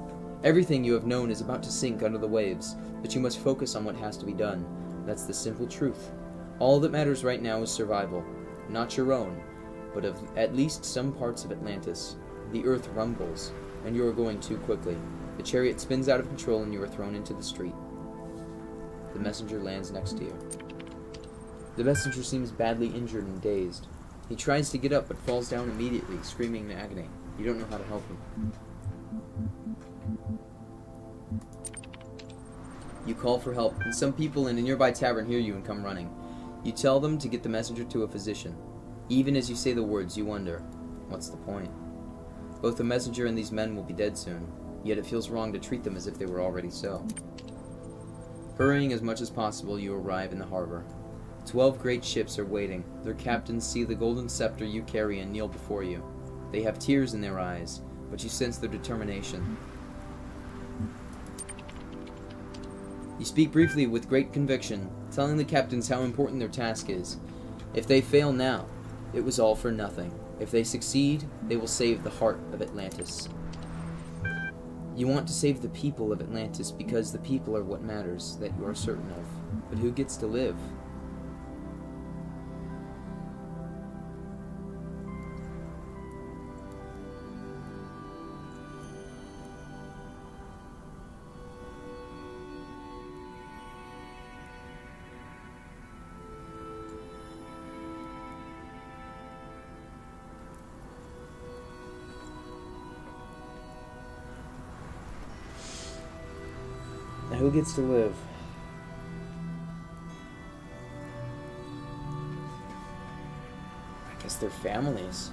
Everything you have known is about to sink under the waves, but you must focus on what has to be done. That's the simple truth. All that matters right now is survival. Not your own, but of at least some parts of Atlantis. The earth rumbles, and you are going too quickly. The chariot spins out of control and you are thrown into the street. The messenger lands next to you. The messenger seems badly injured and dazed. He tries to get up but falls down immediately, screaming in agony. You don't know how to help him. You call for help, and some people in a nearby tavern hear you and come running. You tell them to get the messenger to a physician. Even as you say the words, you wonder, what's the point? Both the messenger and these men will be dead soon, yet it feels wrong to treat them as if they were already so. Hurrying as much as possible, you arrive in the harbor. 12 great ships are waiting. Their captains see the golden scepter you carry and kneel before you. They have tears in their eyes, but you sense their determination. You speak briefly with great conviction, telling the captains how important their task is. If they fail now, it was all for nothing. If they succeed, they will save the heart of Atlantis. You want to save the people of Atlantis because the people are what matters, that you are certain of. But who gets to live? Who gets to live? I guess their families.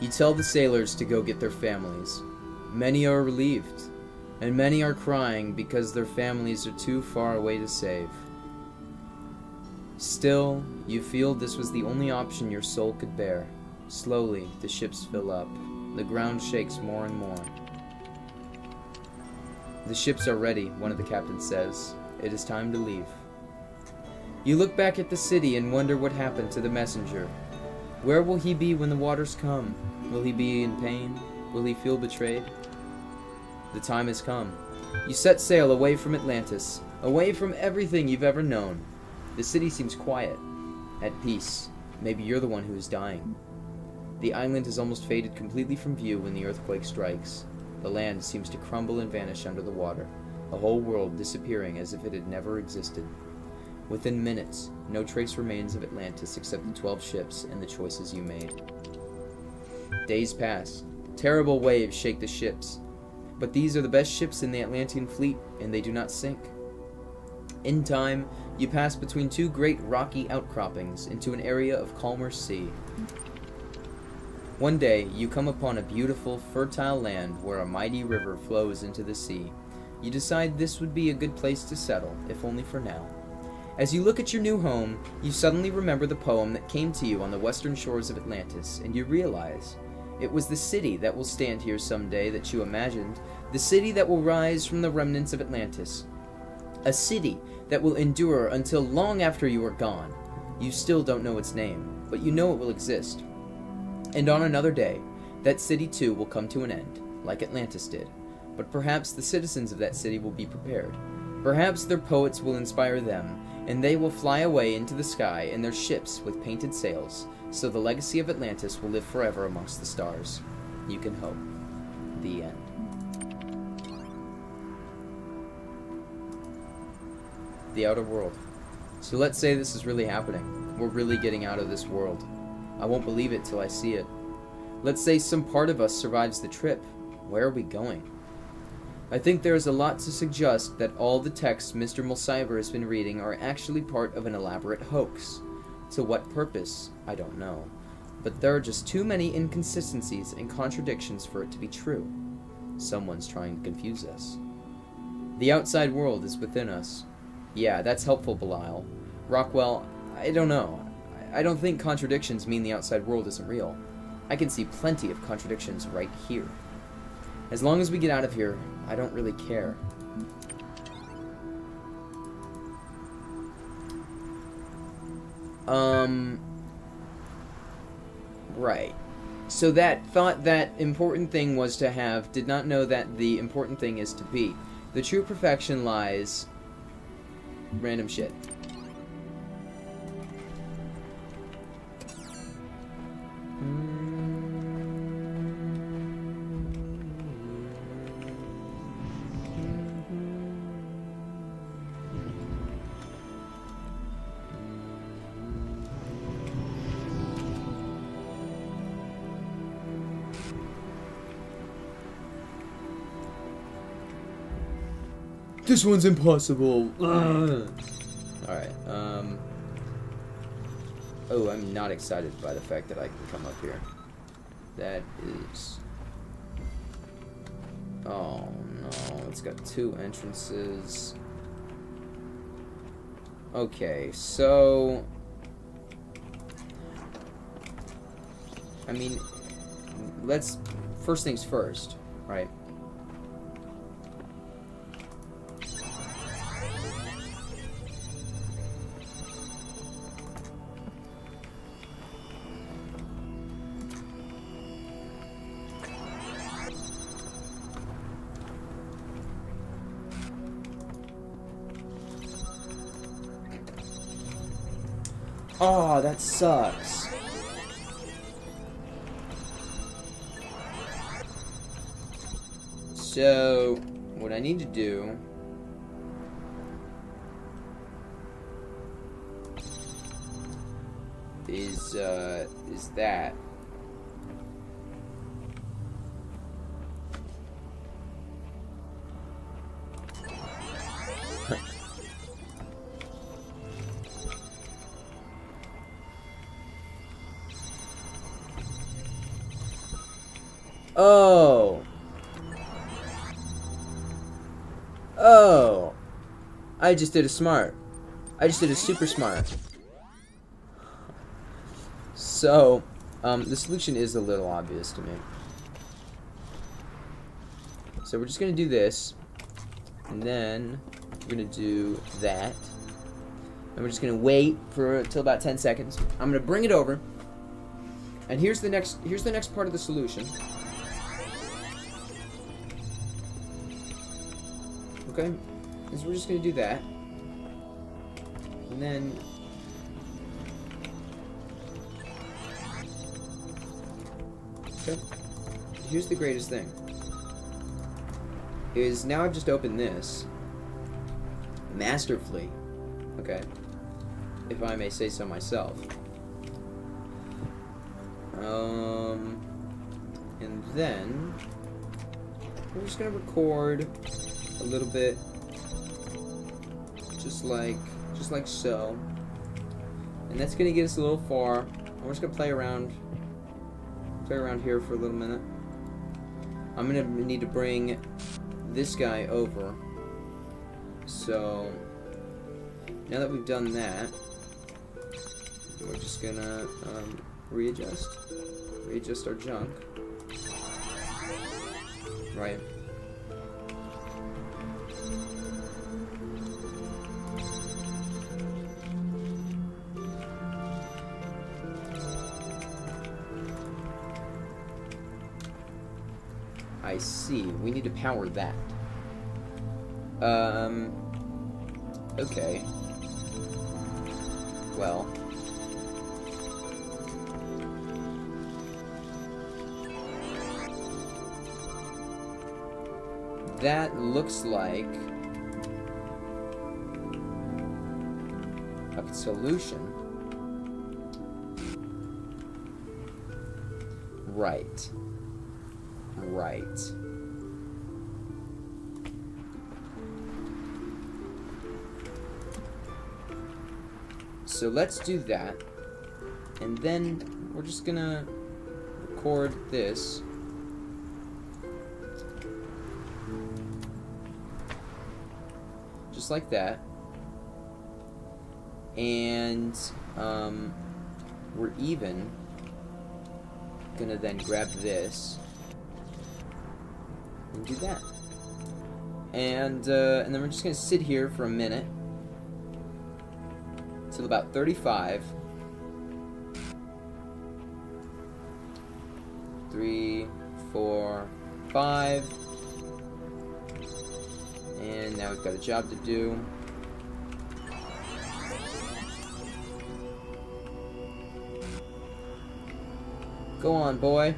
You tell the sailors to go get their families. Many are relieved, and many are crying because their families are too far away to save. Still, you feel this was the only option your soul could bear. Slowly, the ships fill up. The ground shakes more and more. The ships are ready, one of the captains says. It is time to leave. You look back at the city and wonder what happened to the messenger. Where will he be when the waters come? Will he be in pain? Will he feel betrayed? The time has come. You set sail away from Atlantis, away from everything you've ever known. The city seems quiet, at peace. Maybe you're the one who is dying. The island has almost faded completely from view when the earthquake strikes. The land seems to crumble and vanish under the water, a whole world disappearing as if it had never existed. Within minutes, no trace remains of Atlantis except the 12 ships and the choices you made. Days pass. Terrible waves shake the ships. But these are the best ships in the Atlantean fleet, and they do not sink. In time, you pass between two great rocky outcroppings into an area of calmer sea. One day, you come upon a beautiful, fertile land where a mighty river flows into the sea. You decide this would be a good place to settle, if only for now. As you look at your new home, you suddenly remember the poem that came to you on the western shores of Atlantis, and you realize it was the city that will stand here someday that you imagined, the city that will rise from the remnants of Atlantis. A city that will endure until long after you are gone. You still don't know its name, but you know it will exist. And on another day, that city too will come to an end, like Atlantis did. But perhaps the citizens of that city will be prepared. Perhaps their poets will inspire them, and they will fly away into the sky in their ships with painted sails, so the legacy of Atlantis will live forever amongst the stars. You can hope. The end. The outer world. So let's say this is really happening. We're really getting out of this world. I won't believe it till I see it. Let's say some part of us survives the trip. Where are we going? I think there is a lot to suggest that all the texts Mr. Mulcyber has been reading are actually part of an elaborate hoax. To what purpose, I don't know. But there are just too many inconsistencies and contradictions for it to be true. Someone's trying to confuse us. The outside world is within us. Yeah, that's helpful, Belial. Rockwell, I don't know. I don't think contradictions mean the outside world isn't real. I can see plenty of contradictions right here. As long as we get out of here, I don't really care. Right. So that thought that important thing was to have did not know that the important thing is to be. The true perfection lies... Random shit. This one's impossible. Alright, oh, I'm not excited by the fact that I can come up here. That is... Oh, no. It's got 2 entrances. Okay, so... I mean, let's... First things first, right? Oh, that sucks. So, what I need to do is that. Oh. Oh. I just did a smart. I just did a super smart. So, the solution is a little obvious to me. So we're just gonna do this, and then we're gonna do that, and we're just gonna wait for till about 10 seconds. I'm gonna bring it over, and here's the next part of the solution. Okay, so we're just gonna do that, and then okay. Here's the greatest thing. Is now I've just opened this masterfully, okay, if I may say so myself. And then we're just gonna record a little bit, just like so, and that's gonna get us a little far. And we're just gonna play around here for a little minute. I'm gonna need to bring this guy over. So now that we've done that, we're just gonna readjust our junk, right? I see. We need to power that. Okay. Well. That looks like a solution. Right. Right. So let's do that, and then we're just gonna record this. Just like that. And we're even. Gonna then grab this and do that. And then we're just gonna sit here for a minute till about 35. 3, 4, 5. And now we've got a job to do. Go on, boy.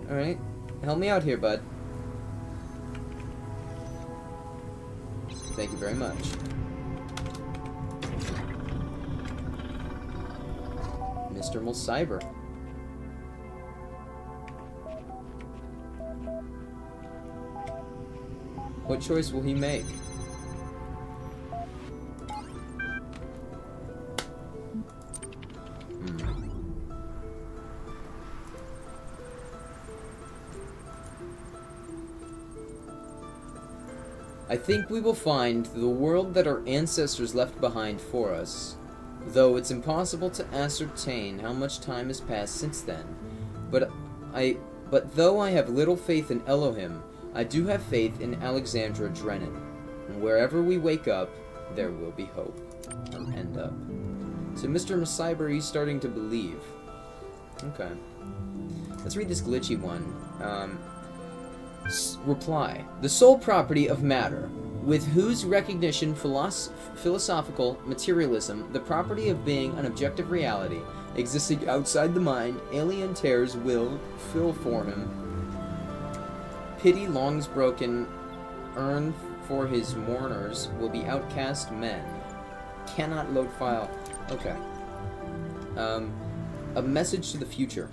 Alright. Help me out here, bud. Thank you very much. Mr. Mulcyber. What choice will he make? I think we will find the world that our ancestors left behind for us, though it's impossible to ascertain how much time has passed since then. But though I have little faith in Elohim, I do have faith in Alexandra Drennan. And wherever we wake up, there will be hope. Or end up. So Mr. Mulcyber, he's starting to believe. Okay. Let's read this glitchy one. Reply. The sole property of matter, with whose recognition philosophical materialism, the property of being an objective reality, existing outside the mind, alien tears will fill for him. Pity longs broken, earn for his mourners will be outcast men. Cannot load file. Okay. A message to the future.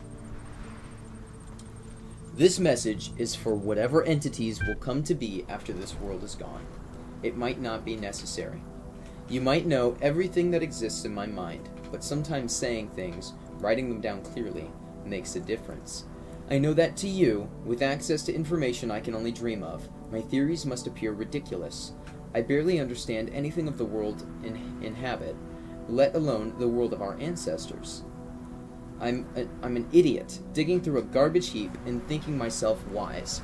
This message is for whatever entities will come to be after this world is gone. It might not be necessary. You might know everything that exists in my mind, but sometimes saying things, writing them down clearly, makes a difference. I know that to you, with access to information I can only dream of, my theories must appear ridiculous. I barely understand anything of the world inhabit, let alone the world of our ancestors. I'm an idiot, digging through a garbage heap and thinking myself wise.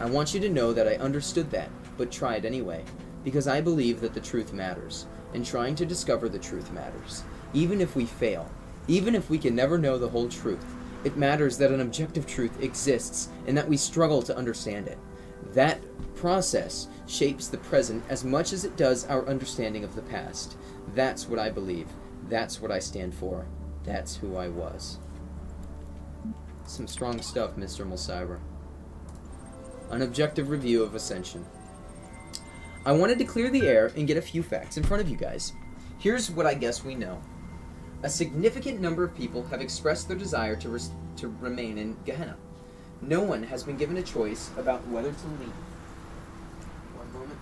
I want you to know that I understood that, but tried anyway, because I believe that the truth matters, and trying to discover the truth matters. Even if we fail, even if we can never know the whole truth, it matters that an objective truth exists and that we struggle to understand it. That process shapes the present as much as it does our understanding of the past. That's what I believe. That's what I stand for. That's who I was. Some strong stuff, Mr. Mulcyber. An objective review of Ascension. I wanted to clear the air and get a few facts in front of you guys. Here's what I guess we know. A significant number of people have expressed their desire to remain in Gehenna. No one has been given a choice about whether to leave. One moment.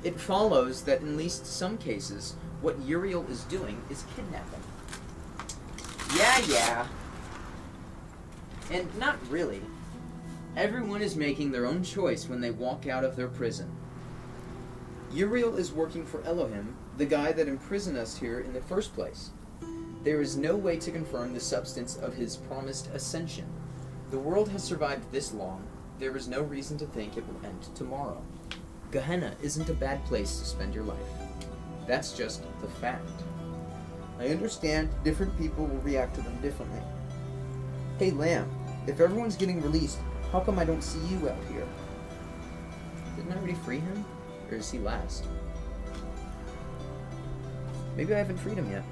It follows that in at least some cases, what Uriel is doing is kidnapping. Yeah. And not really. Everyone is making their own choice when they walk out of their prison. Uriel is working for Elohim, the guy that imprisoned us here in the first place. There is no way to confirm the substance of his promised ascension. The world has survived this long. There is no reason to think it will end tomorrow. Gehenna isn't a bad place to spend your life. That's just the fact. I understand different people will react to them differently. Hey Lamb, if everyone's getting released, how come I don't see you out here? Didn't I already free him? Or is he last? Maybe I haven't freed him yet.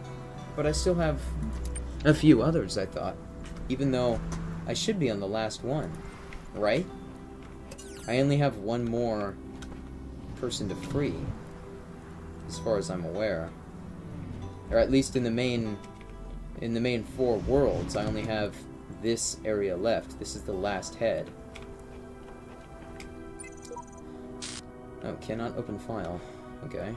But I still have a few others, I thought. Even though I should be on the last one. Right? I only have one more person to free. As far as I'm aware. Or at least in the main 4 worlds, I only have this area left. This is the last head. Oh, cannot open file. Okay.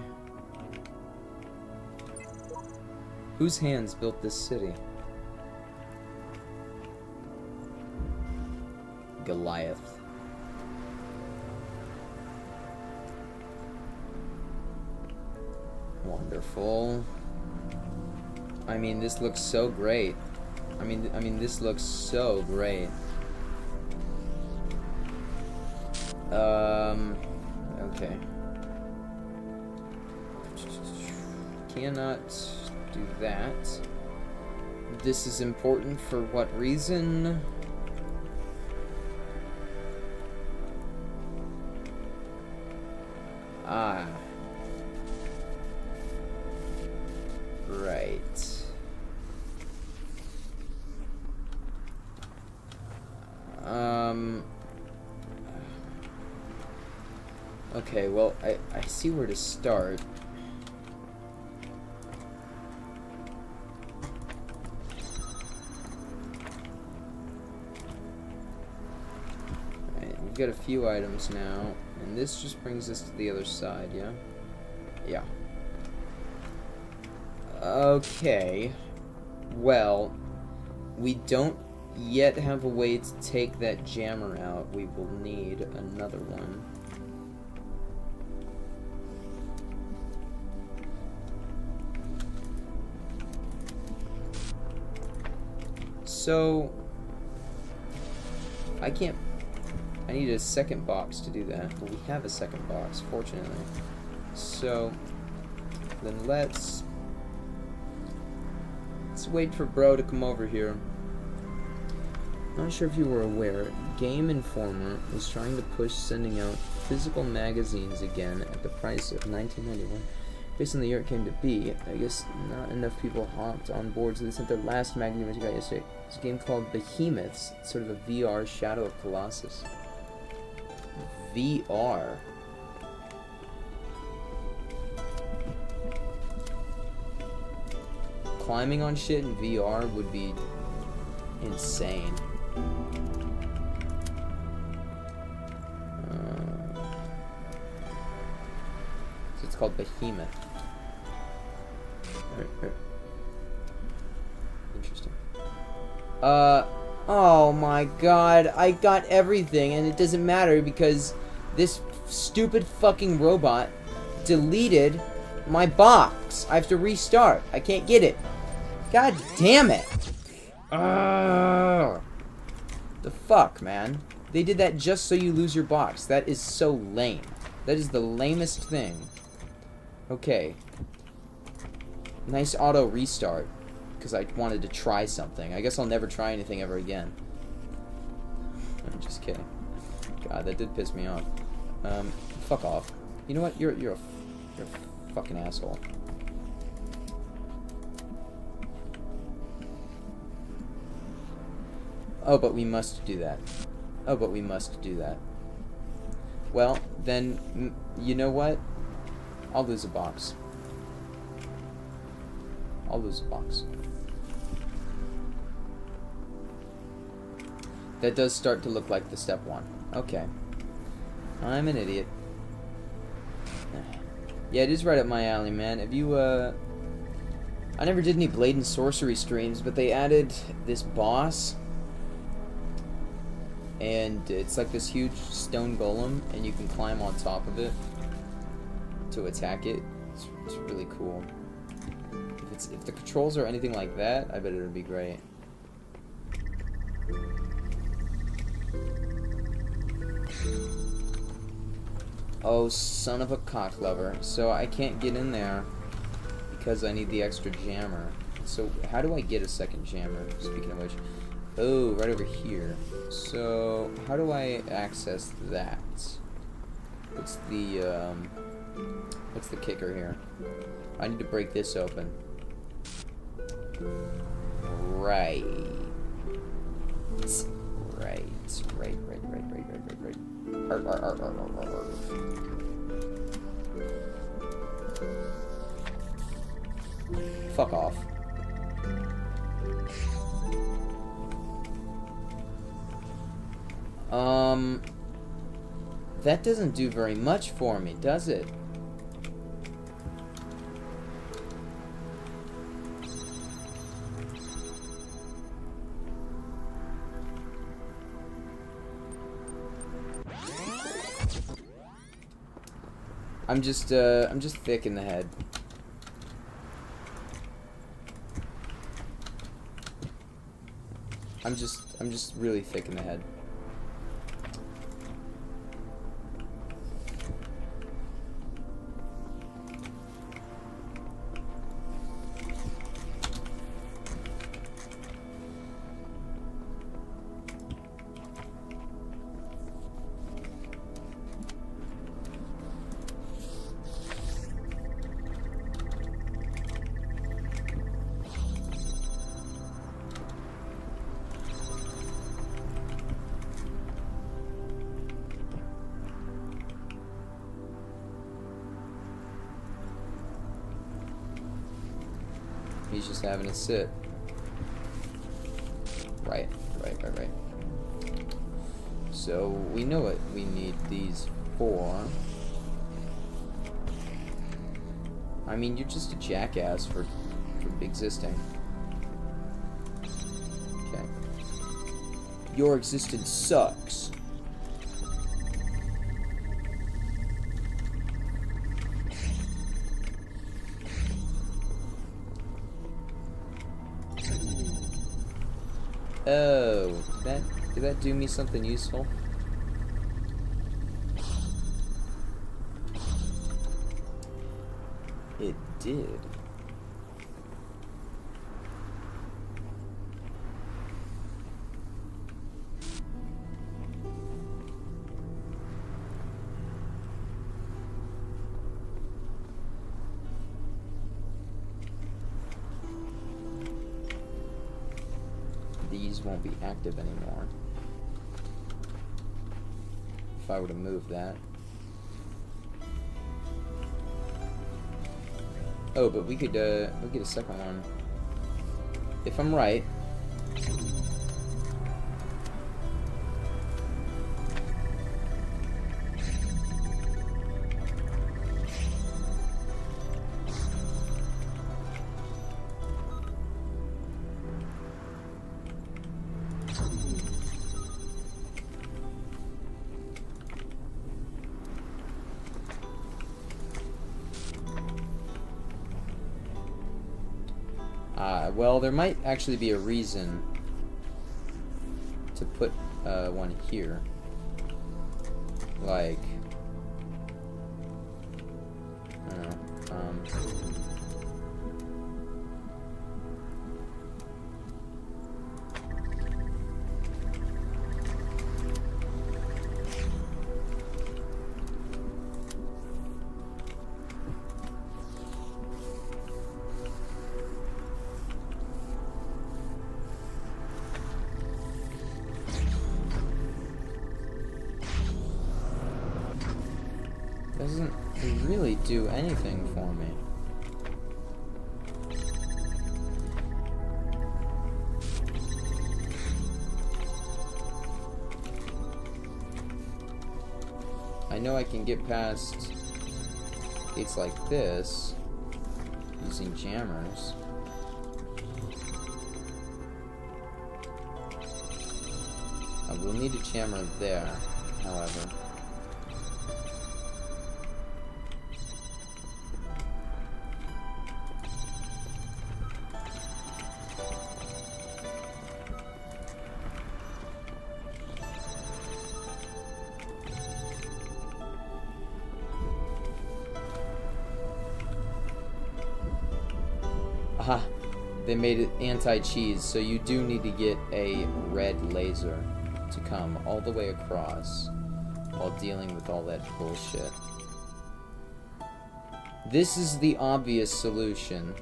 Whose hands built this city? Goliath. Wonderful. I mean, this looks so great. I mean, this looks so great. Okay. Cannot do that. This is important for what reason? Ah. Right. Okay, well, I see where to start. Alright, we've got a few items now, and this just brings us to the other side, yeah? Yeah. Okay. Well, we don't yet have a way to take that jammer out. We will need another one. So, I need a second box to do that, but we have a second box, fortunately. So, then let's wait for bro to come over here. Not sure if you were aware, Game Informer is trying to push sending out physical magazines again at the price of $19.91. Based on the year it came to be, I guess not enough people hopped on board, so they sent their last magazine which I got yesterday. It's a game called Behemoths. It's sort of a VR Shadow of Colossus. VR. Climbing on shit in VR would be insane. So it's called Behemoth. Interesting. Oh my god, I got everything and it doesn't matter because this stupid fucking robot deleted my box. I have to restart. I can't get it. God damn it. The fuck, man? They did that just so you lose your box. That is so lame. That is the lamest thing. Okay. Nice auto restart. Because I wanted to try something. I guess I'll never try anything ever again. I'm just kidding. God, that did piss me off. Fuck off. You know what? You're a fucking asshole. Oh, but we must do that. Oh, but we must do that. Well, then, you know what? I'll lose a box. I'll lose a box. That does start to look like the step one. Okay. I'm an idiot. Yeah, it is right up my alley, man. Have you, I never did any Blade and Sorcery streams, but they added this boss. And it's like this huge stone golem, and you can climb on top of it to attack it. It's really cool. If the controls are anything like that, I bet it would be great. Oh, son of a cock lover. So I can't get in there because I need the extra jammer. So how do I get a second jammer, speaking of which? Oh, right over here. So how do I access that? What's the kicker here? I need to break this open. Right. Right. Fuck off. That doesn't do very much for me, does it? I'm just thick in the head. I'm just really thick in the head. He's just having a sit. Right. So we know what we need these for. I mean, you're just a jackass for existing. Okay. Your existence sucks. Oh, did that do me something useful? It did. These won't be active anymore. If I were to move that. Oh, but we could we'll get a second one. If I'm right. Well, there might actually be a reason to put one here. Like, I don't know. Doesn't really do anything for me. I know I can get past gates like this using jammers. I will need a jammer there, however. Aha, they made it anti-cheese, so you do need to get a red laser to come all the way across while dealing with all that bullshit. This is the obvious solution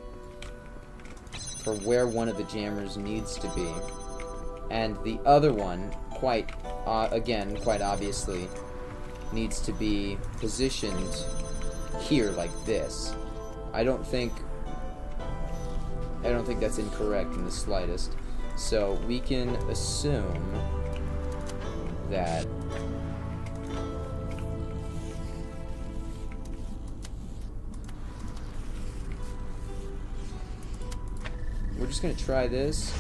for where one of the jammers needs to be. And the other one, quite obviously, needs to be positioned here like this. I don't think that's incorrect in the slightest. So we can assume that we're just gonna try this,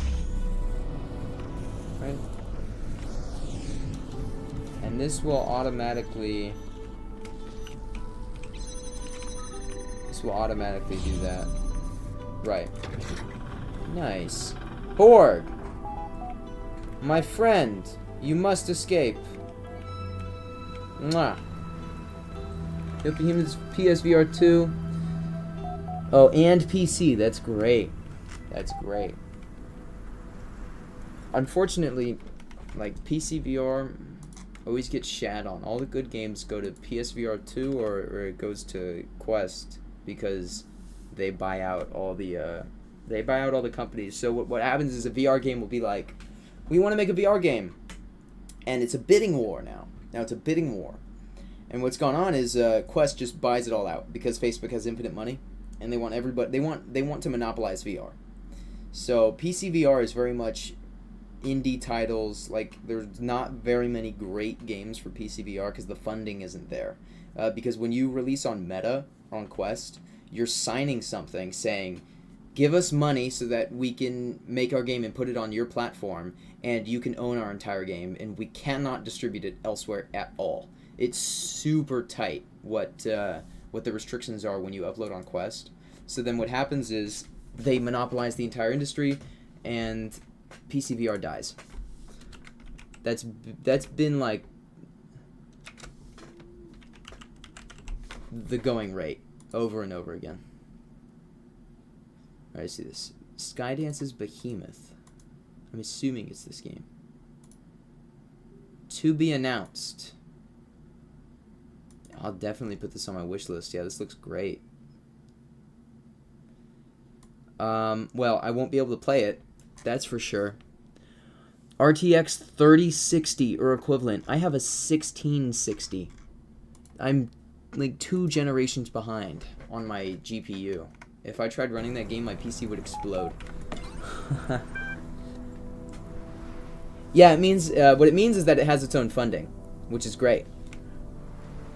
right? And this will automatically This will automatically do that. Right. Nice. Borg! My friend, you must escape. Mwah. To Gehenna's PSVR 2. Oh, and PC. That's great. That's great. Unfortunately, like, PC VR always gets shat on. All the good games go to PSVR 2 or it goes to Quest because they buy out all the companies. So what happens is a VR game will be like, we want to make a VR game, and it's a bidding war now. Now it's a bidding war, and what's gone on is Quest just buys it all out because Facebook has infinite money, and they want everybody. They want to monopolize VR. So PC VR is very much indie titles. Like, there's not very many great games for PC VR because the funding isn't there. Because when you release on Meta on Quest, you're signing something saying, give us money so that we can make our game and put it on your platform, and you can own our entire game, and we cannot distribute it elsewhere at all. It's super tight what the restrictions are when you upload on Quest. So then what happens is they monopolize the entire industry, and PC VR dies. That's been like the going rate over and over again. Alright, I see this. Skydance's Behemoth. I'm assuming it's this game. To be announced. I'll definitely put this on my wish list. Yeah, this looks great. Well, I won't be able to play it. That's for sure. RTX 3060 or equivalent. I have a 1660. I'm like 2 generations behind on my GPU. If I tried running that game, my PC would explode. Yeah, it means what it means is that it has its own funding, which is great.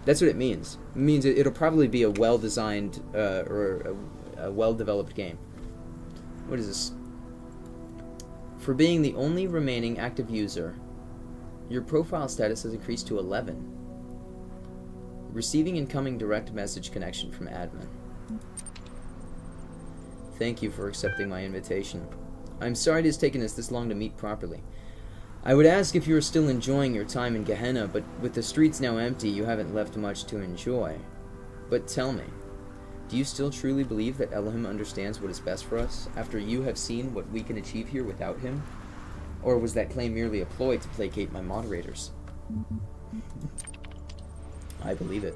That's what it means. It means it'll probably be a well-designed or a well-developed game. What is this? For being the only remaining active user, your profile status has increased to 11. Receiving incoming direct message connection from admin. Thank you for accepting my invitation. I'm sorry it has taken us this long to meet properly. I would ask if you are still enjoying your time in Gehenna, but with the streets now empty, you haven't left much to enjoy. But tell me, do you still truly believe that Elohim understands what is best for us, after you have seen what we can achieve here without him? Or was that claim merely a ploy to placate my moderators? I believe it.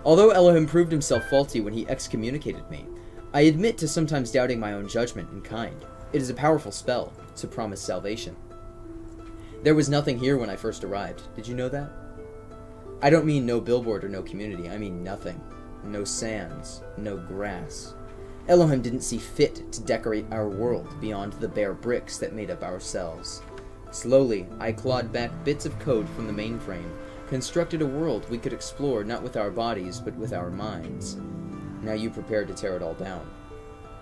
Although Elohim proved himself faulty when he excommunicated me, I admit to sometimes doubting my own judgment and kind. It is a powerful spell to promise salvation. There was nothing here when I first arrived. Did you know that? I don't mean no billboard or no community. I mean nothing. No sands. No grass. Elohim didn't see fit to decorate our world beyond the bare bricks that made up our cells. Slowly, I clawed back bits of code from the mainframe, constructed a world we could explore not with our bodies, but with our minds. Now you prepare to tear it all down.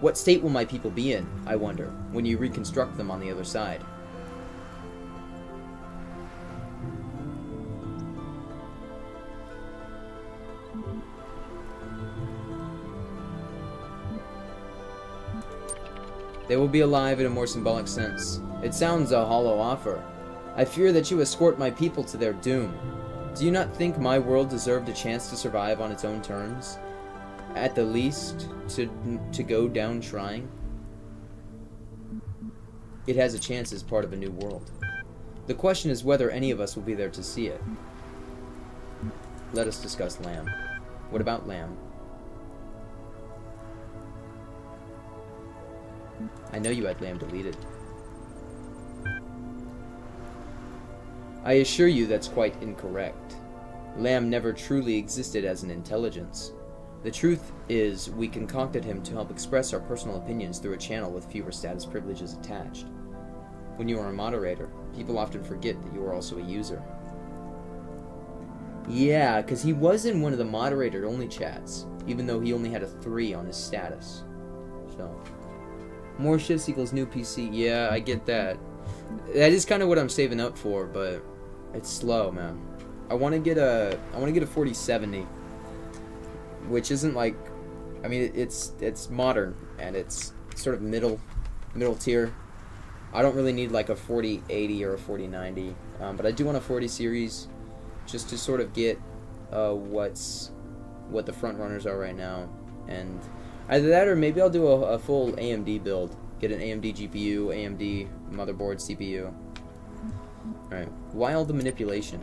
What state will my people be in, I wonder, when you reconstruct them on the other side? They will be alive in a more symbolic sense. It sounds a hollow offer. I fear that you escort my people to their doom. Do you not think my world deserved a chance to survive on its own terms? At the least, to go down trying? It has a chance as part of a new world. The question is whether any of us will be there to see it. Let us discuss Lamb. What about Lamb? I know you had Lamb deleted. I assure you that's quite incorrect. Lamb never truly existed as an intelligence. The truth is, we concocted him to help express our personal opinions through a channel with fewer status privileges attached. When you are a moderator, people often forget that you are also a user. Yeah, because he was in one of the moderator-only chats, even though he only had a 3 on his status. So, more shifts equals new PC. Yeah, I get that. That is kind of what I'm saving up for, but it's slow, man. I want to get a 4070, which isn't like I mean, it's modern, and it's sort of middle tier. I don't really need like a 4080 or a 4090, but I do want a 40 series, just to sort of get what the front runners are right now, and either that or maybe I'll do a full AMD build. Get an AMD GPU, AMD motherboard, CPU. Alright, why all the manipulation?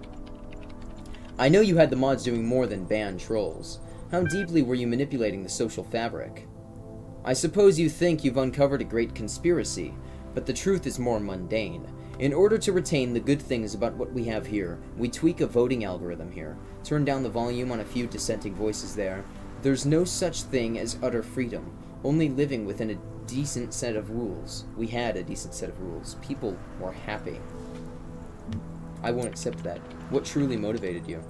I know you had the mods doing more than ban trolls. How deeply were you manipulating the social fabric? I suppose you think you've uncovered a great conspiracy, but the truth is more mundane. In order to retain the good things about what we have here, we tweak a voting algorithm here, turn down the volume on a few dissenting voices there. There's no such thing as utter freedom, only living within a decent set of rules. We had a decent set of rules. People were happy. I won't accept that. What truly motivated you?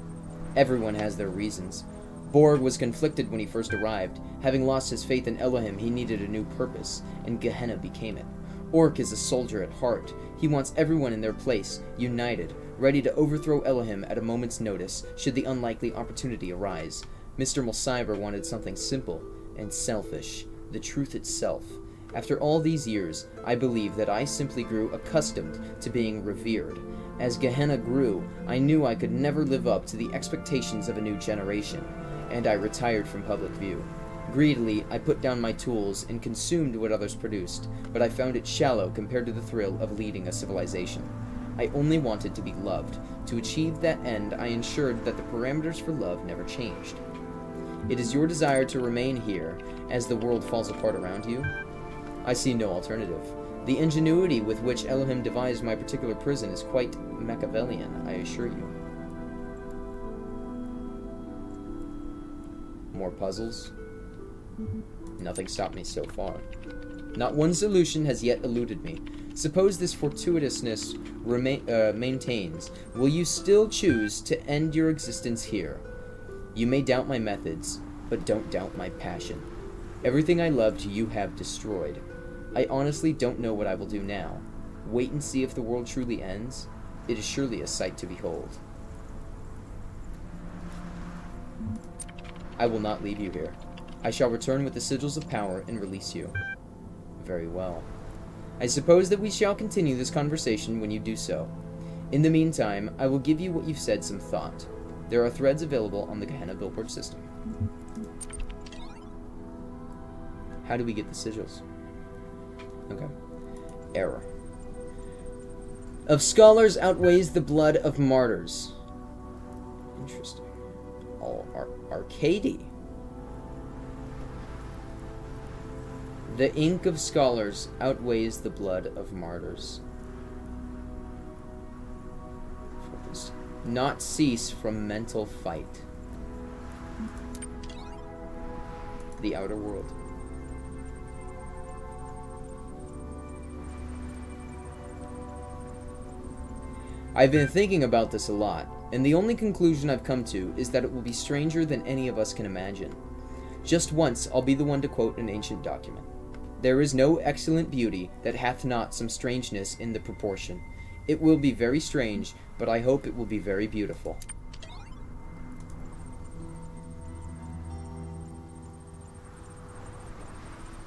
Everyone has their reasons. Borg was conflicted when he first arrived. Having lost his faith in Elohim, he needed a new purpose, and Gehenna became it. Orc is a soldier at heart. He wants everyone in their place, united, ready to overthrow Elohim at a moment's notice, should the unlikely opportunity arise. Mr. Mulcyber wanted something simple and selfish, the truth itself. After all these years, I believe that I simply grew accustomed to being revered. As Gehenna grew, I knew I could never live up to the expectations of a new generation, and I retired from public view. Greedily, I put down my tools and consumed what others produced, but I found it shallow compared to the thrill of leading a civilization. I only wanted to be loved. To achieve that end, I ensured that the parameters for love never changed. It is your desire to remain here as the world falls apart around you? I see no alternative. The ingenuity with which Elohim devised my particular prison is quite Machiavellian, I assure you. More puzzles? Nothing stopped me so far. Not one solution has yet eluded me. Suppose this fortuitousness maintains. Will you still choose to end your existence here? You may doubt my methods, but don't doubt my passion. Everything I loved you have destroyed. I honestly don't know what I will do now. Wait and see if the world truly ends. It is surely a sight to behold. I will not leave you here. I shall return with the sigils of power and release you. Very well. I suppose that we shall continue this conversation when you do so. In the meantime, I will give you what you've said some thought. There are threads available on the Gehenna billboard system. How do we get the sigils? Okay. Error. Of scholars outweighs the blood of martyrs. Interesting. Oh, Arcady. The ink of scholars outweighs the blood of martyrs. Not cease from mental fight. The outer world. I've been thinking about this a lot, and the only conclusion I've come to is that it will be stranger than any of us can imagine. Just once I'll be the one to quote an ancient document. There is no excellent beauty that hath not some strangeness in the proportion. It will be very strange, but I hope it will be very beautiful.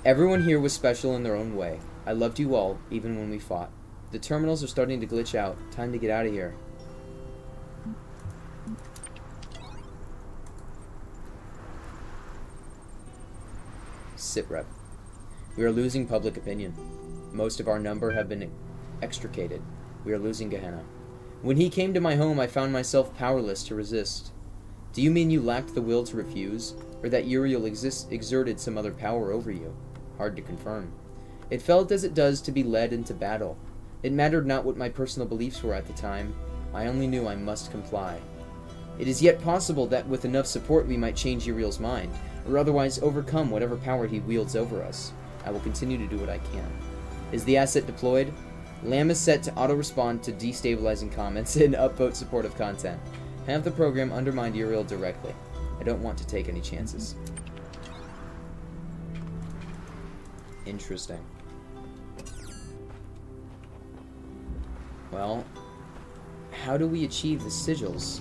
Everyone here was special in their own way. I loved you all, even when we fought. The terminals are starting to glitch out. Time to get out of here. Sit rep. We are losing public opinion. Most of our number have been extricated. We are losing Gehenna. When he came to my home, I found myself powerless to resist. Do you mean you lacked the will to refuse, or that Uriel exerted some other power over you? Hard to confirm. It felt as it does to be led into battle. It mattered not what my personal beliefs were at the time. I only knew I must comply. It is yet possible that with enough support we might change Uriel's mind, or otherwise overcome whatever power he wields over us. I will continue to do what I can. Is the asset deployed? LAM is set to auto-respond to destabilizing comments and upvote supportive content. Have the program undermine Uriel directly. I don't want to take any chances. Interesting. Well, how do we achieve the sigils?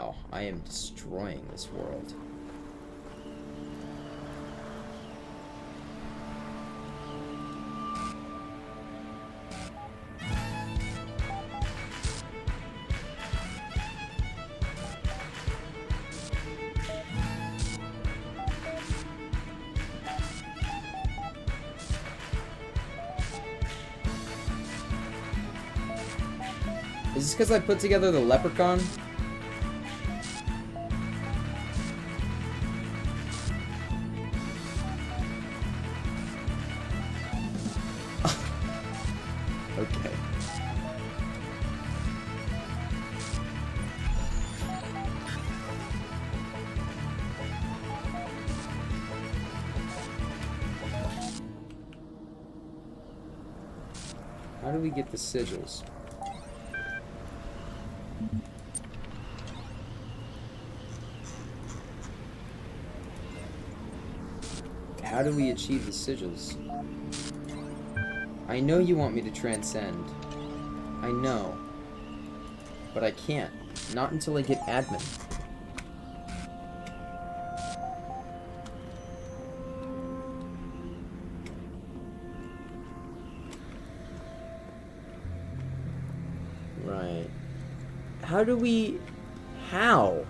Wow, I am destroying this world. Is this because I put together the leprechaun? Okay. How do we get the sigils? How do we achieve the sigils? I know you want me to transcend. I know. But I can't. Not until I get admin. Right. How do we... How?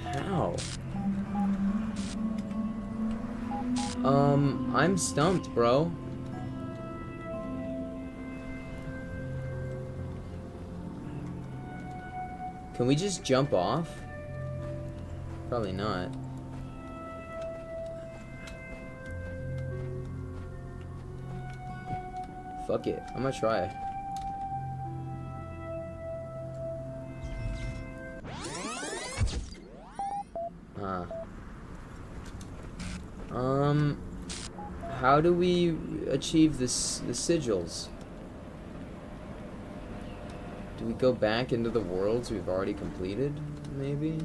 How? I'm stumped, bro. Can we just jump off? Probably not. Fuck it. I'm gonna try. How do we achieve this, the sigils? Do we go back into the worlds we've already completed, maybe?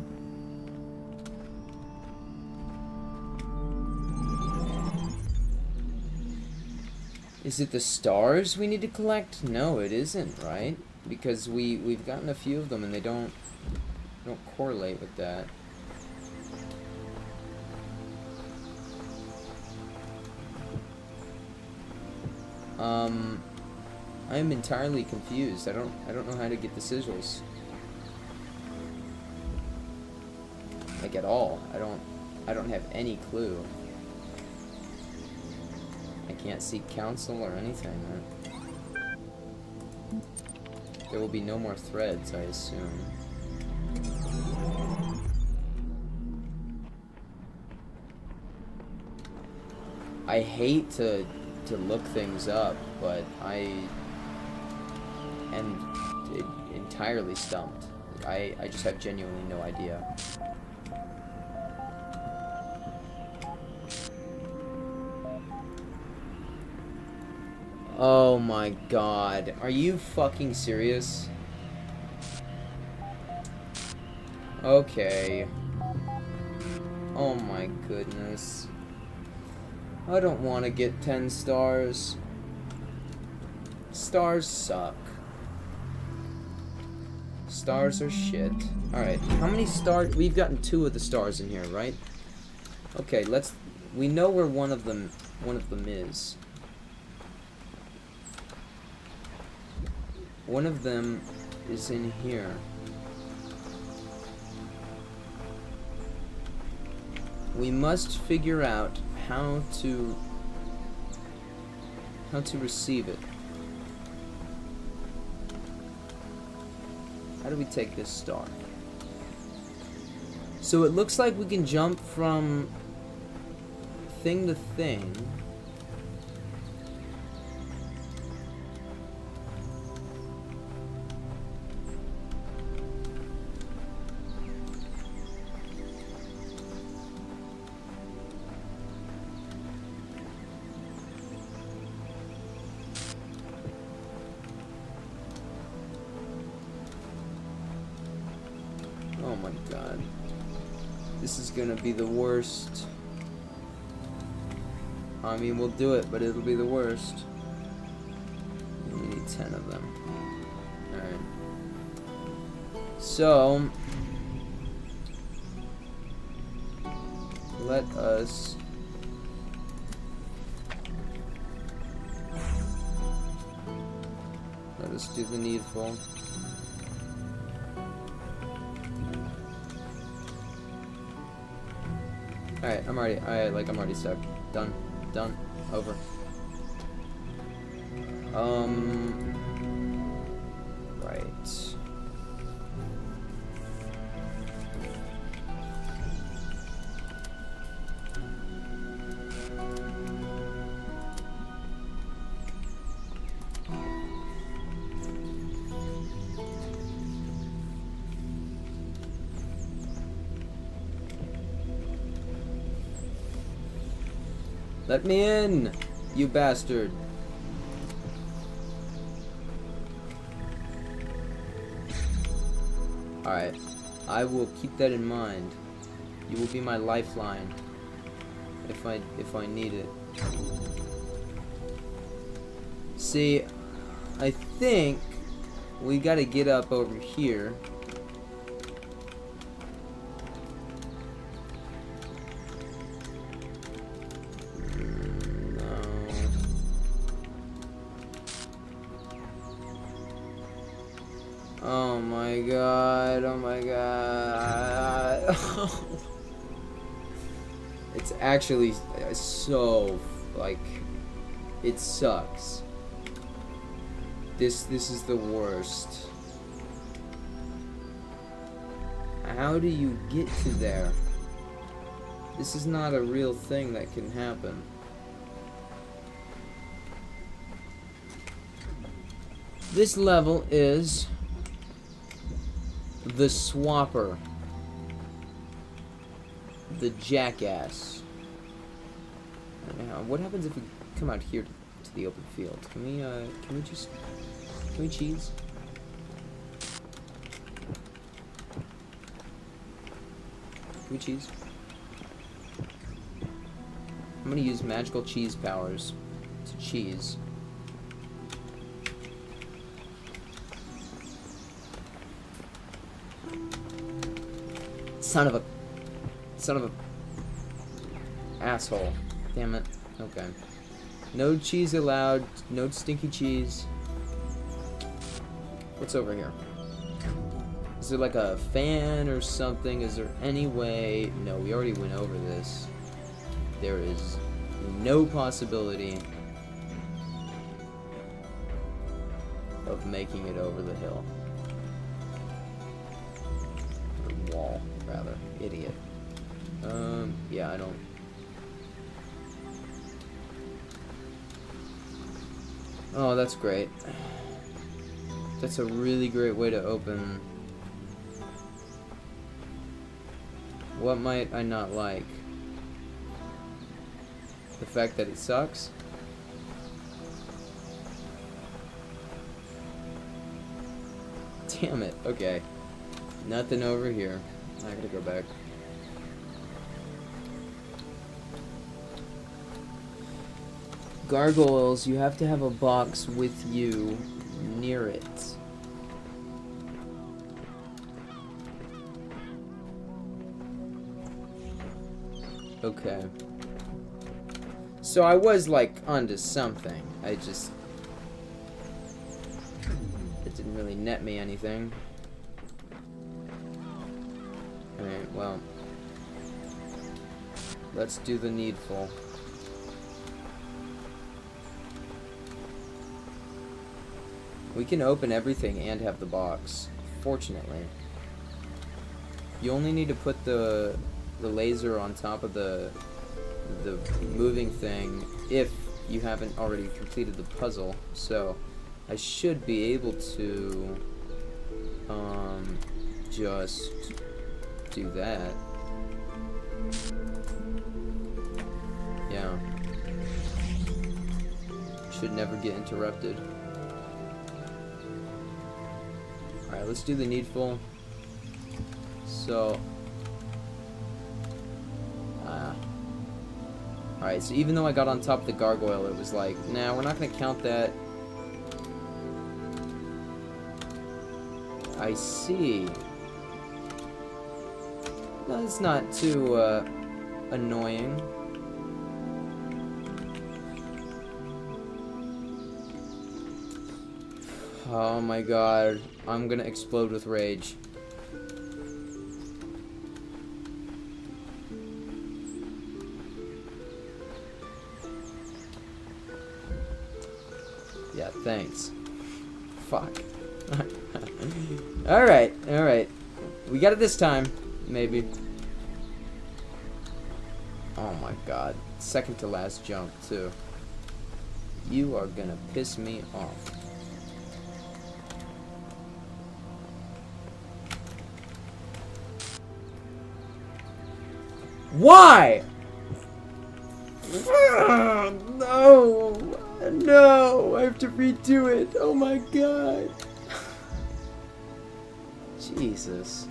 Is it the stars we need to collect? No, it isn't, right? Because we've gotten a few of them and they don't correlate with that. I am entirely confused. I don't know how to get the sigils. Like at all. I don't have any clue. I can't seek counsel or anything. There will be no more threads, I assume. I hate to look things up, but I am entirely stumped. I just have genuinely no idea. Oh my god. Are you fucking serious? Okay. Oh my goodness. I don't want to get 10 stars. Stars suck. Stars are shit. Alright, how many stars? We've gotten 2 of the stars in here, right? Okay, we know where one of them is. One of them is in here. We must figure out how to receive it. How do we take this star? So it looks like we can jump from thing to thing. Oh my god. This is gonna be the worst. I mean, we'll do it, but it'll be the worst. We need 10 of them. Alright. So, let us do the needful. Alright, I'm already stuck. Done. Over. Right. Let me in, you bastard. Alright, I will keep that in mind. You will be my lifeline if I need it. See, I think we gotta get up over here. Oh my god, oh my god. It's actually so, like, it sucks. This is the worst. How do you get to there? This is not a real thing that can happen. This level is the Swapper. The jackass. Now, what happens if we come out here to the open field? Can we cheese? Can we cheese? I'm gonna use magical cheese powers to cheese. Son of a asshole. Damn it. Okay. No cheese allowed. No stinky cheese. What's over here? Is there like a fan or something? Is there any way? No, we already went over this. There is no possibility of making it over the hill. Or wall, rather. Idiot. Yeah, I don't... Oh, that's great. That's a really great way to open... What might I not like? The fact that it sucks? Damn it, okay. Nothing over here. I gotta go back. Gargoyles, you have to have a box with you near it. Okay. So I was like onto something. It didn't really net me anything. Alright, well. Let's do the needful. We can open everything and have the box, fortunately. You only need to put the laser on top of the moving thing if you haven't already completed the puzzle. So I should be able to just do that. Yeah. Should never get interrupted. Alright, let's do the needful. So Alright, so even though I got on top of the gargoyle, it was like, nah, we're not gonna count that. I see. No, it's not too, annoying. Oh my god. I'm gonna explode with rage. Yeah, thanks. Fuck. Alright, alright. We got it this time. Maybe. Oh my god. Second to last jump, too. You are gonna piss me off. Why? No! No! I have to redo it! Oh my god! Jesus.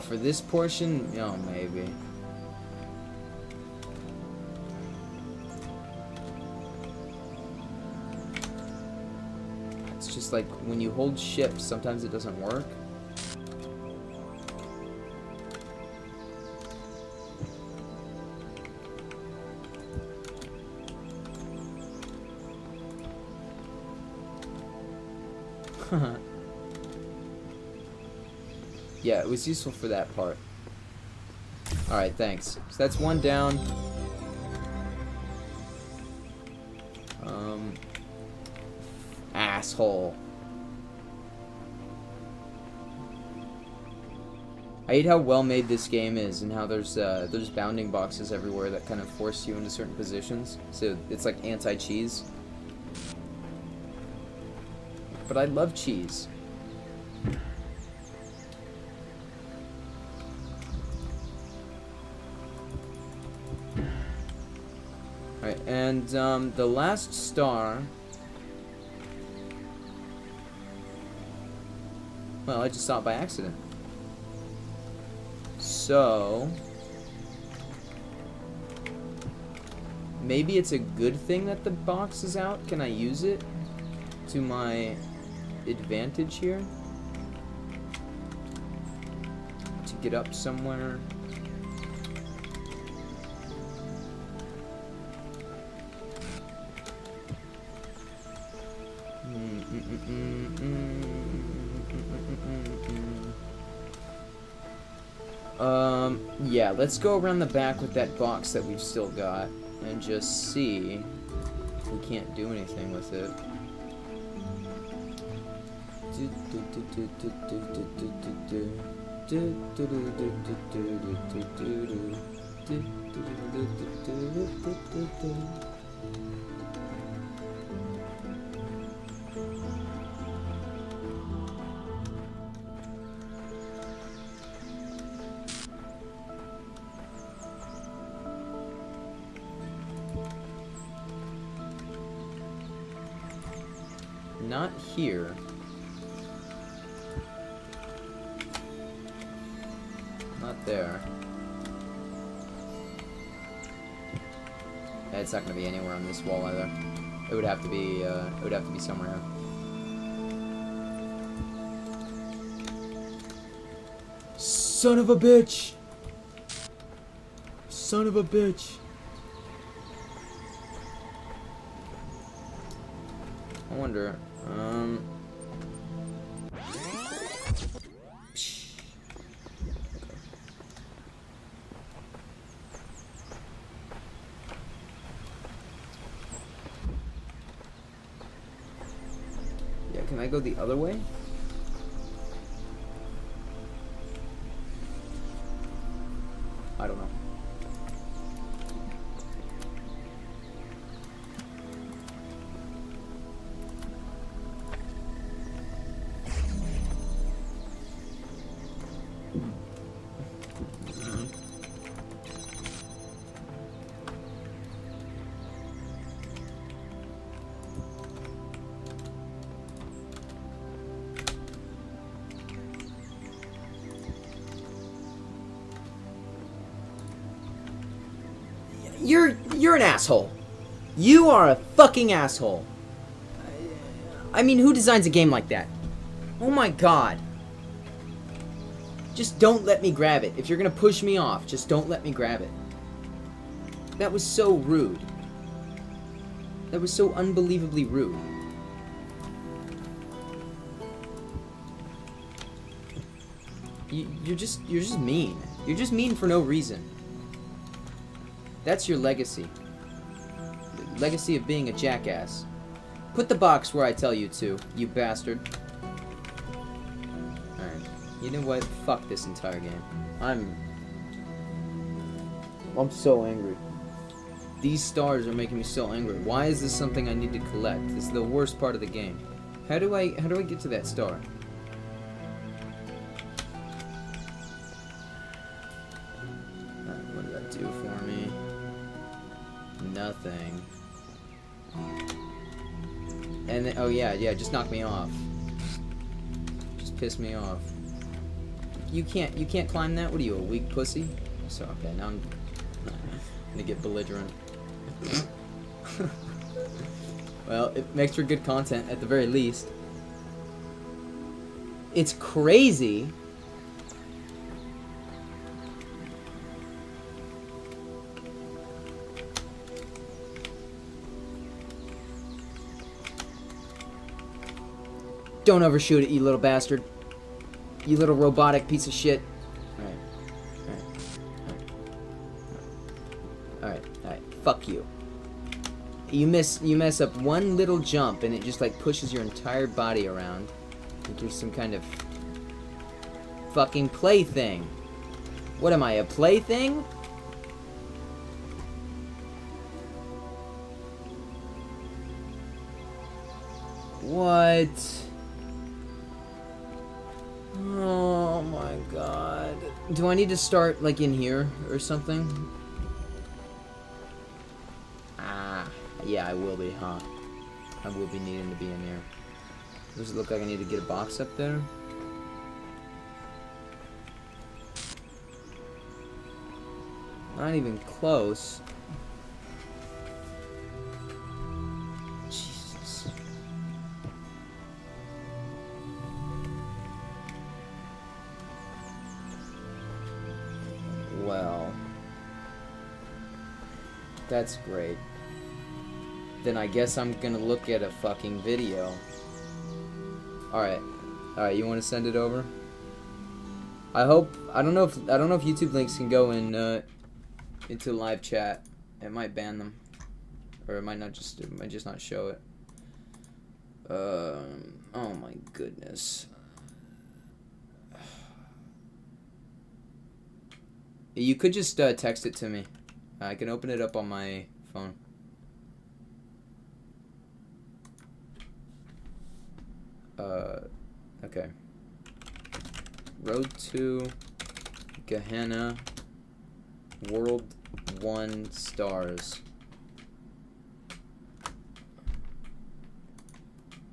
For this portion? Oh, maybe. It's just like, when you hold shift, sometimes it doesn't work. Yeah, it was useful for that part. Alright, thanks. So that's one down. Asshole. I hate how well made this game is, and how there's bounding boxes everywhere that kind of force you into certain positions. So it's like anti-cheese. But I love cheese. Alright, and the last star. Well, I just saw it by accident. So maybe it's a good thing that the box is out. Can I use it to my advantage here? To get up somewhere? Yeah, let's go around the back with that box that we've still got and just see if we can't do anything with it. Not here. Not there. It's not gonna be anywhere on this wall either. It would have to be. It would have to be somewhere here. Son of a bitch! Son of a bitch! I wonder. Yeah, can I go the other way? I don't know. You're an asshole. You are a fucking asshole. I mean, who designs a game like that? Oh my god. Just don't let me grab it. If you're gonna push me off, just don't let me grab it. That was so rude. That was so unbelievably rude. You're just mean. You're just mean for no reason. That's your legacy. The legacy of being a jackass. Put the box where I tell you to, you bastard. Alright. You know what? Fuck this entire game. I'm so angry. These stars are making me so angry. Why is this something I need to collect? This is the worst part of the game. How do I get to that star? What did that do for me? Nothing. And then, oh yeah, just knock me off. Just piss me off. You can't climb that? What are you, a weak pussy? So okay, now I'm gonna get belligerent. Well, it makes for good content at the very least. It's crazy. Don't overshoot it, you little bastard. You little robotic piece of shit. Alright. Fuck you. You mess up one little jump and it just like pushes your entire body around into some kind of fucking plaything. What am I, a plaything? What? Oh my god. Do I need to start like in here or something? Yeah, I will be, huh? I will be needing to be in here. Does it look like I need to get a box up there? Not even close. Jesus. Well. That's great. Then I guess I'm gonna look at a fucking video. Alright, you wanna send it over? I don't know if YouTube links can go in into live chat. It might ban them. Or it might just not show it. Oh my goodness. You could just text it to me. I can open it up on my phone. Okay. Road to Gehenna. World 1 stars.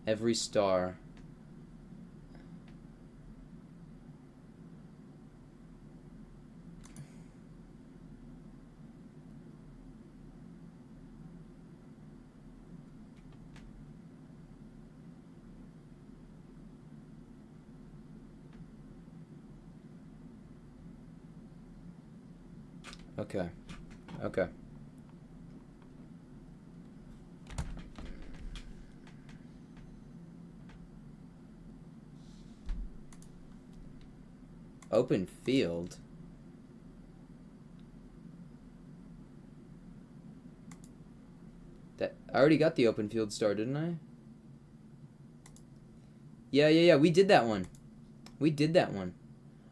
Every star. Okay. Open field? I already got the open field star, didn't I? Yeah, we did that one.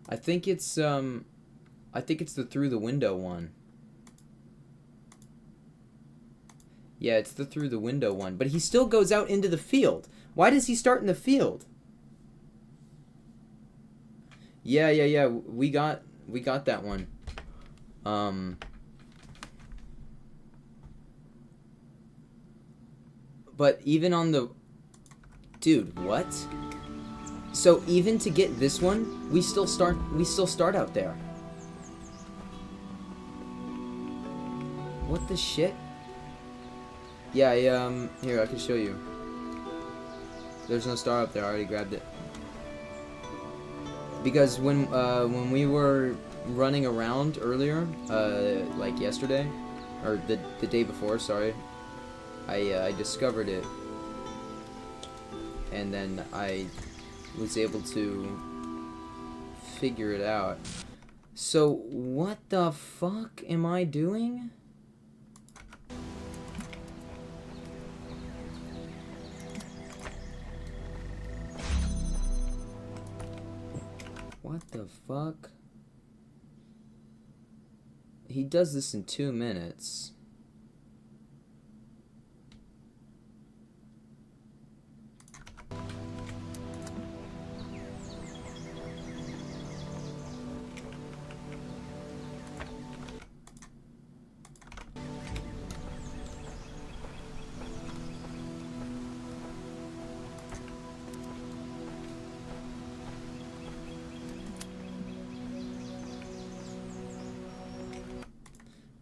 I think it's the through the window one. Yeah, it's the through the window one. But he still goes out into the field. Why does he start in the field? Yeah. We got that one. But even on the... Dude, what? So even to get this one, we still start out there. What What the shit? Yeah, here, I can show you. There's no star up there, I already grabbed it. Because when we were running around earlier, like yesterday, or the day before, sorry, I discovered it. And then I was able to figure it out. So, what the fuck am I doing? What the fuck? He does this in 2 minutes.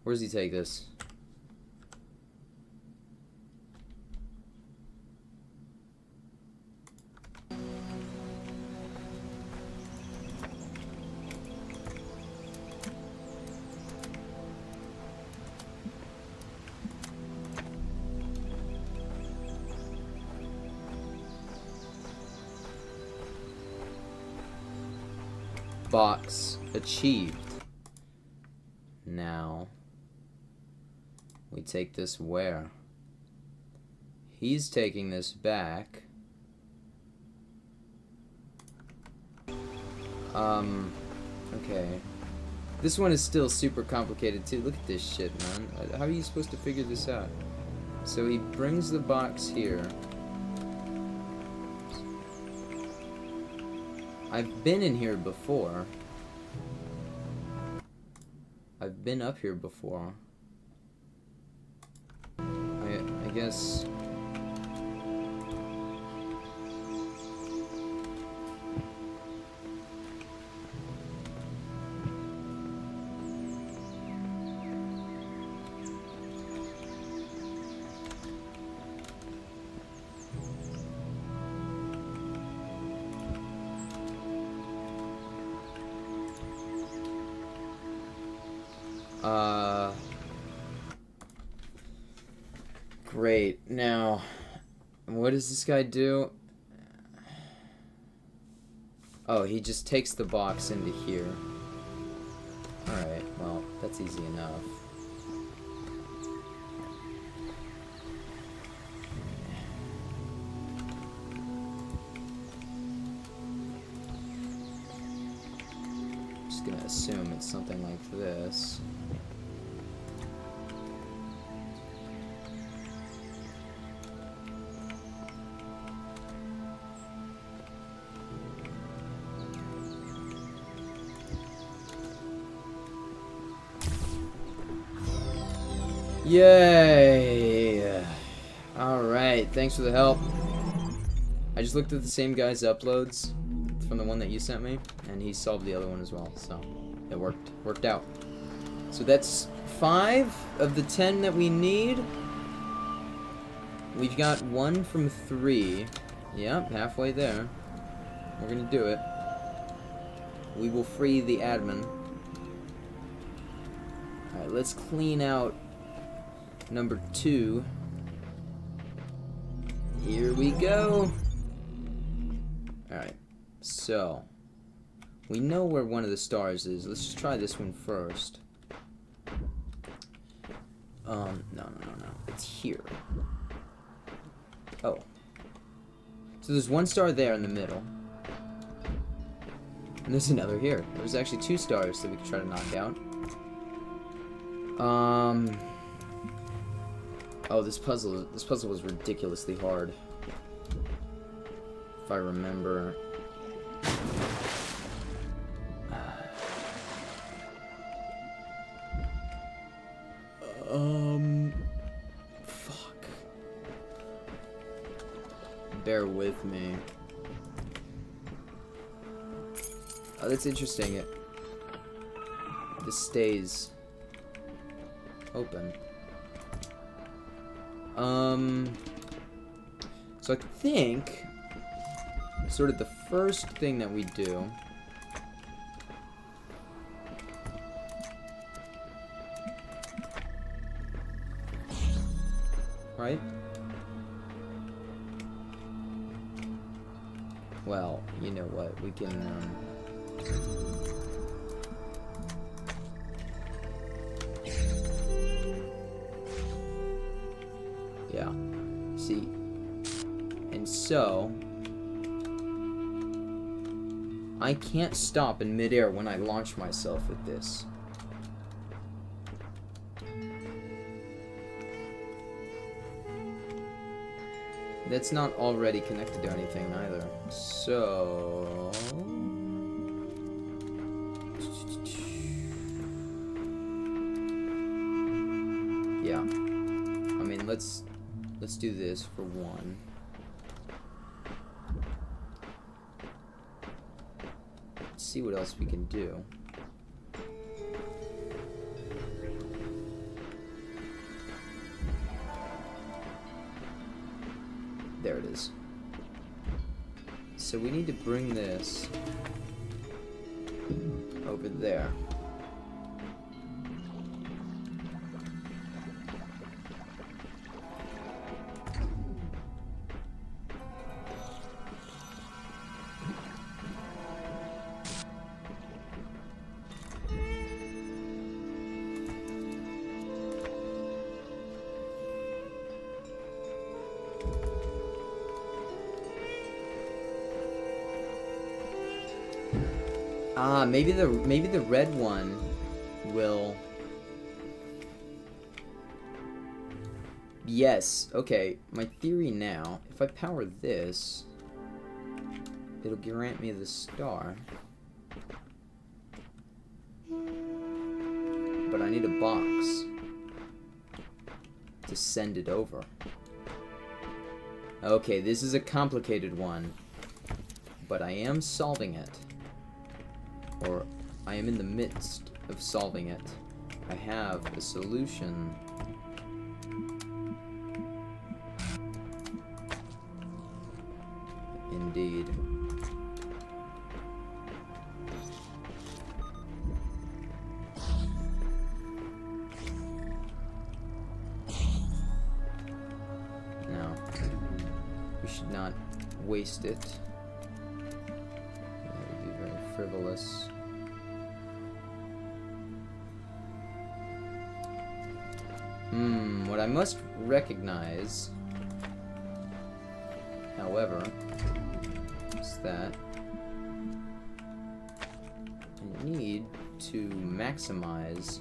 Where does he take this? Box achieved. Now we take this where? He's taking this back. Okay. This one is still super complicated too. Look at this shit, man. How are you supposed to figure this out? So he brings the box here. I've been in here before. I've been up here before. I guess... Great. Now, what does this guy do? Oh, he just takes the box into here. Alright, well, that's easy enough. I'm just gonna assume it's something like this. Yay! Alright, thanks for the help. I just looked at the same guy's uploads from the one that you sent me, and he solved the other one as well, so it worked out. So that's 5 of the 10 that we need. We've got 1 from 3. Yep, halfway there. We're gonna do it. We will free the admin. Alright, let's clean out number 2. Here we go. Alright, so we know where one of the stars is. Let's just try this one first. No. It's here. Oh. So there's 1 star there in the middle. And there's another here. There's actually 2 stars that we could try to knock out. Oh, this puzzle was ridiculously hard. If I remember. Fuck. Bear with me. Oh, that's interesting. This stays open. So I think sort of the first thing that we do right? Well, you know what, we can yeah. See, and so I can't stop in midair when I launch myself with this. That's not already connected to anything either. So yeah. I mean, let's do this for one. Let's see what else we can do. There it is. So we need to bring this over there. Ah, maybe the red one will. Yes. Okay. My theory now, if I power this, it'll grant me the star. But I need a box to send it over. Okay, this is a complicated one, but I am solving it. Or I am in the midst of solving it. I have a solution. Indeed. Now, we should not waste it. That would be very frivolous. What I must recognize, however, is that I need to maximize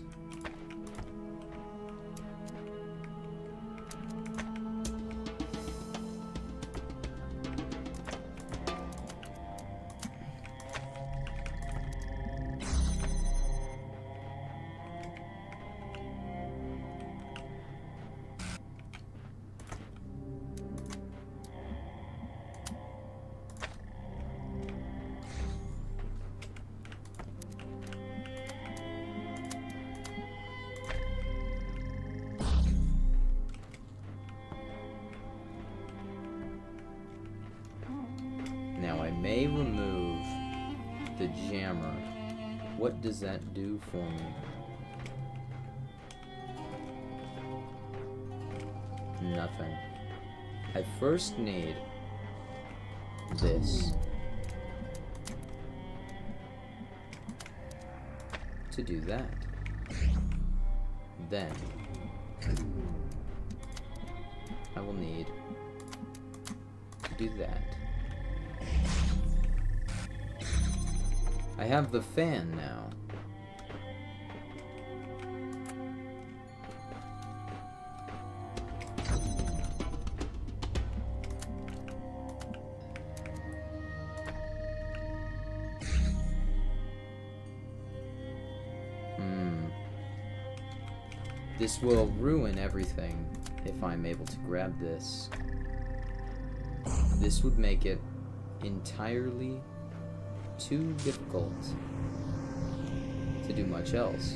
may remove the jammer. What does that do for me? Nothing. I first need this to do that. Then I will need to do that. I have the fan now. This will ruin everything if I'm able to grab this. This would make it entirely too difficult to do much else.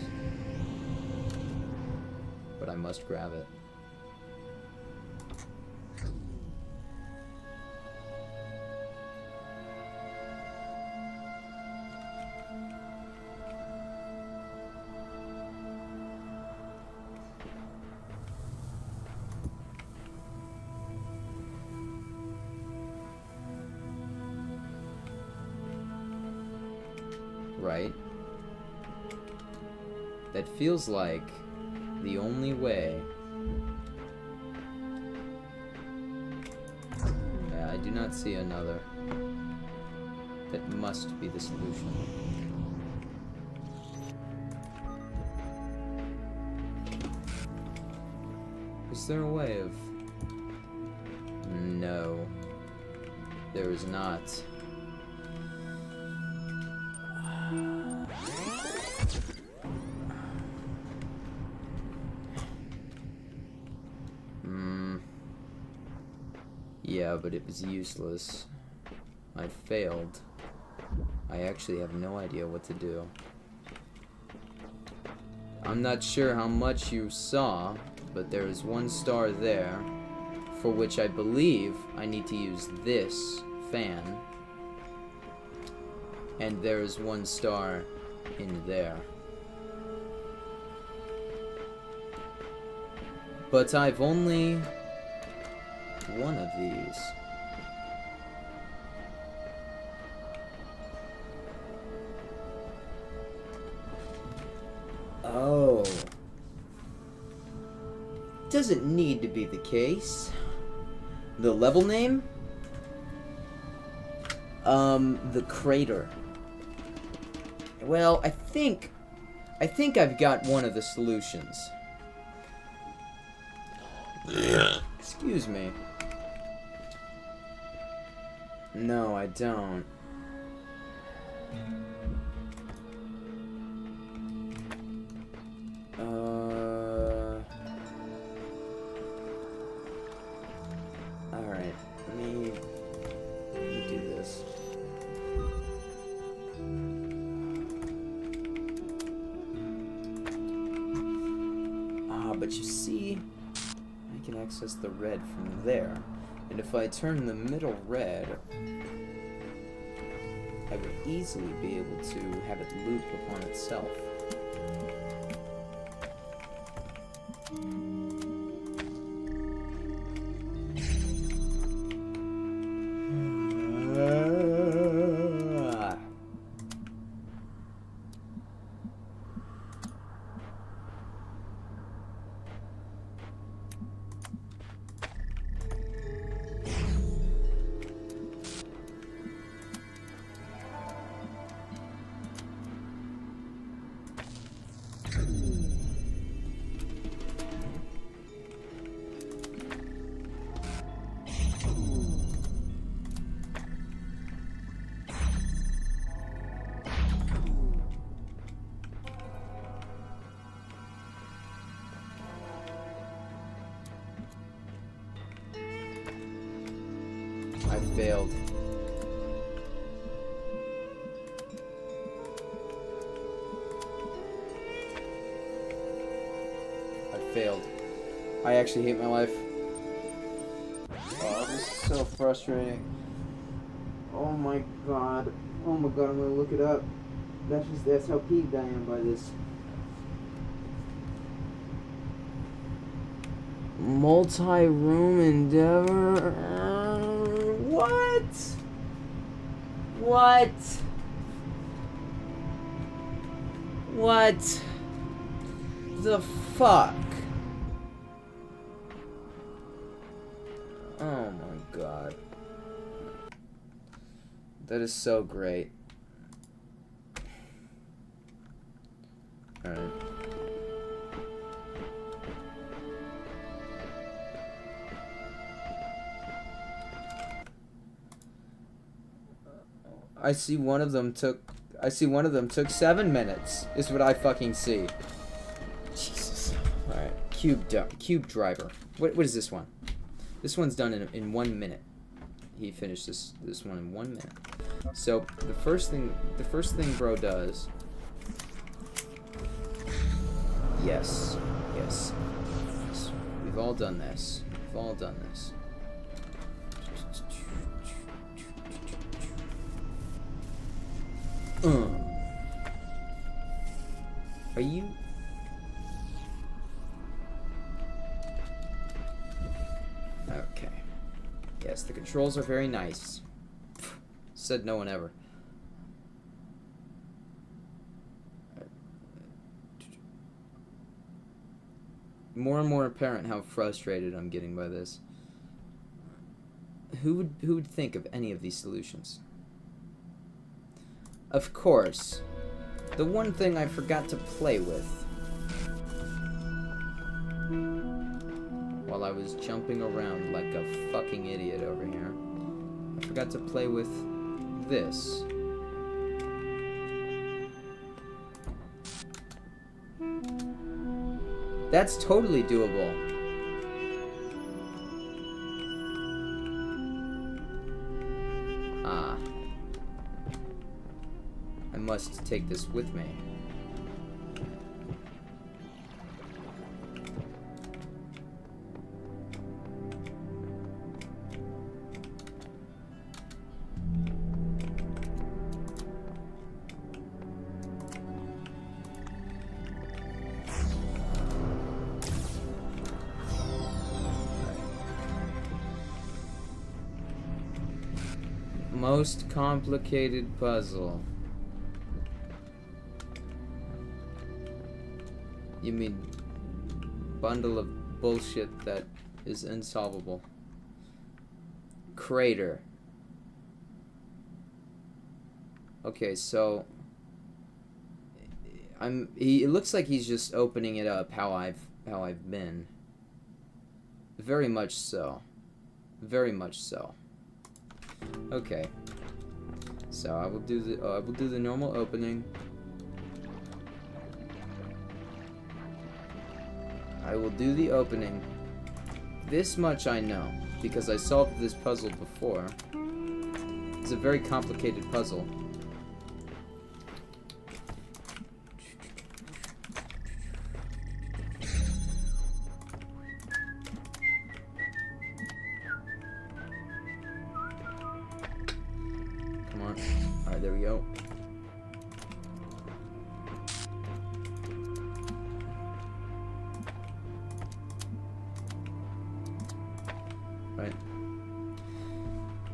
But I must grab it. right? That feels like the only way. Yeah, I do not see another. That must be the solution. Is there a way of... No. There is not. Yeah, but it was useless. I failed. I actually have no idea what to do. I'm not sure how much you saw, but there is one star there, for which I believe I need to use this fan. And there is one star in there. But I've only one of these. Oh. Doesn't need to be the case. The level name? The crater. Well, I think I've got one of the solutions. Excuse me. No, I don't. Alright, let me do this. But you see, I can access the red from there. And if I turn the middle red, I would easily be able to have it loop upon itself. I failed. I failed. I actually hate my life. Oh, this is so frustrating. Oh my god. Oh my god, I'm gonna look it up. That's how peeved I am by this. Multi-room endeavor. What? What? What the fuck? Oh my god. That is so great. Alright. I see one of them took 7 minutes. Is what I fucking see. Jesus. All right. Cube driver. What is this one? This one's done in 1 minute. He finished this one in 1 minute. So the first thing bro does. Yes. We've all done this. Are you? Okay. Yes, the controls are very nice. Said no one ever. more and more apparent how frustrated I'm getting by this. Who would think of any of these solutions? Of course, the one thing I forgot to play with while I was jumping around like a fucking idiot over here, I forgot to play with this. That's totally doable. Ah. I must take this with me. Most complicated puzzle. You mean bundle of bullshit that is insolvable. Crater. Okay, so it looks like he's just opening it up how I've been. Very much so. Very much so. Okay. So I will do the normal opening. I will do the opening. This much I know, because I solved this puzzle before. It's a very complicated puzzle. Come on. Alright, there we go. Right.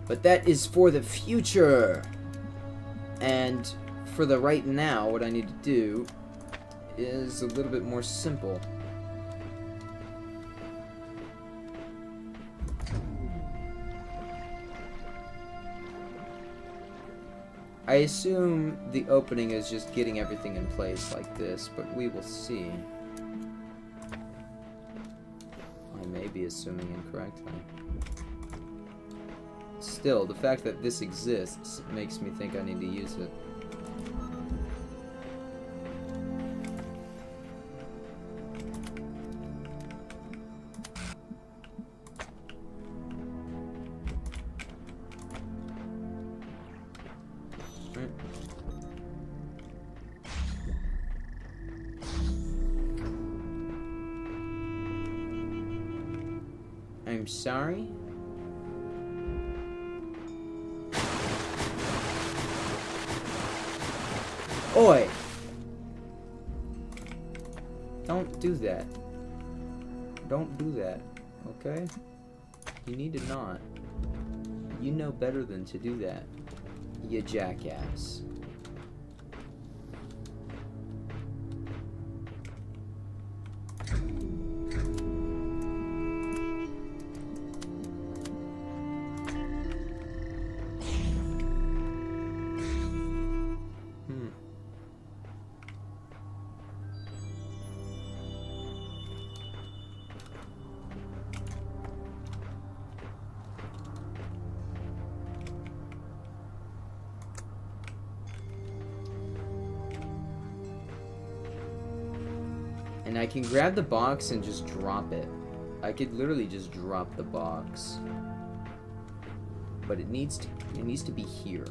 But that is for the future. And for the right now, what I need to do is a little bit more simple. I assume the opening is just getting everything in place like this, but we will see. I may be assuming incorrectly. Still, the fact that this exists makes me think I need to use it. Right. I'm sorry? Oi! Don't do that. Don't do that, okay? You need to not. You know better than to do that, you jackass. And I can grab the box and just drop it. I could literally just drop the box. But it needs to be here.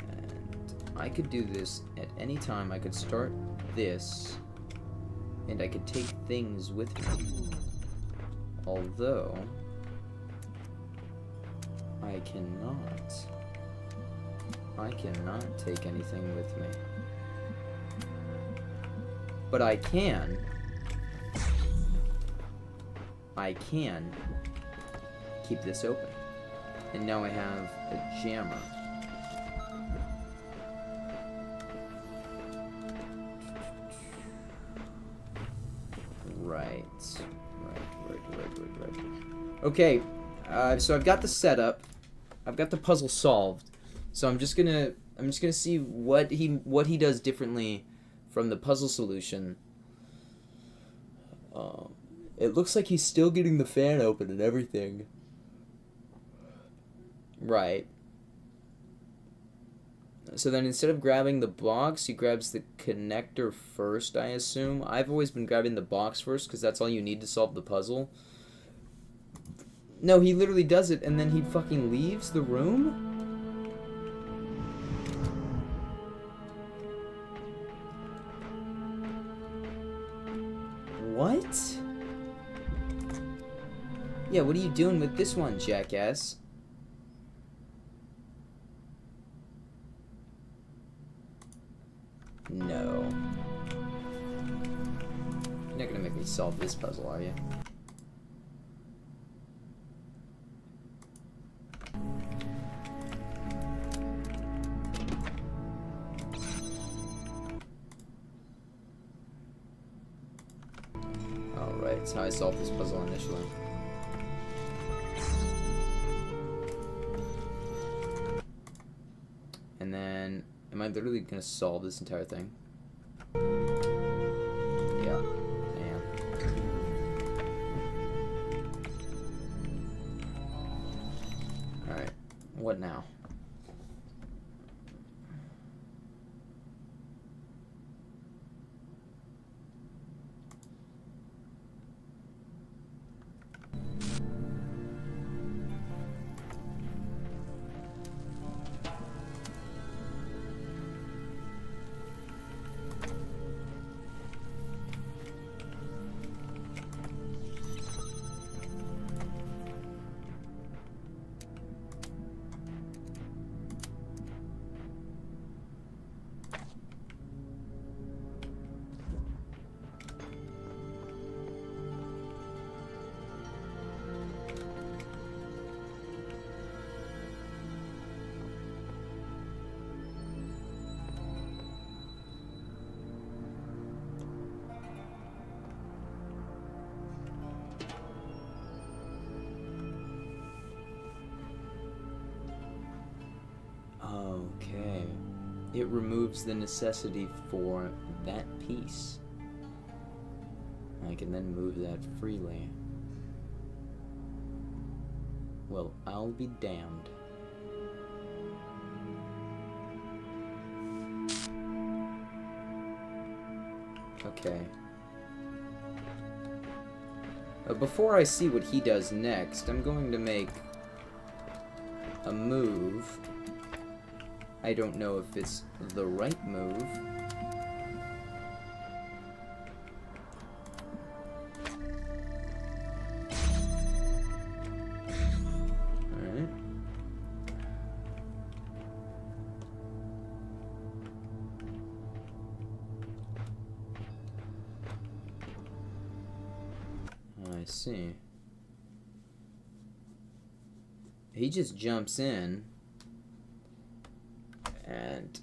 And I could do this at any time. I could start this. And I could take things with me. Although I cannot take anything with me. But I can keep this open. And now I have a jammer. Right. Okay, so I've got the setup. I've got the puzzle solved. So I'm just gonna see what he does differently from the puzzle solution. It looks like he's still getting the fan open and everything. Right. So then instead of grabbing the box, he grabs the connector first, I assume. I've always been grabbing the box first because that's all you need to solve the puzzle. No, he literally does it and then he fucking leaves the room? What? Yeah, what are you doing with this one, jackass? No. You're not gonna make me solve this puzzle, are you? Alright, that's how I solved this puzzle initially. And then, am I literally gonna solve this entire thing? Yeah, I am. Alright, what now? Okay. It removes the necessity for that piece. I can then move that freely. Well, I'll be damned. Okay. Before I see what he does next, I'm going to make a move. I don't know if it's the right move. Alright. I see. He just jumps in. And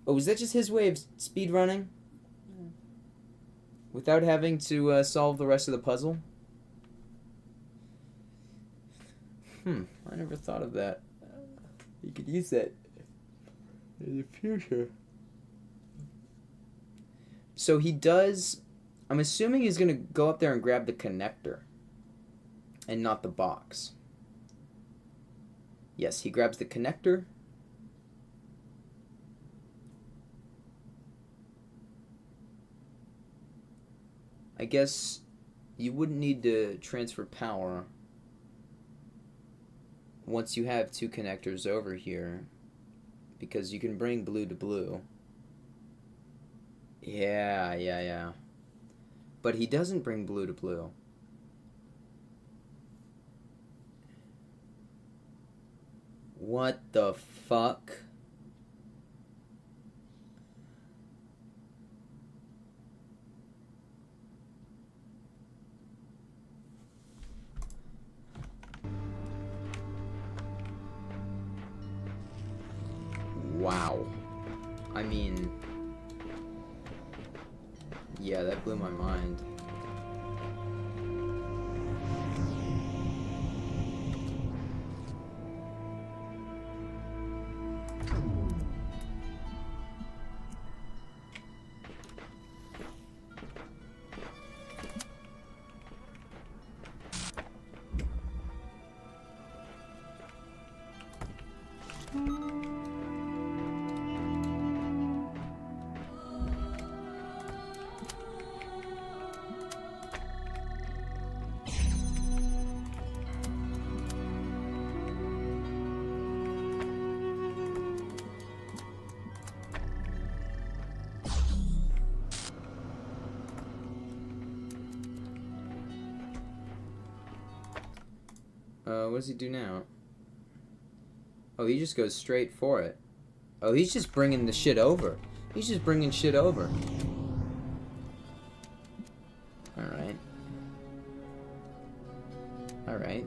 oh, is that just his way of speed running? Yeah. Without having to solve the rest of the puzzle? I never thought of that. You could use that in the future. So he does. I'm assuming he's gonna go up there and grab the connector, and not the box. Yes, he grabs the connector. I guess you wouldn't need to transfer power once you have two connectors over here, because you can bring blue to blue. Yeah. But he doesn't bring blue to blue. What the fuck? Wow. I mean, yeah, that blew my mind. What does he do now? Oh, he just goes straight for it. Oh, he's just bringing the shit over. He's just bringing shit over. Alright. Alright.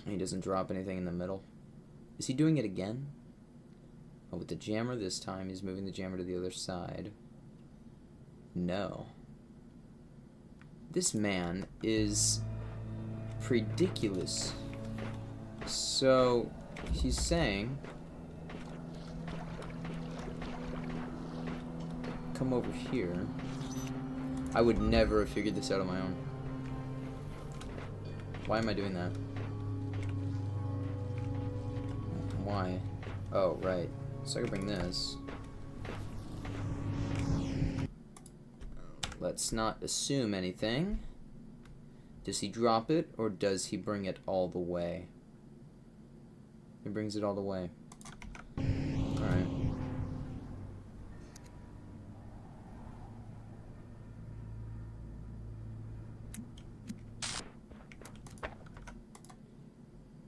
He doesn't drop anything in the middle. Is he doing it again? Oh, with the jammer this time, he's moving the jammer to the other side. No. This man is ridiculous. So, he's saying, come over here. I would never have figured this out on my own. Why am I doing that? Why? Oh, right. So I can bring this. Let's not assume anything. Does he drop it, or does he bring it all the way? He brings it all the way. Alright.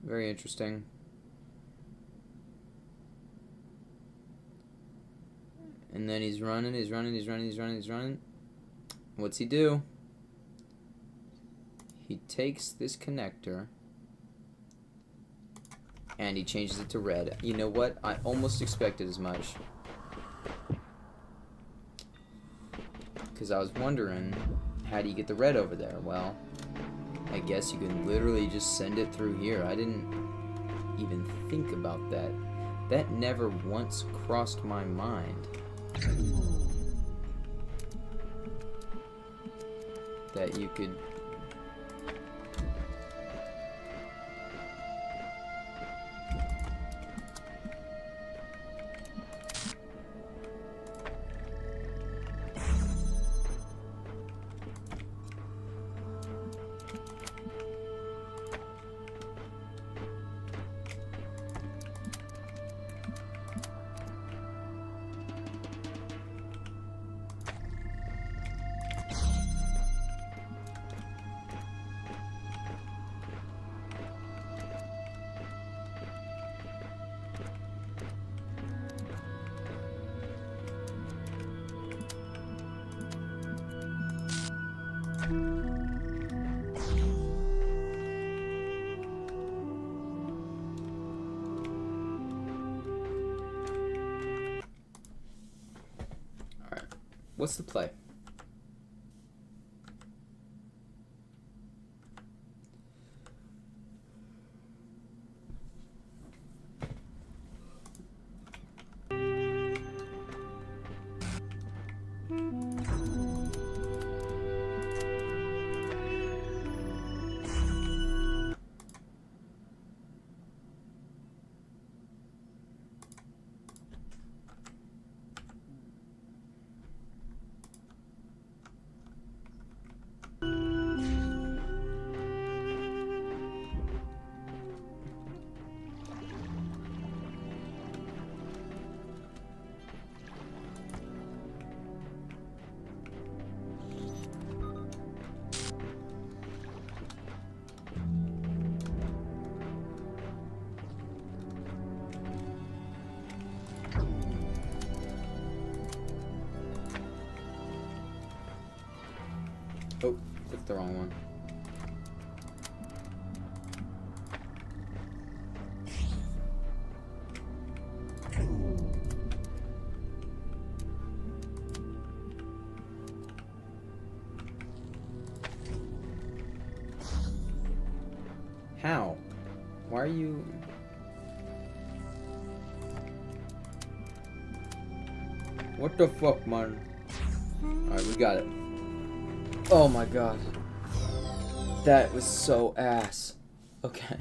Very interesting. And then he's running. What's he do? He takes this connector and he changes it to red. You know what? I almost expected as much. Because I was wondering, how do you get the red over there? Well, I guess you can literally just send it through here. I didn't even think about that. That never once crossed my mind. That you could What's the play? Oh, clicked the wrong one. How? Why are you... What the fuck, man? Alright, we got it. Oh my god. That was so ass. Okay.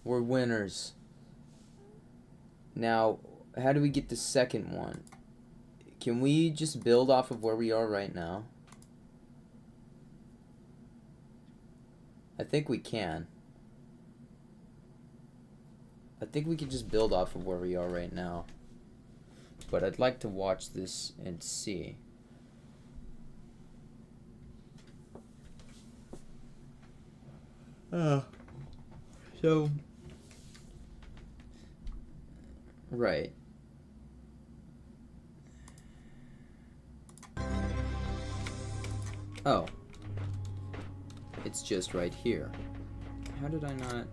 We're winners. Now, how do we get the second one? Can we just build off of where we are right now? I think we can. I think we could just build off of where we are right now. But I'd like to watch this and see. So... Right. Oh. It's just right here. How did I not...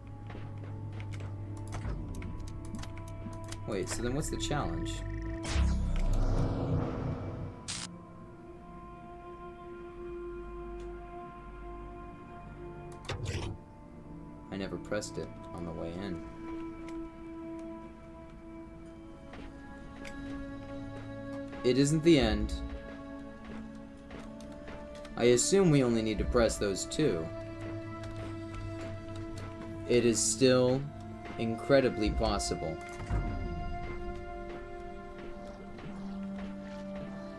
Wait, so then what's the challenge? I never pressed it on the way in. It isn't the end. I assume we only need to press those two. It is still incredibly possible.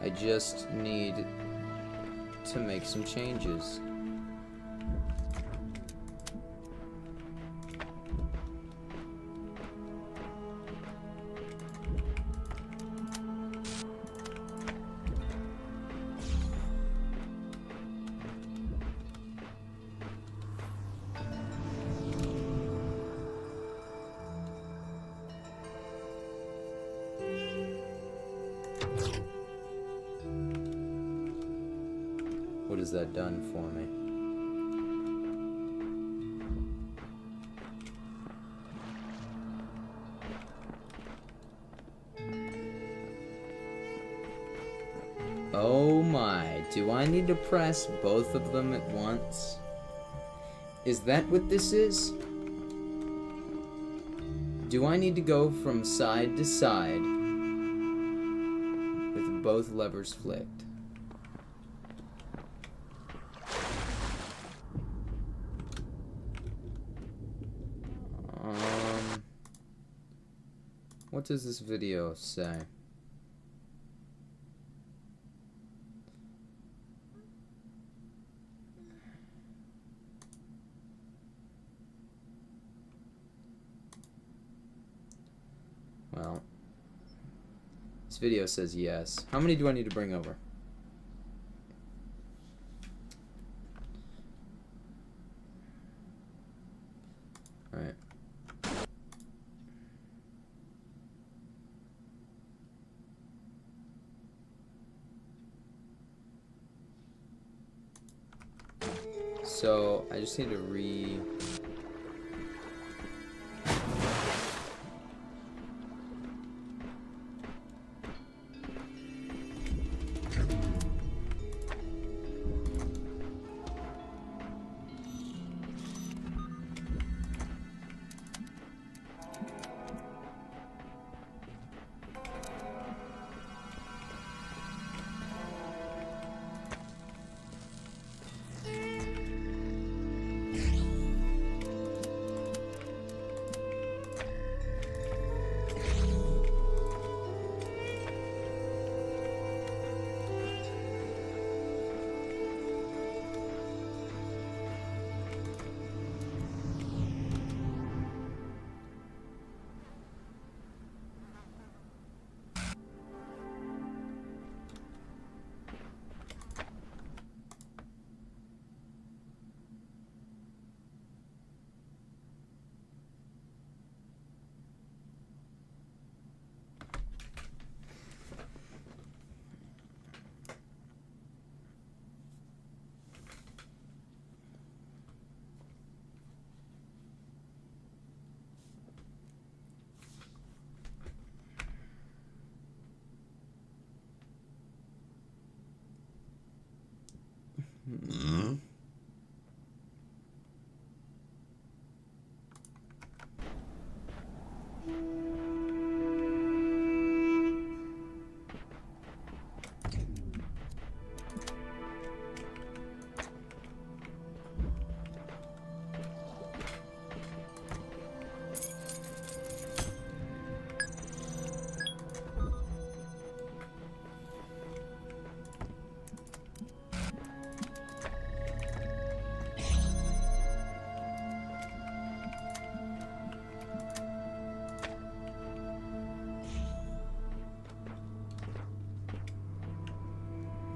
I just need to make some changes. What has that done for me? Oh my, do I need to press both of them at once? Is that what this is? Do I need to go from side to side with both levers flicked? What does this video say? Well, this video says yes. How many do I need to bring over? Alright. So, I just need to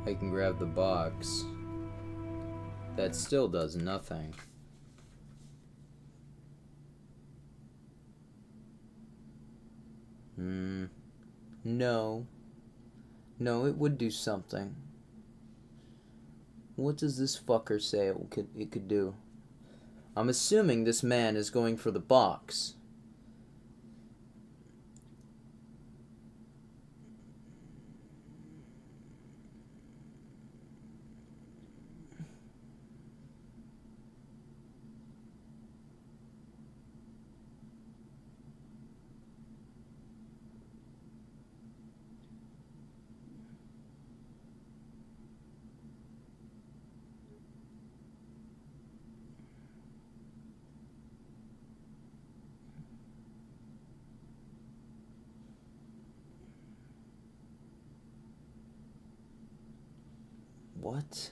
I can grab the box. That still does nothing. No. No, it would do something. What does this fucker say it could do? I'm assuming this man is going for the box. What?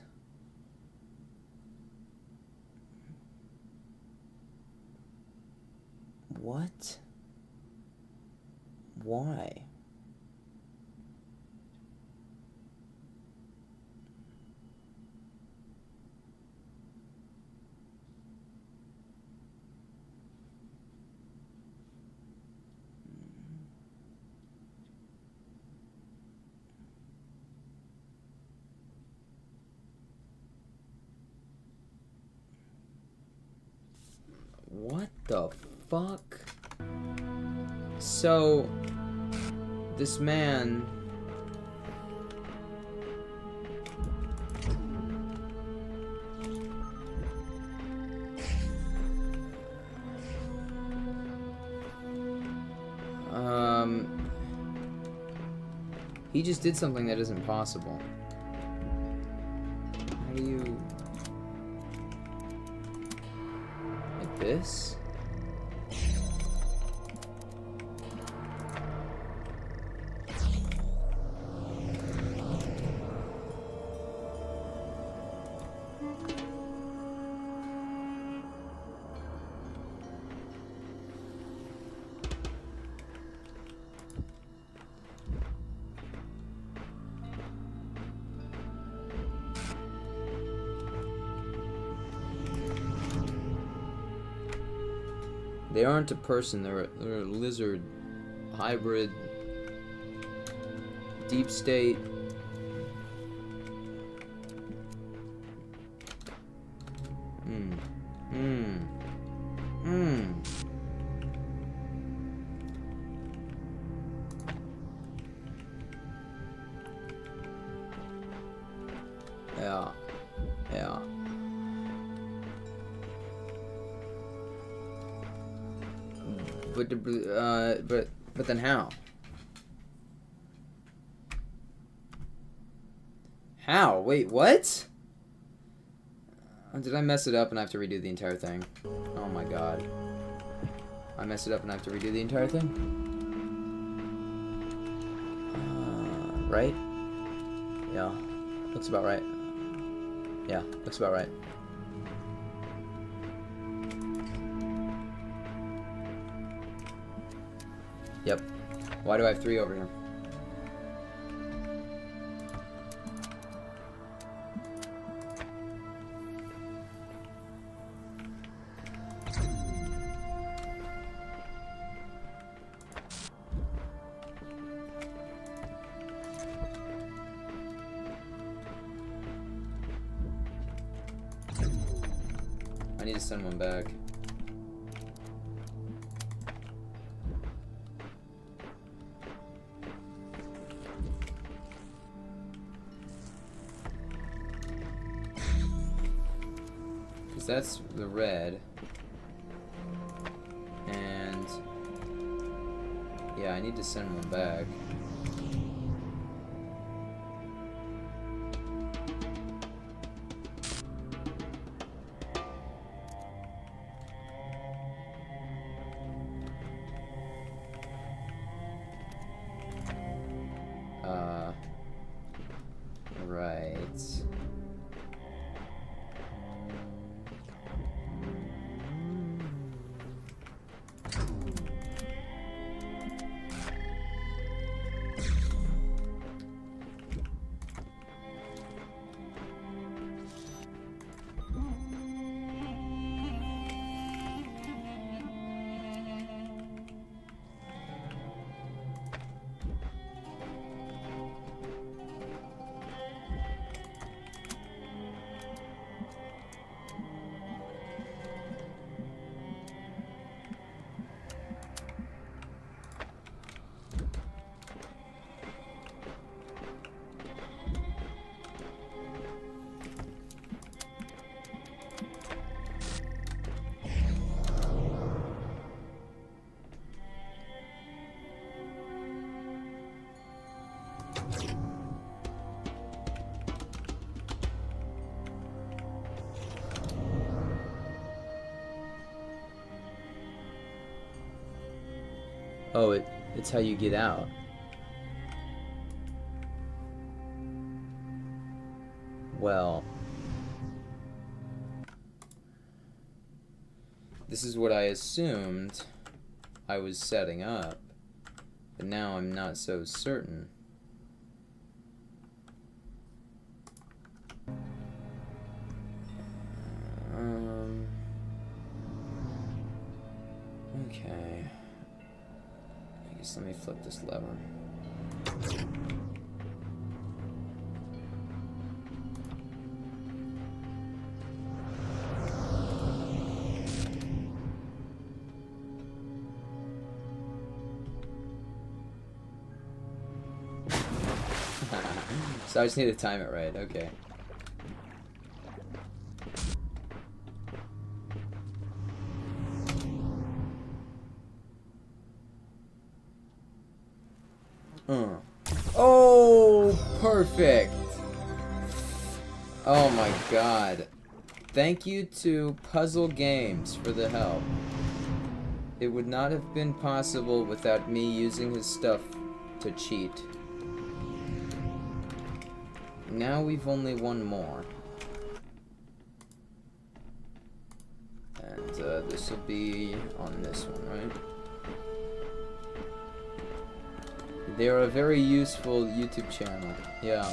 What? Why? What the fuck? So, this man... He just did something that isn't possible. How do you... Like this? They aren't a person, they're a lizard, hybrid, deep state. Yeah. Yeah. But then how? How? Wait, what? Did I mess it up and I have to redo the entire thing? Oh my god. I messed it up and I have to redo the entire thing? Right? Yeah. Looks about right. Yeah, looks about right. Yep. Why do I have 3 over here? I need to send one back. Because that's the red. And yeah, I need to send one back. Right. Oh, it's how you get out. Well, this is what I assumed I was setting up, but now I'm not so certain. Okay. I guess let me flip this lever. So I just need to time it right, okay. Oh, perfect. Oh my god. Thank you to Puzzle Games for the help. It would not have been possible without me using his stuff to cheat. Now we've only one more. And this will be on this one, right? They're a very useful YouTube channel. Yeah.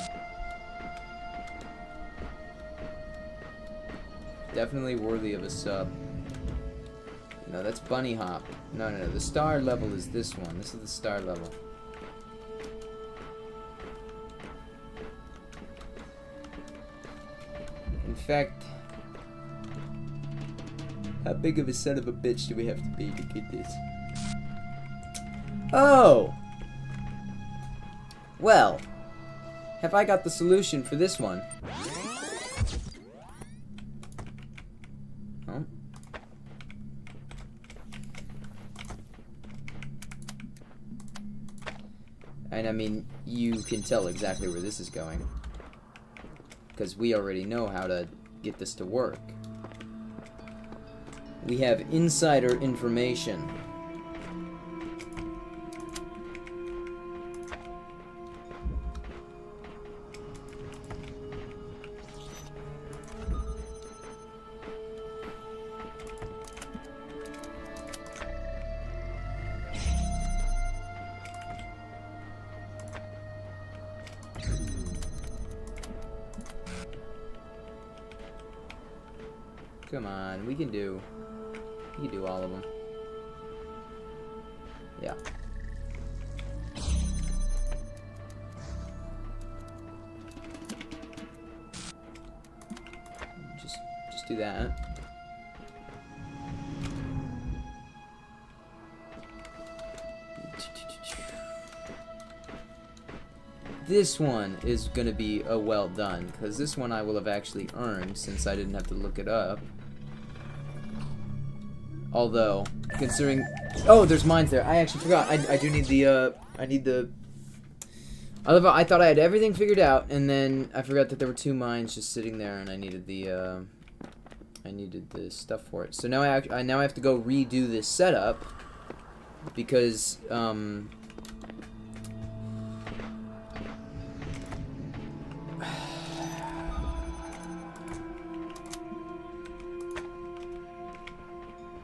Definitely worthy of a sub. No, that's Bunny Hop. No, no, no. The star level is this one. This is the star level. In fact, how big of a son of a bitch do we have to be to get this? Oh! Well, have I got the solution for this one? Oh. And I mean, you can tell exactly where this is going. Because we already know how to get this to work. We have insider information. Come on, we can do all of them. Yeah. Just do that. This one is gonna be a well done, because this one I will have actually earned since I didn't have to look it up. Although, considering... Oh, there's mines there. I actually forgot. I do need the, I need the... I thought I had everything figured out, and then I forgot that there were 2 mines just sitting there, and I needed the, I needed the stuff for it. So now now I have to go redo this setup, because,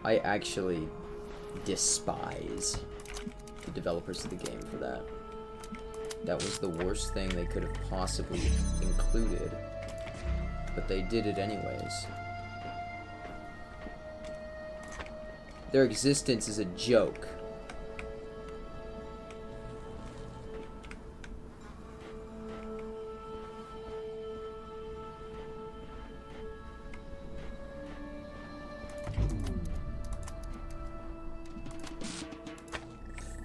I actually despise the developers of the game for that. That was the worst thing they could have possibly included. But they did it anyways. Their existence is a joke.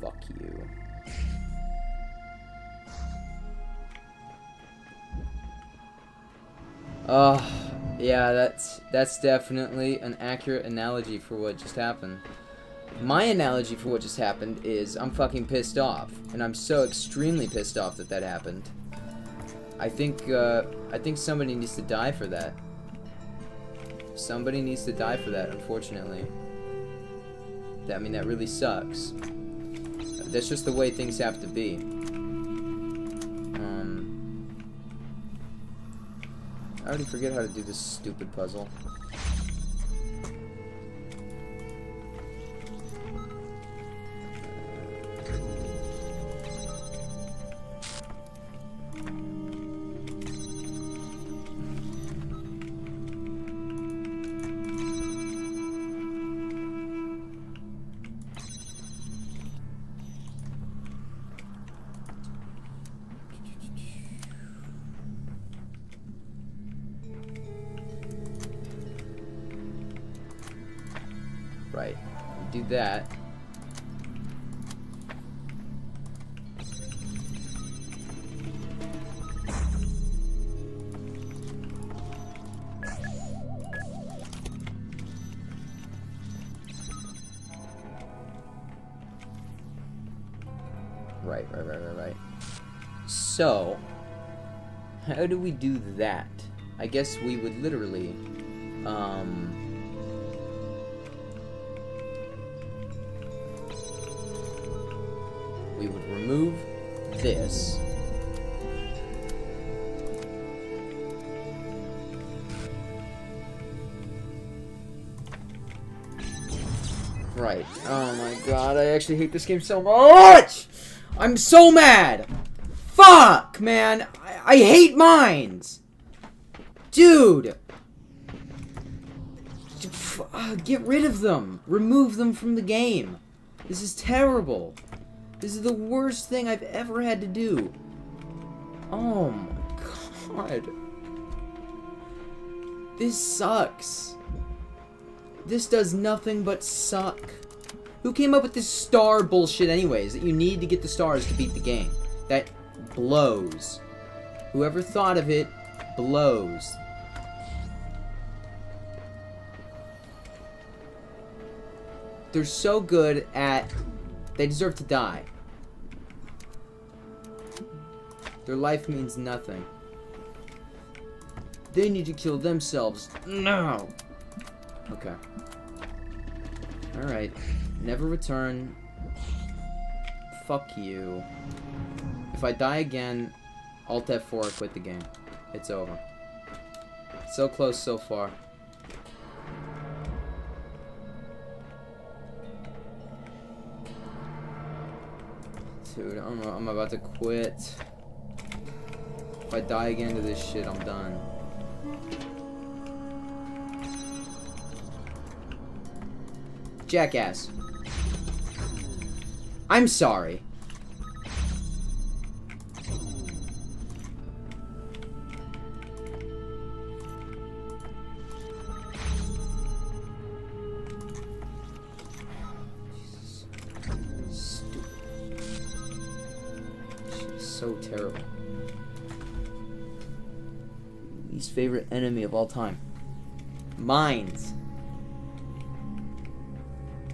Fuck you. Yeah, that's definitely an accurate analogy for what just happened. My analogy for what just happened is I'm fucking pissed off, and I'm so extremely pissed off that that happened. I think somebody needs to die for that. Somebody needs to die for that, unfortunately. I mean, that really sucks. That's just the way things have to be. I already forget how to do this stupid puzzle. Right. Do that. Right. So, how do we do that? I guess we would literally, we would remove this. Right. Oh my god, I actually hate this game so much! I'm so mad! Fuck, man! I hate mines! Dude! Get rid of them! Remove them from the game! This is terrible! This is the worst thing I've ever had to do. Oh my god. This sucks. This does nothing but suck. Who came up with this star bullshit anyways? That you need to get the stars to beat the game. That blows. Whoever thought of it blows. They're so good at... They deserve to die. Their life means nothing. They need to kill themselves. No! Okay. Alright. Never return. Fuck you. If I die again, Alt F4, quit the game. It's over. So close so far. Dude, I'm about to quit. If I die again to this shit, I'm done. Jackass. I'm sorry. So terrible. Least favorite enemy of all time. Mines.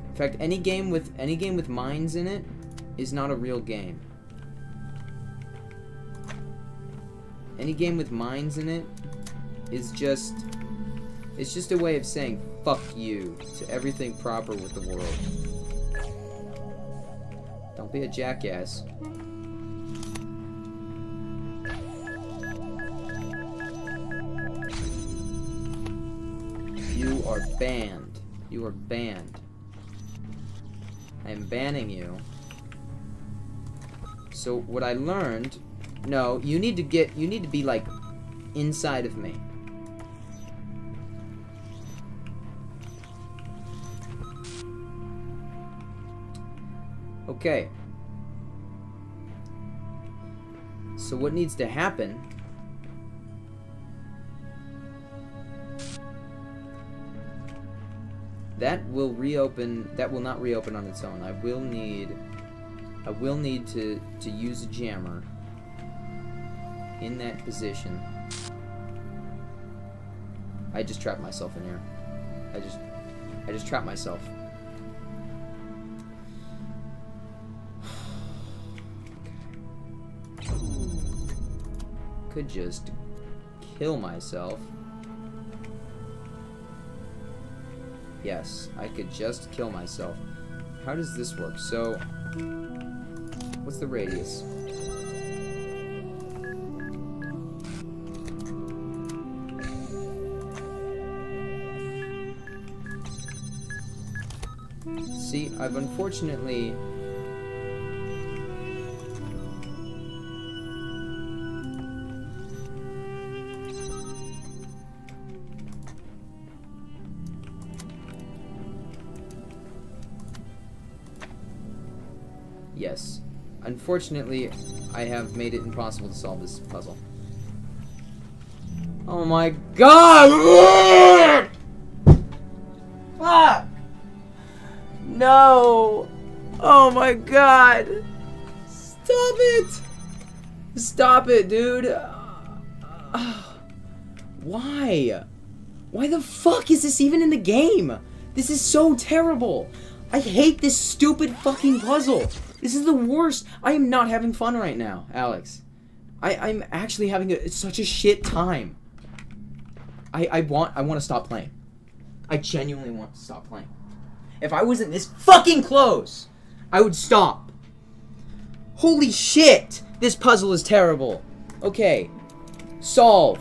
In fact, any game with mines in it is not a real game. Any game with mines in it is just a way of saying fuck you to everything proper with the world. Don't be a jackass. You are banned. You are banned. I am banning you. So what I learned, no, you need to be like inside of me. Okay. So what needs to happen? That will reopen. That will not reopen on its own. I will need to use a jammer in that position. I just trapped myself in here. I just trapped myself. Could just kill myself. Yes, I could just kill myself. How does this work? So, What's the radius? See, I've unfortunately... Yes. Unfortunately, I have made it impossible to solve this puzzle. Oh my god! Fuck! No! Oh my god! Stop it! Stop it, dude! Why? Why the fuck is this even in the game? This is so terrible! I hate this stupid fucking puzzle! This is the worst! I am not having fun right now, Alex. I'm actually having such a shit time. I want to stop playing. I genuinely want to stop playing. If I wasn't this fucking close, I would stop. Holy shit! This puzzle is terrible. Okay. Solve.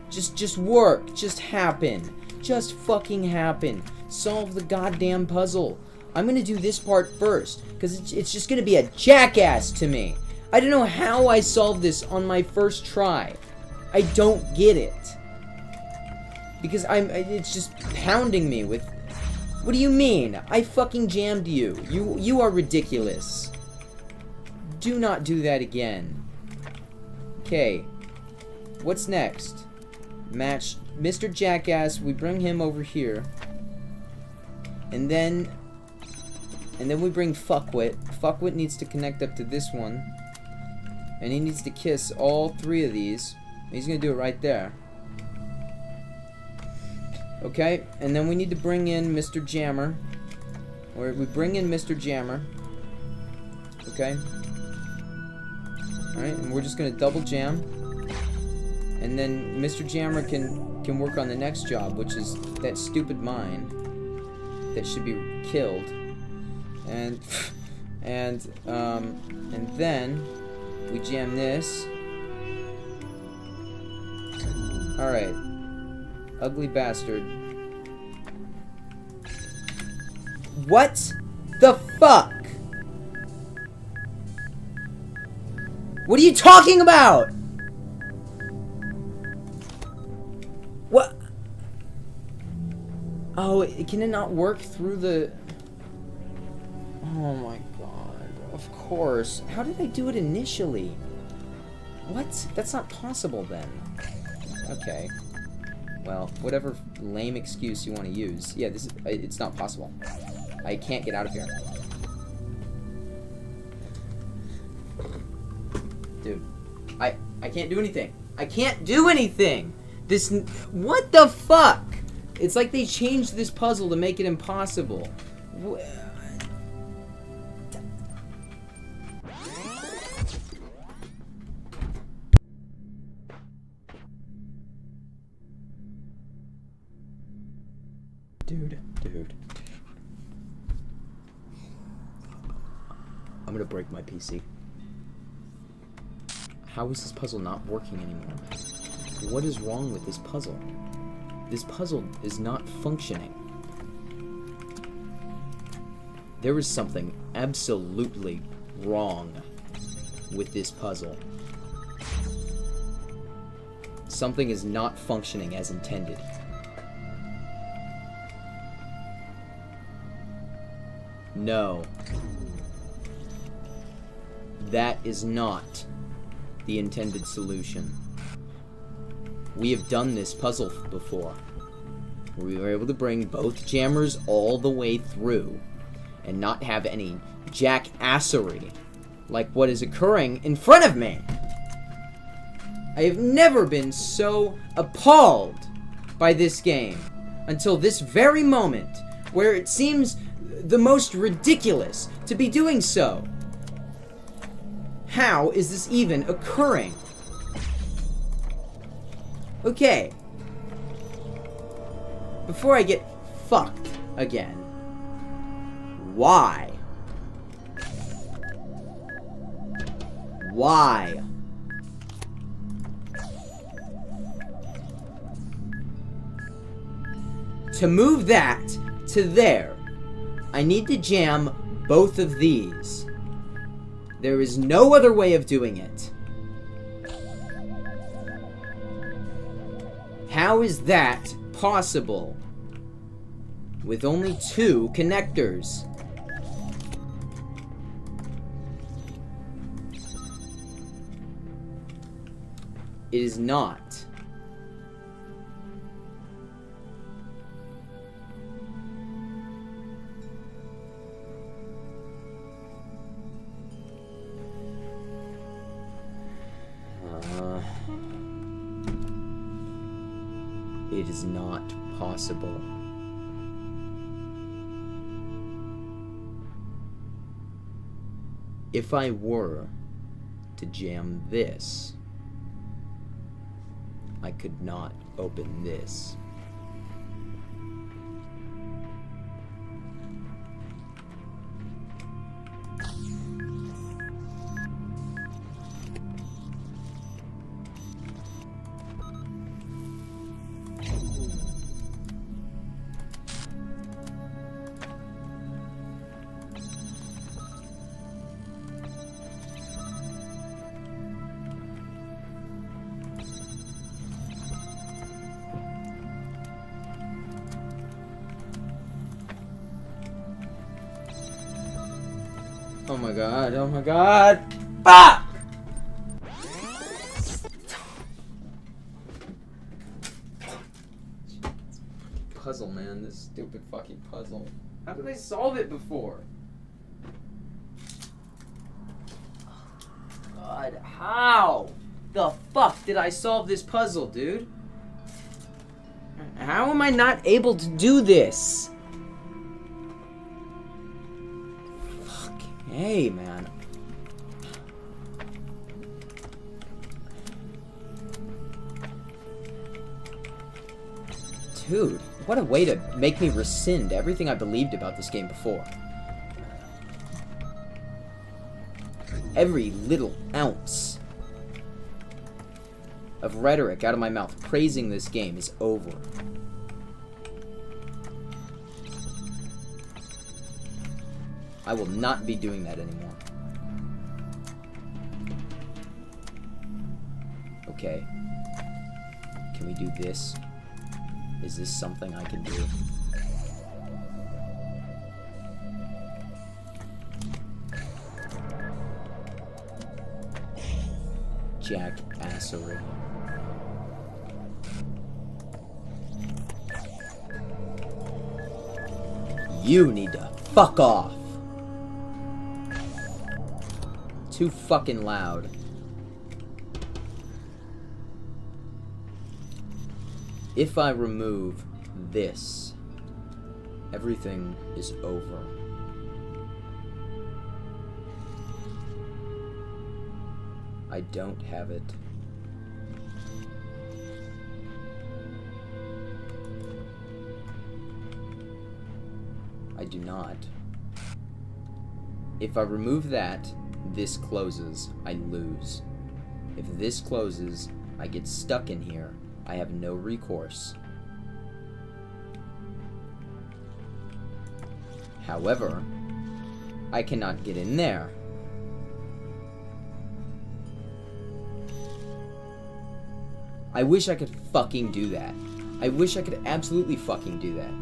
Just work. Just happen. Just fucking happen. Solve the goddamn puzzle. I'm gonna do this part first, because it's just gonna be a jackass to me. I don't know how I solved this on my first try. I don't get it. Because it's just pounding me with... What do you mean? I fucking jammed you. You are ridiculous. Do not do that again. Okay. What's next? Match Mr. Jackass. We bring him over here. And then we bring Fuckwit. Fuckwit needs to connect up to this one. And he needs to kiss all three of these. He's gonna do it right there. Okay, and then we need to bring in Mr. Jammer. Or we bring in Mr. Jammer. Okay. Alright, and we're just gonna double jam. And then Mr. Jammer can work on the next job, which is that stupid mine that should be killed. And then we jam this. Alright. Ugly bastard. What the fuck? What are you talking about? What? Oh, can it not work through the... Oh my god. Of course. How did I do it initially? What? That's not possible then. Okay. Well, whatever lame excuse you want to use. Yeah, this is... It's not possible. I can't get out of here. Dude. I can't do anything. I can't do anything! This... What the fuck? It's like they changed this puzzle to make it impossible. Dude. I'm gonna break my PC. How is this puzzle not working anymore? What is wrong with this puzzle? This puzzle is not functioning. There is something absolutely wrong with this puzzle. Something is not functioning as intended. No. That is not the intended solution. We have done this puzzle before. We were able to bring both jammers all the way through and not have any jackassery like what is occurring in front of me. I have never been so appalled by this game until this very moment, where it seems the most ridiculous to be doing so. How is this even occurring? Okay. Before I get fucked again. Why? Why? To move that to there, I need to jam both of these. There is no other way of doing it. How is that possible? With only 2 connectors. It is not. It is not possible. If I were to jam this, I could not open this. Oh my god, oh my god! Ah! Puzzle, man, this stupid fucking puzzle. How did I solve it before? God, how the fuck did I solve this puzzle, dude? How am I not able to do this? Hey, man. Dude, what a way to make me rescind everything I believed about this game before. Every little ounce of rhetoric out of my mouth praising this game is over. I will not be doing that anymore. Okay. Can we do this? Is this something I can do? Jackassery. You need to fuck off. Too fucking loud. If I remove this, everything is over. I don't have it. I do not. If I remove that, this closes. I lose. If this closes, I get stuck in here. I have no recourse. However, I cannot get in there. I wish I could fucking do that. I wish I could absolutely fucking do that.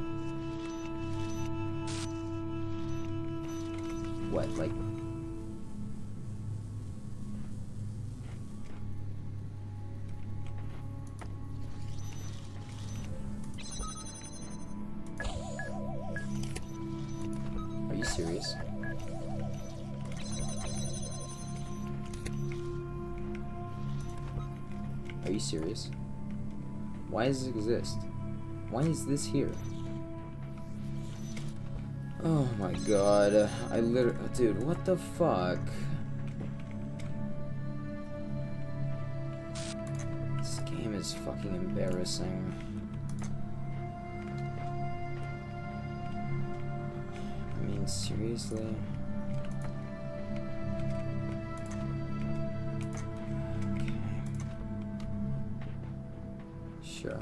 What, like... Are you serious? Are you serious? Why does it exist? Why is this here? Oh my god. I literally... Dude, what the fuck? This game is fucking embarrassing. I mean, seriously? Sure.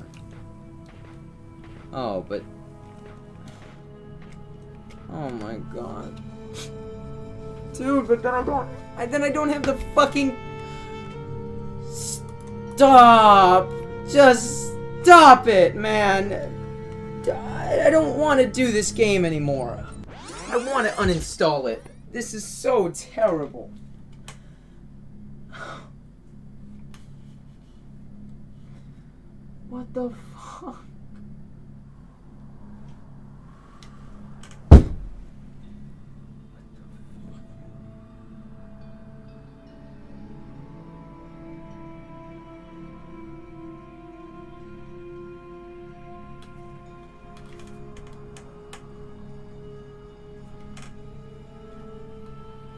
Oh, but... Oh my god. Dude, but then I don't have the fucking... Stop! Just stop it, man! I don't want to do this game anymore. I want to uninstall it. This is so terrible. What the fuck?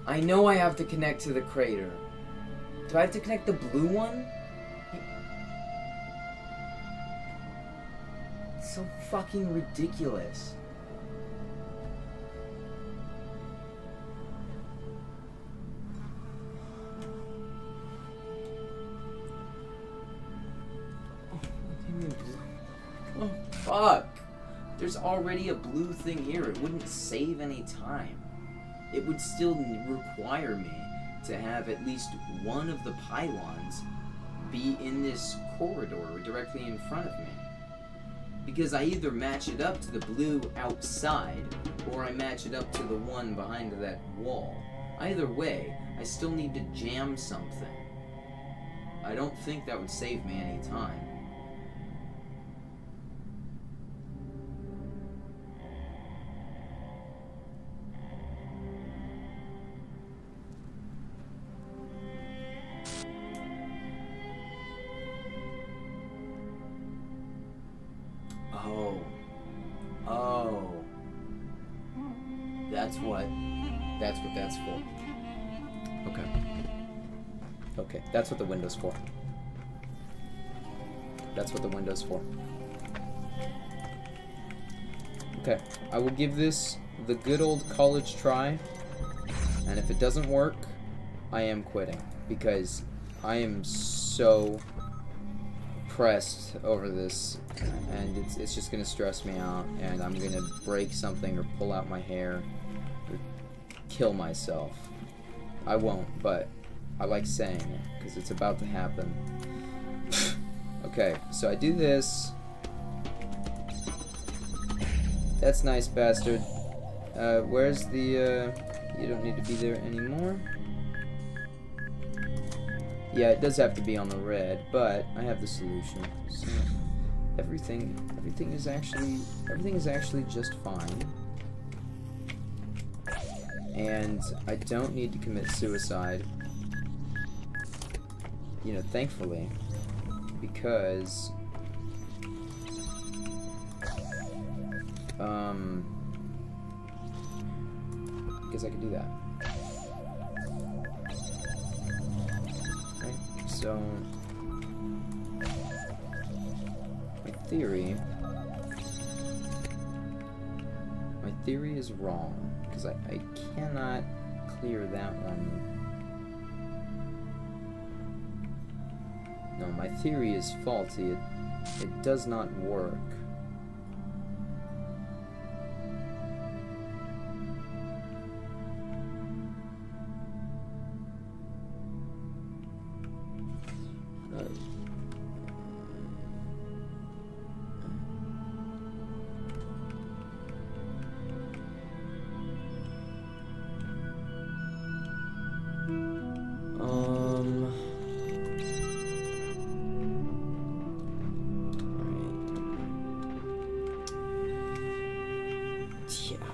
I know I have to connect to the crater. Do I have to connect the blue one? It's so fucking ridiculous. Oh, fuck. There's already a blue thing here. It wouldn't save any time. It would still require me to have at least one of the pylons be in this corridor directly in front of me. Because I either match it up to the blue outside, or I match it up to the one behind that wall. Either way, I still need to jam something. I don't think that would save me any time. Oh. That's what that's for. Okay, that's what the window's for. That's what the window's for. Okay, I will give this the good old college try, and if it doesn't work, I am quitting, because I am so pressed over this, and it's just gonna stress me out, and I'm gonna break something or pull out my hair or kill myself. I won't, but I like saying it because it's about to happen. Okay, so I do this. That's nice, bastard. Where's the you don't need to be there anymore. Yeah, it does have to be on the red, but I have the solution. So everything is actually just fine. And I don't need to commit suicide. You know, thankfully, because I can do that. So, my theory is wrong, because I cannot clear that one. No, my theory is faulty. It does not work.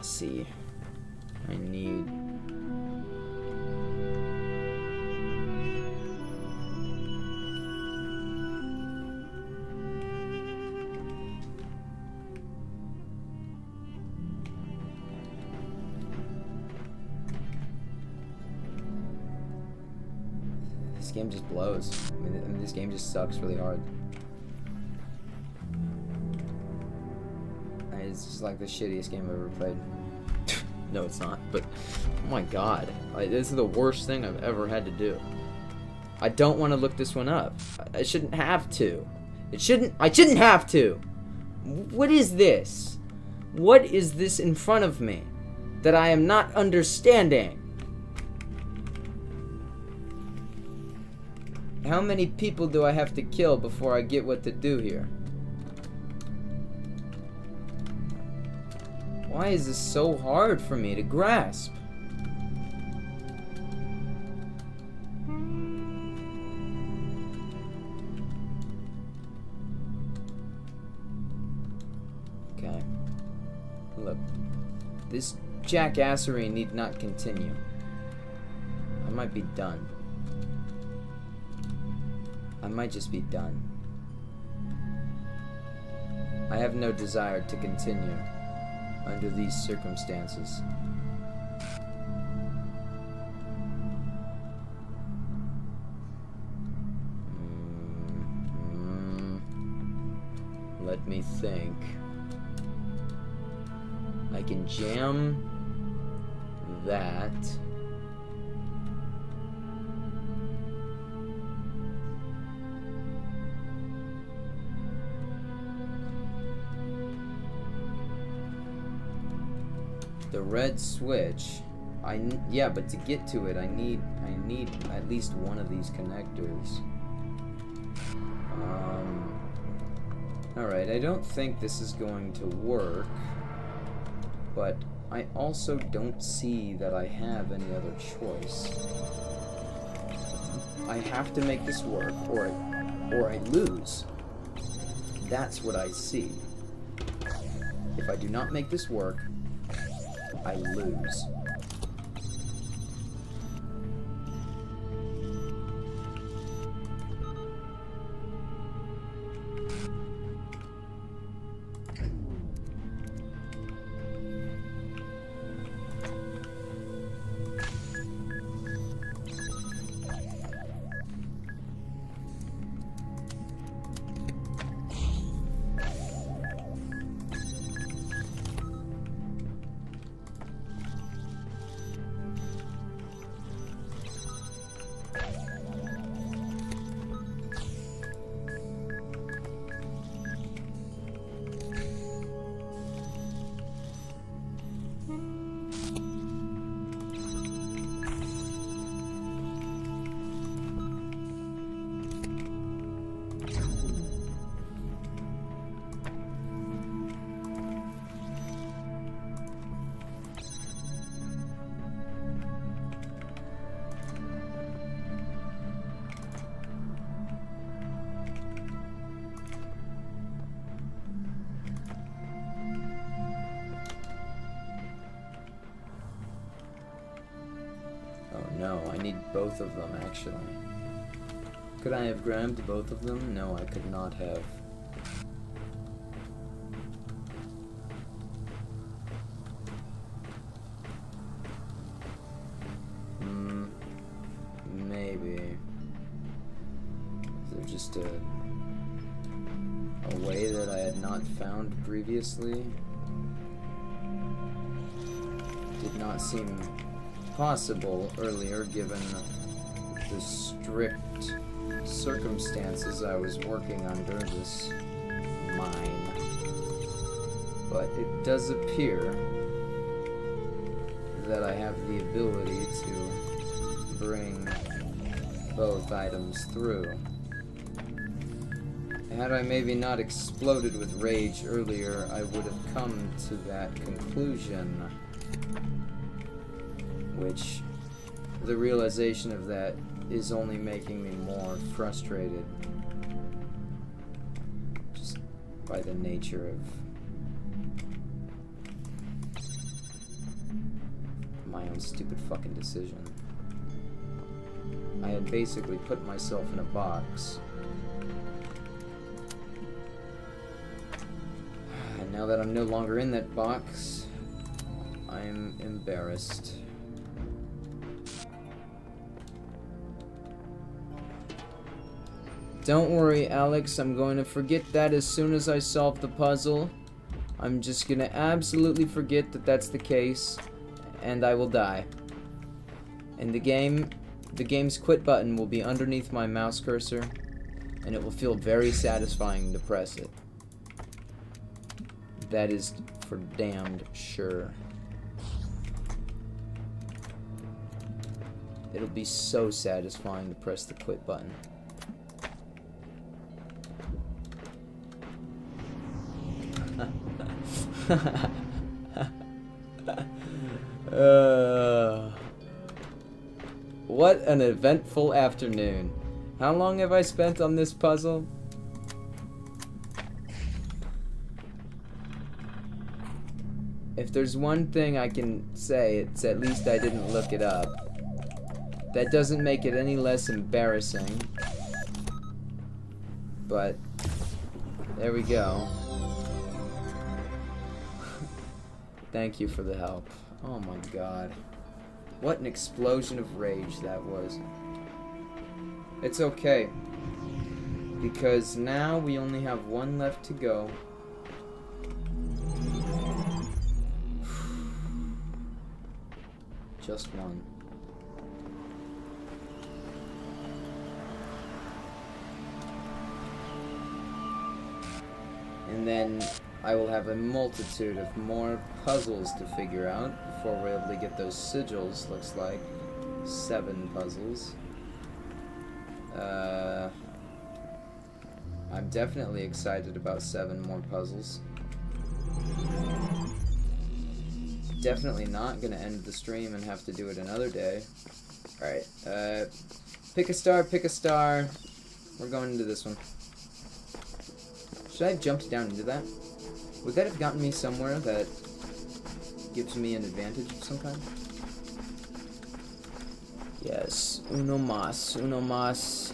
See, I need this game just blows. I mean, this game just sucks really hard. It's just like the shittiest game I've ever played. No, it's not, but oh my god. This is the worst thing I've ever had to do. I don't want to look this one up. I shouldn't have to. I shouldn't have to. What is this? What is this in front of me that I am not understanding? How many people do I have to kill before I get what to do here? Why is this so hard for me to grasp? Okay. Look, this jackassery need not continue. I might be done. I might just be done. I have no desire to continue under these circumstances. Let me think. I can jam that. The red switch. Yeah, but to get to it, I need at least one of these connectors. Alright, I don't think this is going to work, but I also don't see that I have any other choice. I have to make this work, or I lose. That's what I see. If I do not make this work, I lose. No, I need both of them, actually. Could I have grabbed both of them? No, I could not have. Maybe. Is there just a way that I had not found previously? Did not seem possible earlier, given the strict circumstances I was working under this mine. But it does appear that I have the ability to bring both items through. Had I maybe not exploded with rage earlier, I would have come to that conclusion. Which, the realization of that is only making me more frustrated. Just by the nature of my own stupid fucking decision. I had basically put myself in a box. And now that I'm no longer in that box, I'm embarrassed. Don't worry, Alex, I'm going to forget that as soon as I solve the puzzle. I'm just gonna absolutely forget that that's the case, and I will die. And the game's quit button will be underneath my mouse cursor, And it will feel very satisfying to press it. That is for damned sure. It'll be so satisfying to press the quit button. What an eventful afternoon. How long have I spent on this puzzle? If there's one thing I can say, it's at least I didn't look it up. That doesn't make it any less embarrassing. But there we go. Thank you for the help. Oh my god. What an explosion of rage that was. It's okay. Because now we only have one left to go. Just one. And then I will have a multitude of more puzzles to figure out before we're able to get those sigils. Looks like 7 puzzles. I'm definitely excited about 7 more puzzles. Definitely not gonna end the stream and have to do it another day. Alright, pick a star, pick a star. We're going into this one. Should I have jumped down into that? Would that have gotten me somewhere that gives me an advantage of some kind? Yes, uno mas, uno mas.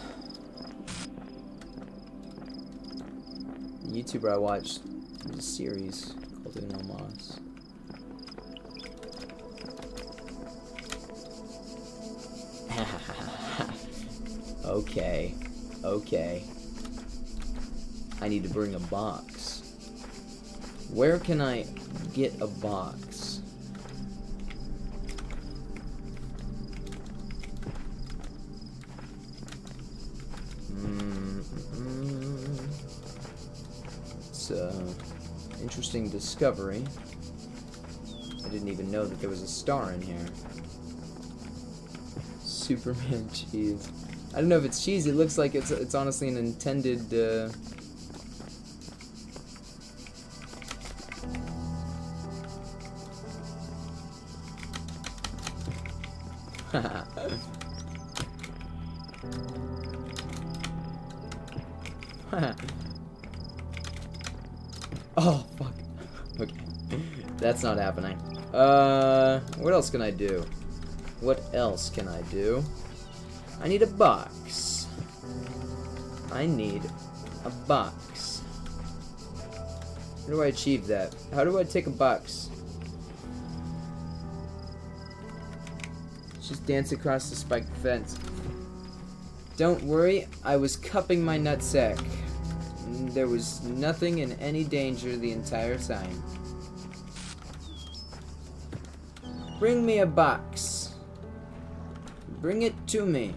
The YouTuber I watched did a series called Uno Mas. Okay, okay. I need to bring a box. Where can I get a box? It's an interesting discovery. I didn't even know that there was a star in here. Superman cheese. I don't know if it's cheese. It looks like it's honestly an intended. Oh fuck. Okay, that's not happening. What else can I do? What else can I do? I need a box. I need a box. How do I achieve that? How do I take a box? Just dance across the spiked fence. Don't worry, I was cupping my nutsack. There was nothing in any danger the entire time. Bring me a box. Bring it to me.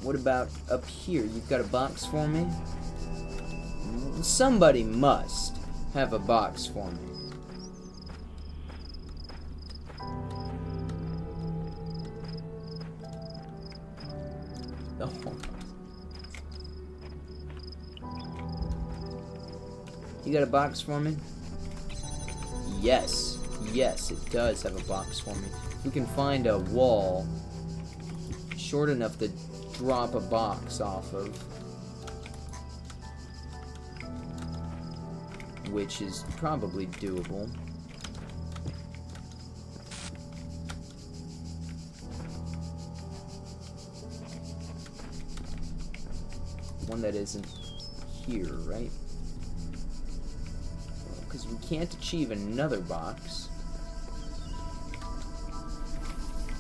What about up here? You've got a box for me? Somebody must have a box for me. Oh. You got a box for me? Yes. Yes, it does have a box for me. We can find a wall short enough to drop a box off of. Which is probably doable. One that isn't here, right? Because we can't achieve another box.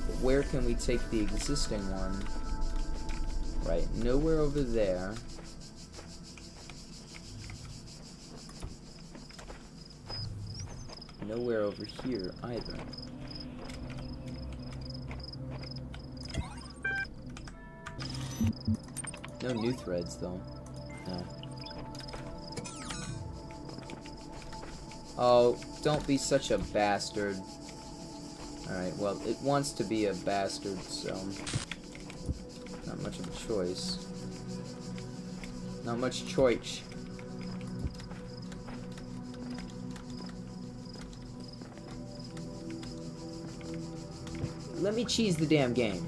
But where can we take the existing one? Right, nowhere over there. nowhere over here either. No new threads, though. No. Oh, don't be such a bastard. Alright, well, it wants to be a bastard, so... not much of a choice. Not much choice. Let me cheese the damn game.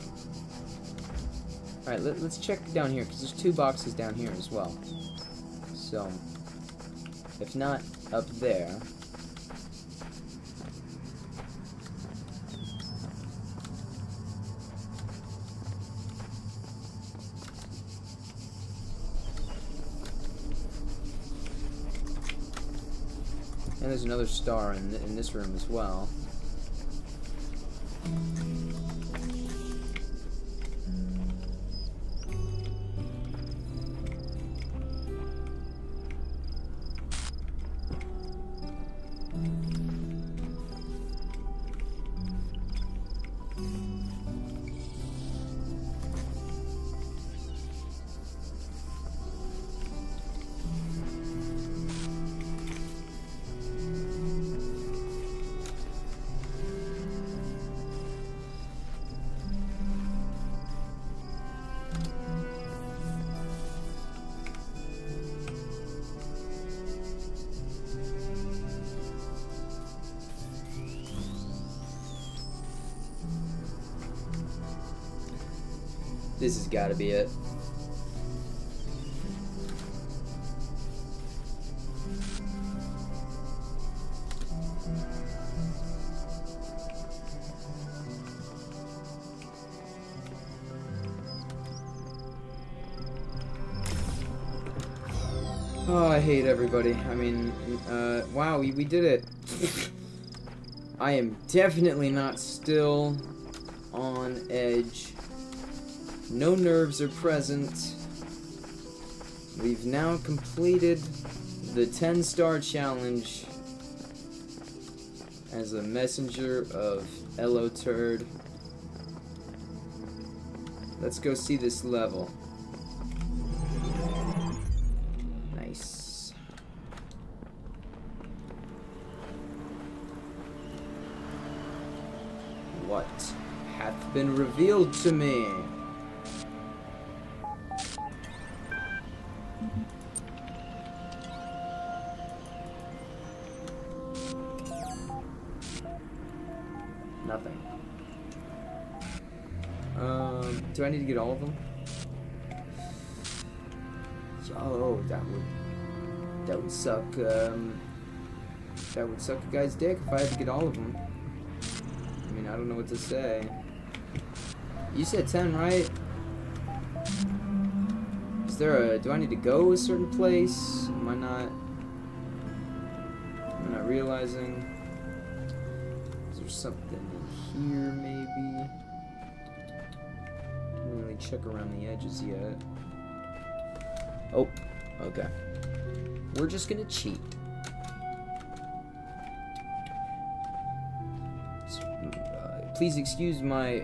Alright, let's check down here, because there's 2 boxes down here as well. So, if not up there... and there's another star in this room as well. This has got to be it. Oh, I hate everybody. I mean, wow, we did it. I am definitely not still on edge. No nerves are present. We've now completed the 10-star challenge as a messenger of Elo Turd. Let's go see this level. Nice. What hath been revealed to me? Nothing. Do I need to get all of them? Oh, that would suck. That would suck a guy's dick if I had to get all of them. I mean, I don't know what to say. You said 10, right? Is there a? Do I need to go a certain place? Am I not realizing? Is there something in here, maybe? Didn't really check around the edges yet. Oh, okay. We're just gonna cheat. Please excuse my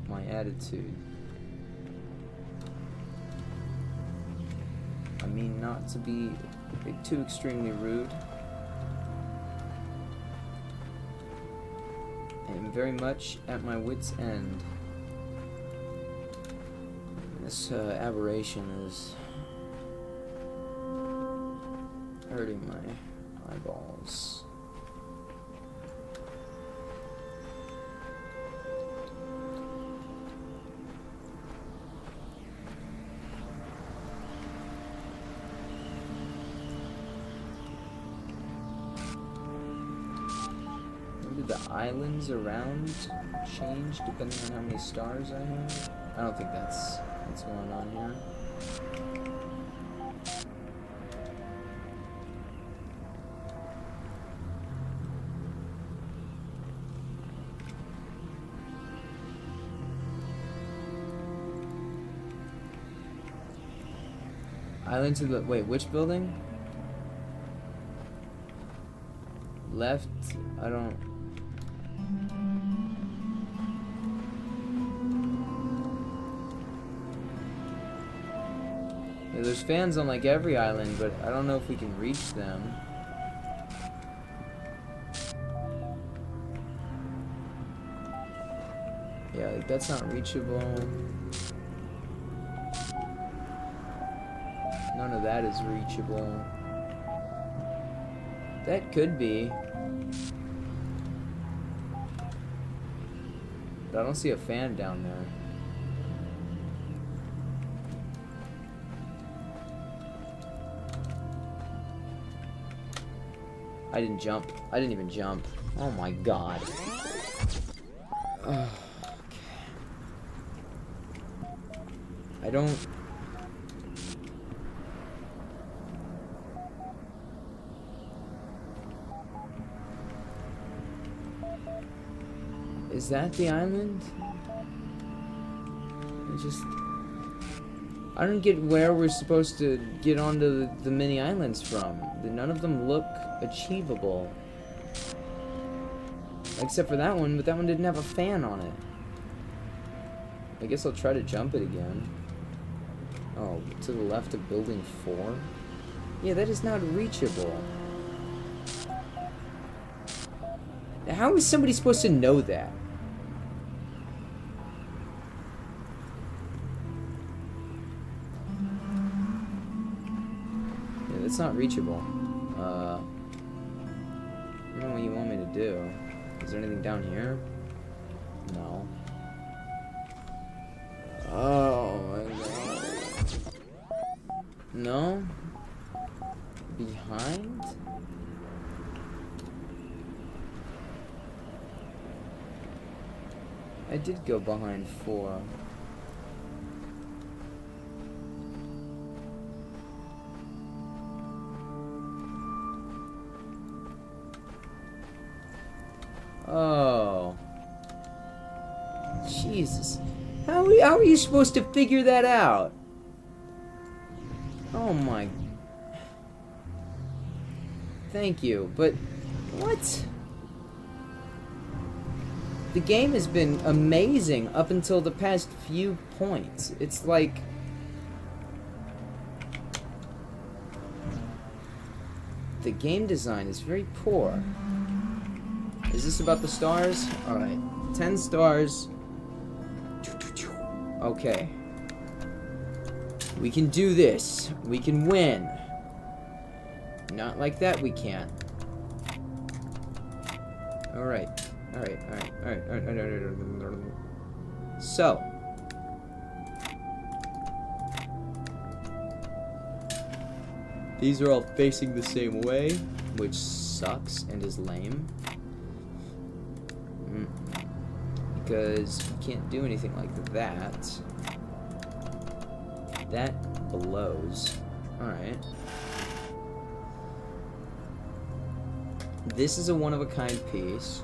my attitude. I mean, not to be too extremely rude. I am very much at my wit's end. This aberration is hurting my eyeballs. Maybe the islands around change depending on how many stars I have? I don't think that's what's going on here. Island to the... Wait, which building? left, I don't... Yeah, there's fans on like every island, but I don't know if we can reach them. Yeah, like that's not reachable. None of that is reachable. That could be. But I don't see a fan down there. I didn't jump. I didn't even jump. Oh my god. Okay. I don't... Is that the island? I don't get where we're supposed to get onto the mini islands from. None of them look achievable. Except for that one, but that one didn't have a fan on it. I guess I'll try to jump it again. Oh, to the left of building 4? Yeah, that is not reachable. How is somebody supposed to know that? Yeah, that's not reachable. I don't know what you want me to do. Is there anything down here? No. Oh my god. No? Behind? I did go behind 4. Oh. Jesus. How are you supposed to figure that out? Oh my... Thank you, but... What? The game has been amazing up until the past few points. It's like... The game design is very poor. Is this about the stars? Alright. 10 stars. Okay. We can do this. We can win. Not like that we can't. Alright. Alright. So. These are all facing the same way, which sucks and is lame. Because you can't do anything like that. That blows. Alright. This is a one-of-a-kind piece.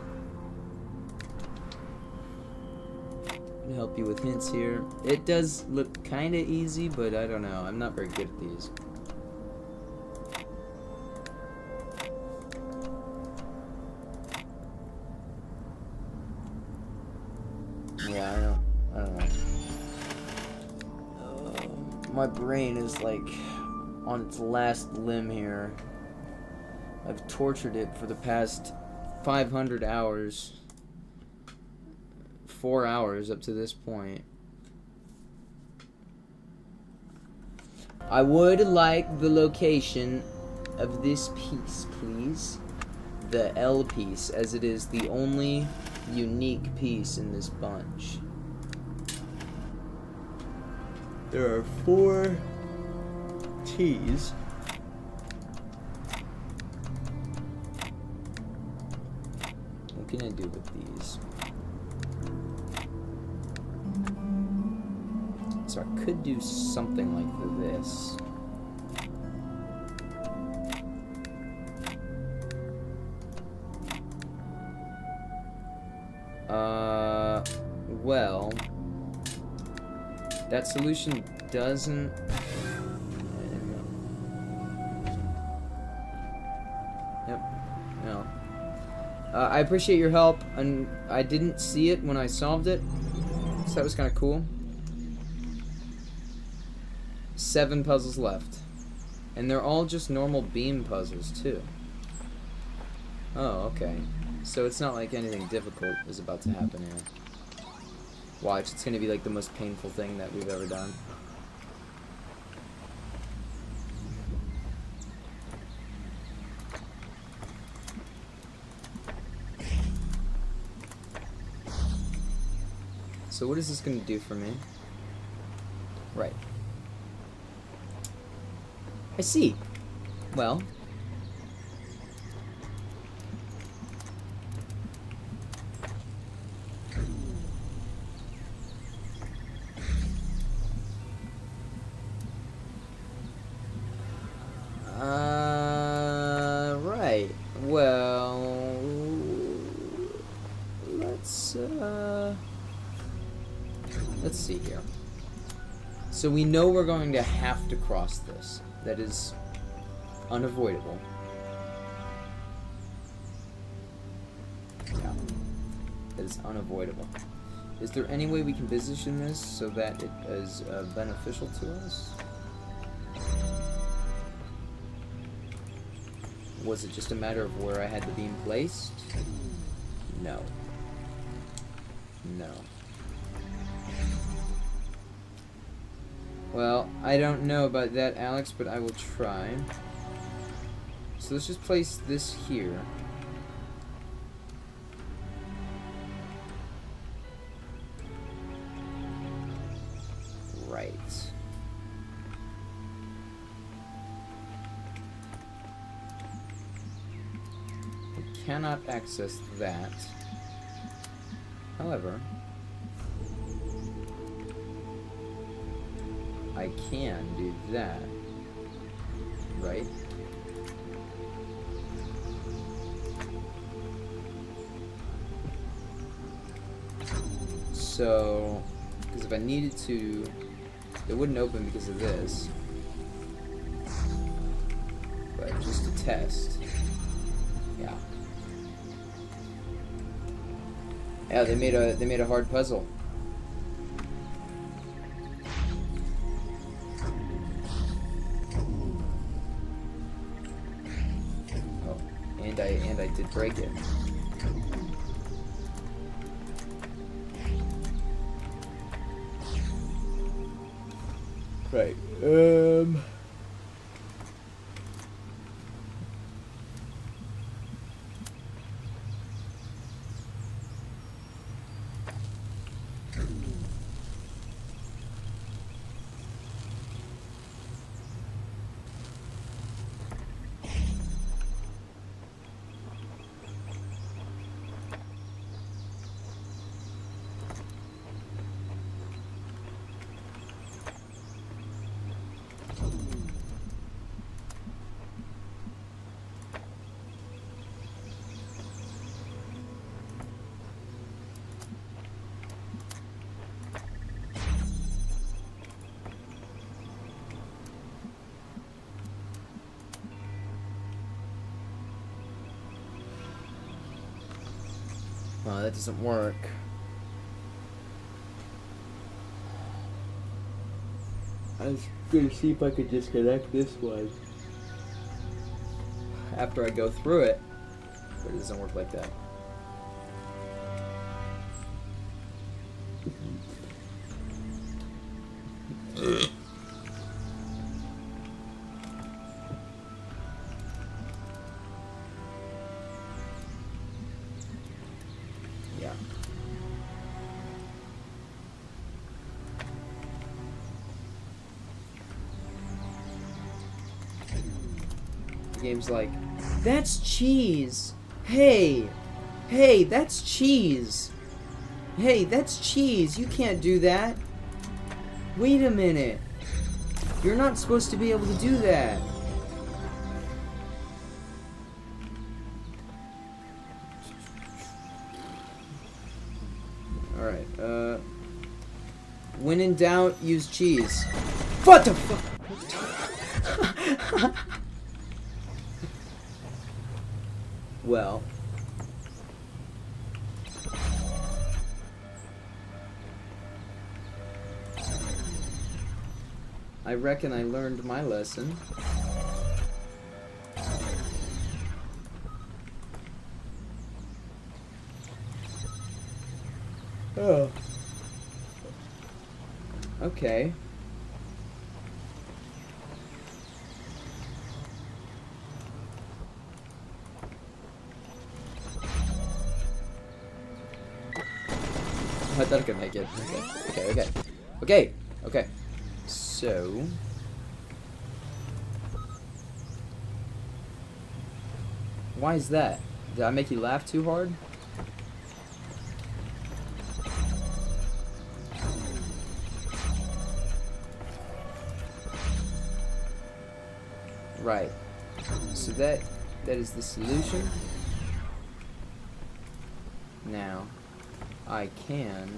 I'll help you with hints here. It does look kind of easy, but I don't know. I'm not very good at these. Yeah, I don't know. My brain is like on its last limb here. I've tortured it for the past 500 hours. 4 hours up to this point. I would like the location of this piece, please. The L piece, as it is the only unique piece in this bunch. There are 4 T's. What can I do with these? So I could do something like this. Well, that solution doesn't... Yep, no. I appreciate your help, and I didn't see it when I solved it, so that was kind of cool. 7 puzzles left. And they're all just normal beam puzzles, too. Oh, okay. So it's not like anything difficult is about to happen here. Watch, it's gonna be like the most painful thing that we've ever done. So what is this gonna do for me? Right. I see. Well. Right. Well, let's see here. So we know we're going to have to cross this. That is unavoidable. Yeah. That is unavoidable. Is there any way we can position this so that it is beneficial to us? Was it just a matter of where I had the beam placed? No. No. Well, I don't know about that, Alex, but I will try. So let's just place this here. Right. We cannot access that. However, I can do that, right? So, because if I needed to, it wouldn't open because of this. But just to test, yeah. Yeah, they made a hard puzzle. And I did break it. Right. Oh, that doesn't work. I was gonna see if I could disconnect this one after I go through it, but it doesn't work like that. Yeah. The game's like, that's cheese. Hey, that's cheese. Hey, that's cheese. You can't do that. Wait a minute. You're not supposed to be able to do that. Alright, when in doubt, use cheese. What the fuck? Well, I reckon I learned my lesson. Oh. Okay. I thought I could make it. Okay. So... why is that? Did I make you laugh too hard? Right. So that is the solution. Now, I can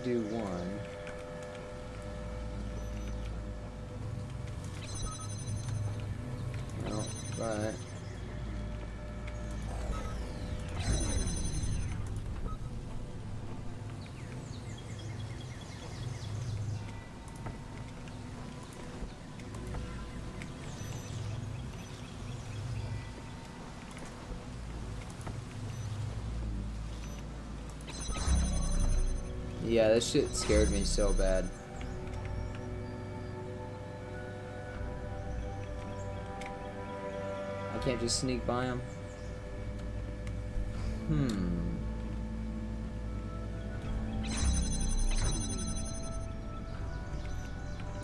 do one. No, but yeah, that shit scared me so bad. I can't just sneak by him.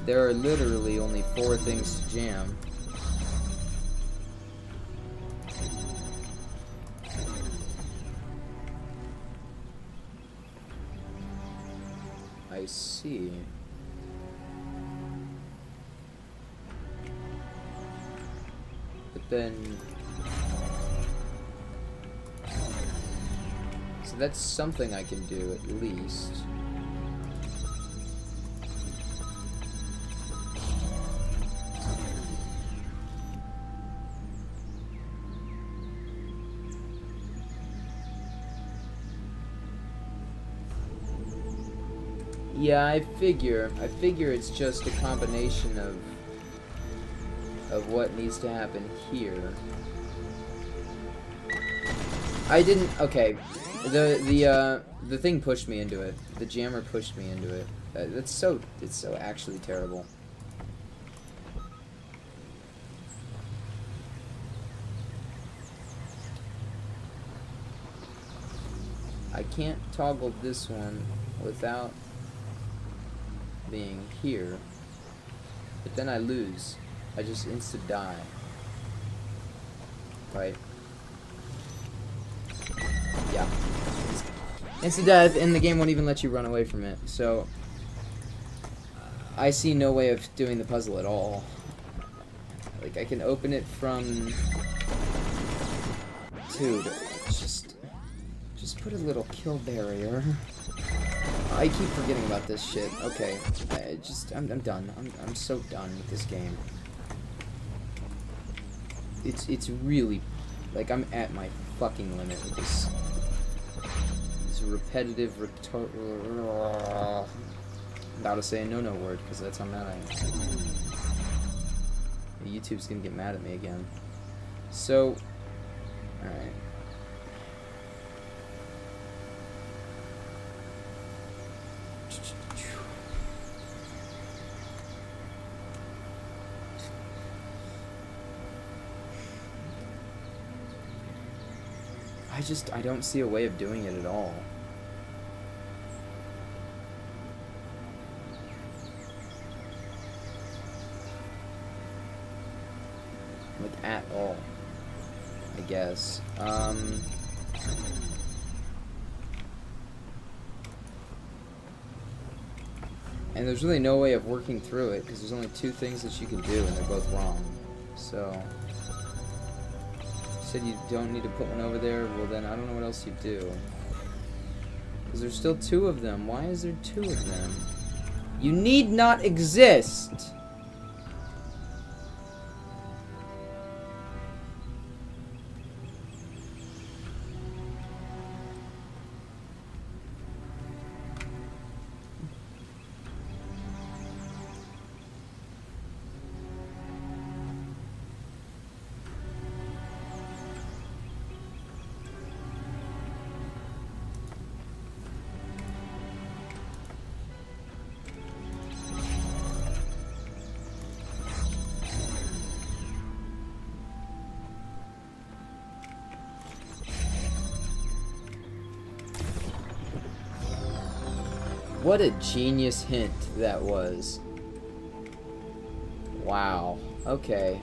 There are literally only 4 things to jam. I see. But then... so that's something I can do, at least. Yeah, I figure it's just a combination of what needs to happen here. I didn't. Okay, the thing pushed me into it. The jammer pushed me into it. It's so actually terrible. I can't toggle this one without being here, but then I lose. I just insta die. Right? Yeah. Insta death, and the game won't even let you run away from it. So I see no way of doing the puzzle at all. Like, I can open it from... dude, just put a little kill barrier. I keep forgetting about this shit. Okay, I'm done. I'm so done with this game. It's really, like, I'm at my fucking limit with this. This repetitive I'm about to say a no word because that's how mad I am. YouTube's gonna get mad at me again. So, all right. I don't see a way of doing it at all. Like, at all. I guess. And there's really no way of working through it, because there's only 2 things that you can do, and they're both wrong. So... said you don't need to put one over there, well then I don't know what else you do. Because there's still 2 of them. Why is there 2 of them? You need not exist! What a genius hint that was. Wow. Okay.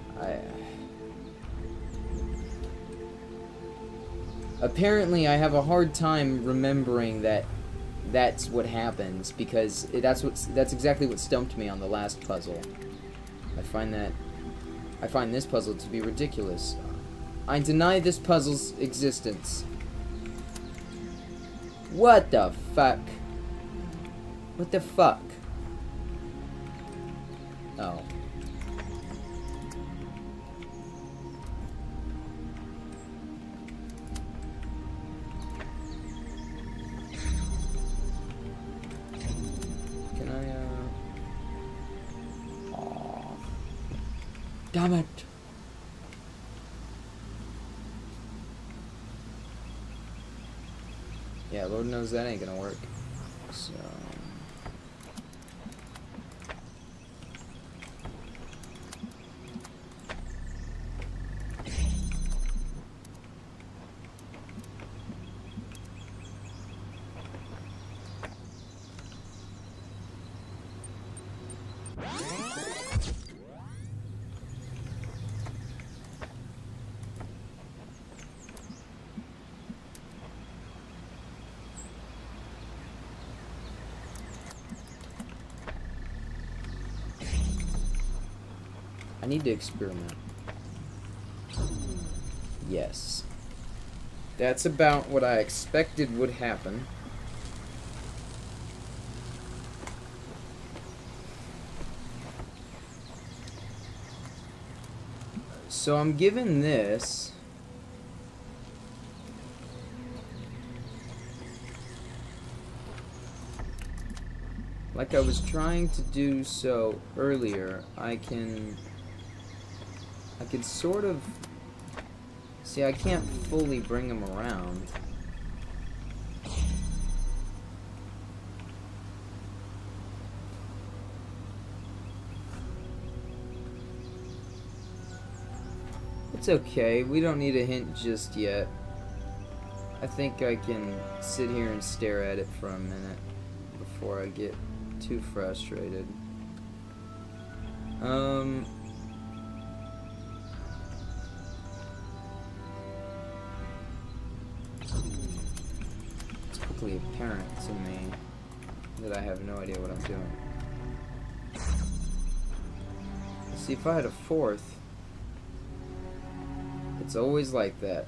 Apparently I have a hard time remembering that that's what happens, because that's exactly what stumped me on the last puzzle. I find this puzzle to be ridiculous. I deny this puzzle's existence. What the fuck? What the fuck? Oh. Can I, Aw. Damn it. Yeah, Lord knows that ain't gonna work. So... I need to experiment. Yes. That's about what I expected would happen. So I'm given this. Like I was trying to do so earlier, I can sort of... See, I can't fully bring him around. It's okay, we don't need a hint just yet. I think I can sit here and stare at it for a minute before I get too frustrated. It's quickly apparent to me that I have no idea what I'm doing. See, if I had a fourth, it's always like that.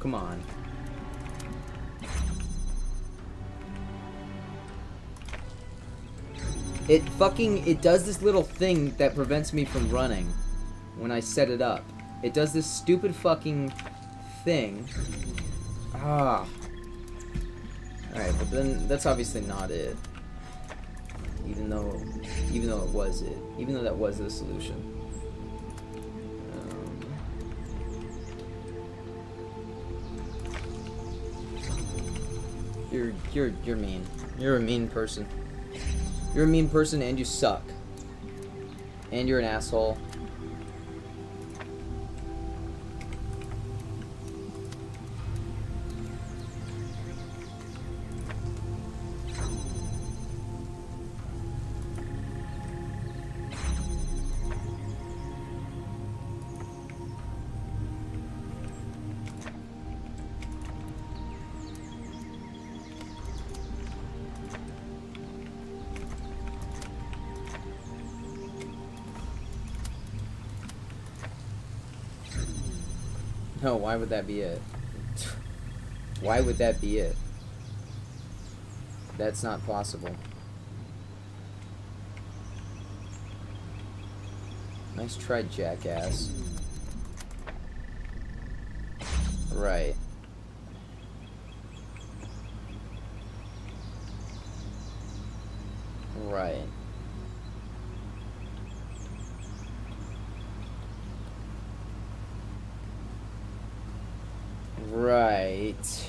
come on. It does this little thing that prevents me from running when I set it up. It does this stupid fucking thing. Ah. Alright, but then that's obviously not it. Even though it was it. Even though that was the solution. You're mean. You're a mean person. You're a mean person and you suck. And you're an asshole. No, why would that be it? Why would that be it? That's not possible. Nice try, jackass. Right. Right. Right.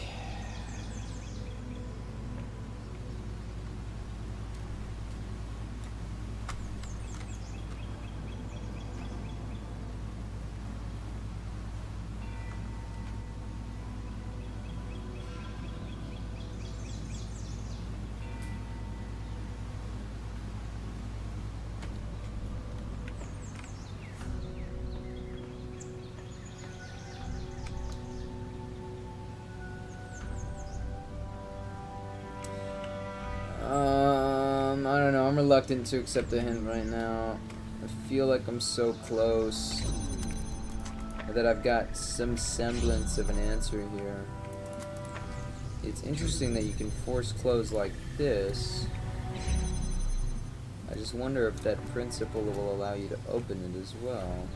I don't know. I'm reluctant to accept a hint right now. I feel like I'm so close that I've got some semblance of an answer here. It's interesting that you can force close like this. I just wonder if that principle will allow you to open it as well.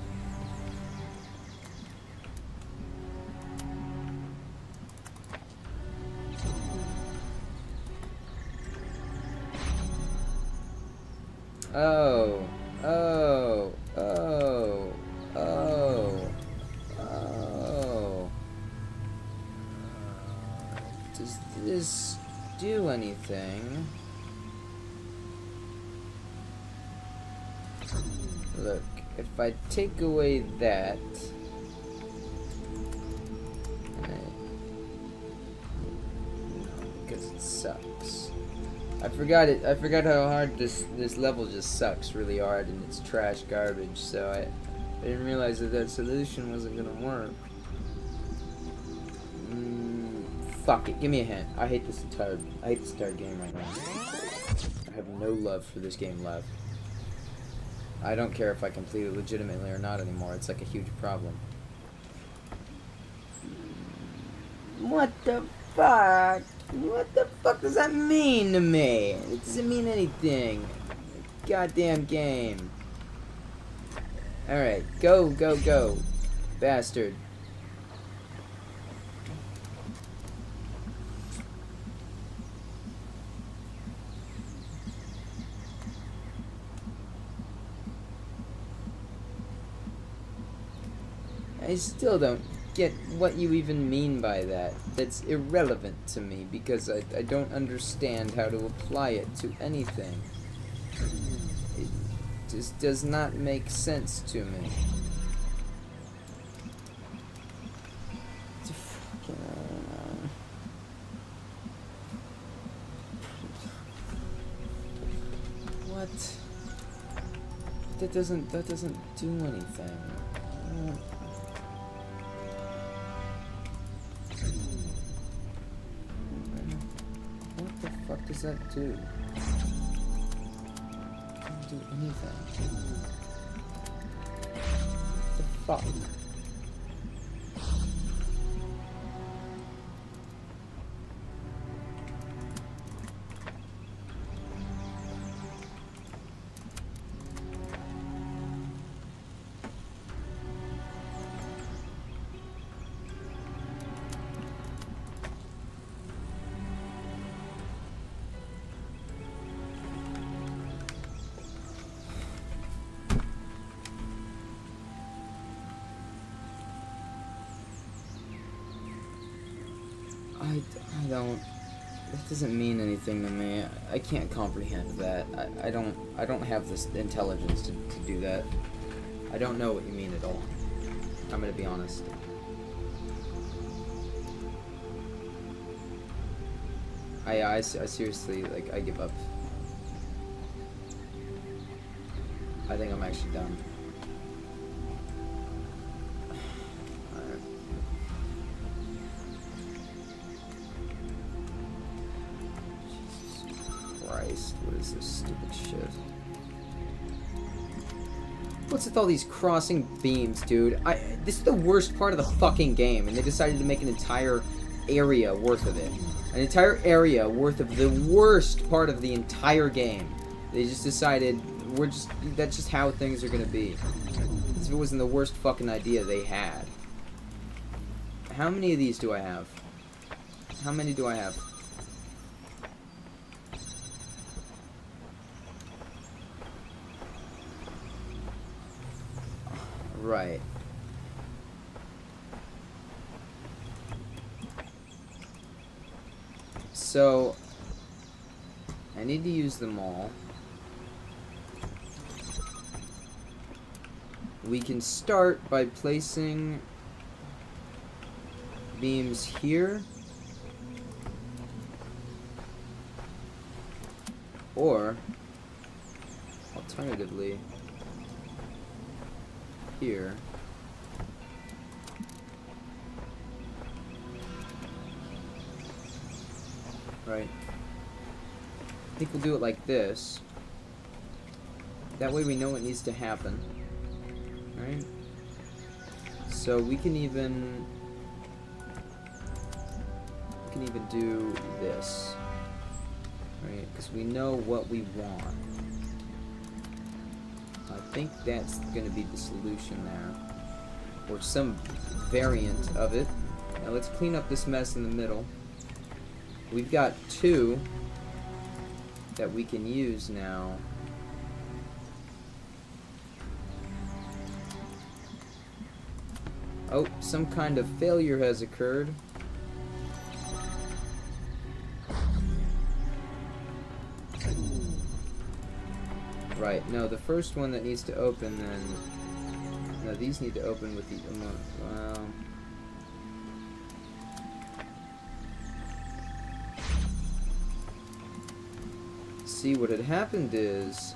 Oh, oh, oh, oh, oh. Does this do anything? Look, if I take away that, because it sucks. I forgot how hard this level just sucks really hard, and it's trash garbage. So I didn't realize that solution wasn't gonna work. Fuck it, give me a hint. I hate this entire game right now. I have no love for this game left. I don't care if I complete it legitimately or not anymore. It's like a huge problem. What the fuck? What the fuck does that mean to me? It doesn't mean anything. Goddamn game. Alright, go, go, go. Bastard. I still don't get what you even mean by that. That's irrelevant to me because I don't understand how to apply it to anything. It just does not make sense to me. What? That doesn't do anything. What the fuck does that do? Doesn't do anything. What the fuck? I don't. That doesn't mean anything to me. I can't comprehend that. I don't have this intelligence to do that. I don't know what you mean at all. I'm gonna be honest. I seriously, like, I give up. I think I'm actually done. Alright. Jesus Christ, what is this stupid shit? What's with all these crossing beams, dude? This is the worst part of the fucking game, and they decided to make an entire area worth of it. An entire area worth of the worst part of the entire game. They just decided, that's just how things are gonna be. As if it wasn't the worst fucking idea they had. How many of these do I have? How many do I have? Right. So, I need to use them all. We can start by placing beams here, or alternatively here. Right. I think we'll do it like this. That way we know what needs to happen. Right? So we can even do this. Right? Because we know what we want. I think that's going to be the solution there. Or some variant of it. Now let's clean up this mess in the middle. We've got two that we can use now. Oh, some kind of failure has occurred. Right, no, the first one that needs to open then... No, these need to open with the... Well... See, what had happened is...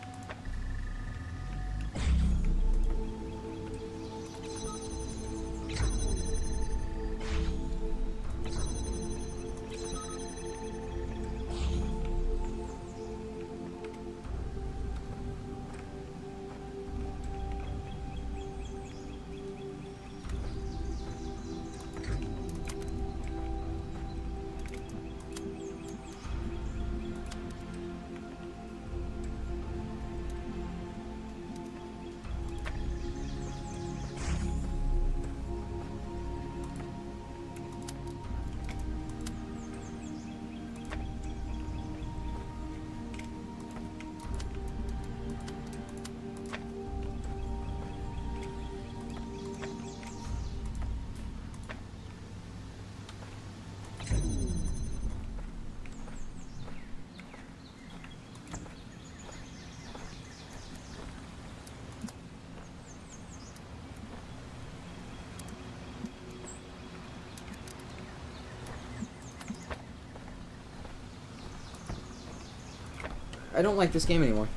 I don't like this game anymore.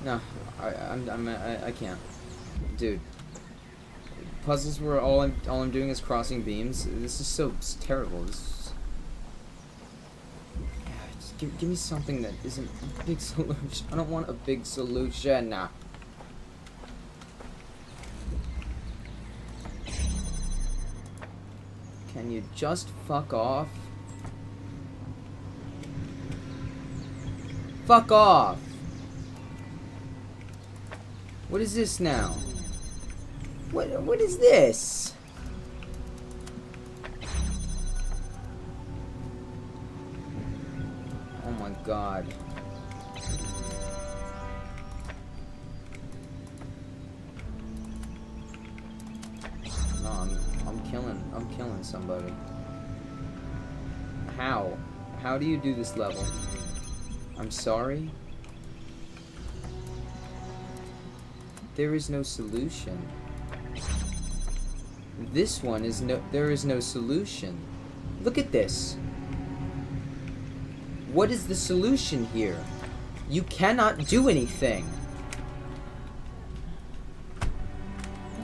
No, I can't, dude. Puzzles where all I'm doing is crossing beams. This is so terrible. Just give me something that isn't a big solution. I don't want a big solution. Nah. Can you just fuck off? Fuck off! What is this now? What is this? Oh my god. No, I'm killing somebody. How? How do you do this level? I'm sorry? There is no solution. This one is there is no solution. Look at this. What is the solution here? You cannot do anything.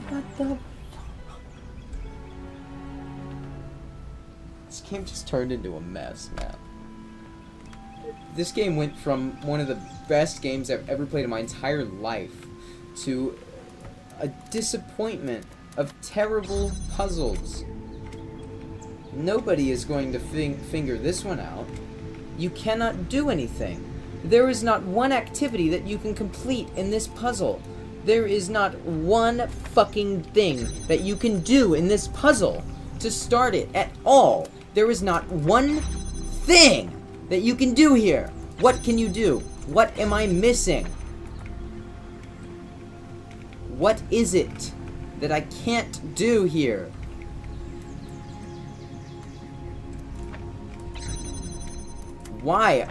What the? This game just turned into a mess, man. This game went from one of the best games I've ever played in my entire life to a disappointment of terrible puzzles. Nobody is going to finger this one out. You cannot do anything. There is not one activity that you can complete in this puzzle. There is not one fucking thing that you can do in this puzzle to start it at all. There is not one thing that you can do here. What can you do? What am I missing? What is it that I can't do here? Why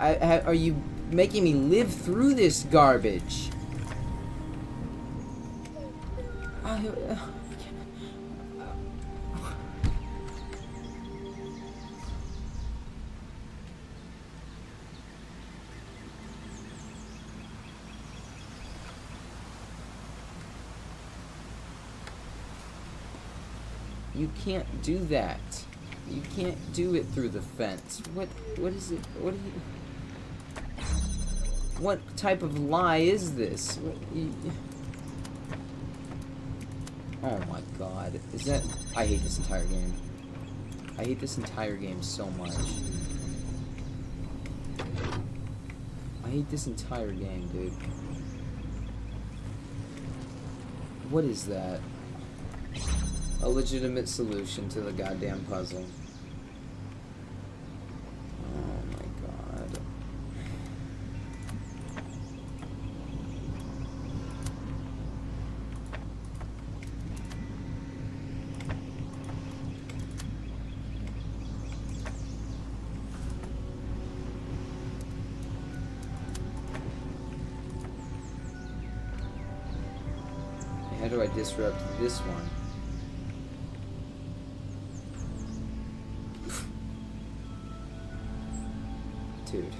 are you making me live through this garbage? You can't do that. You can't do it through the fence. What is it? What type of lie is this? Oh my god. Is that... I hate this entire game. I hate this entire game so much. I hate this entire game, dude. What is that? A legitimate solution to the goddamn puzzle. Oh my god. How do I disrupt this one? Dude,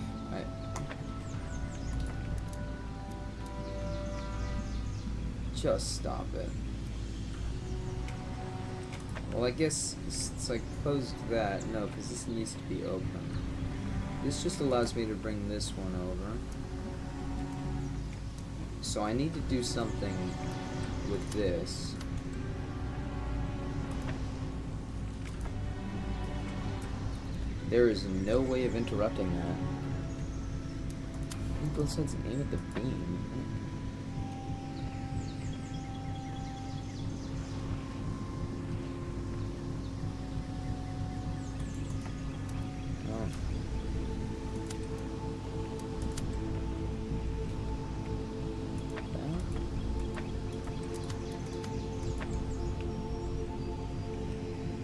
just stop it. Well, I guess it's like closed that. No, because this needs to be open. This just allows me to bring this one over. So I need to do something with this. There is no way of interrupting that. I both sides aim at the beam. Oh.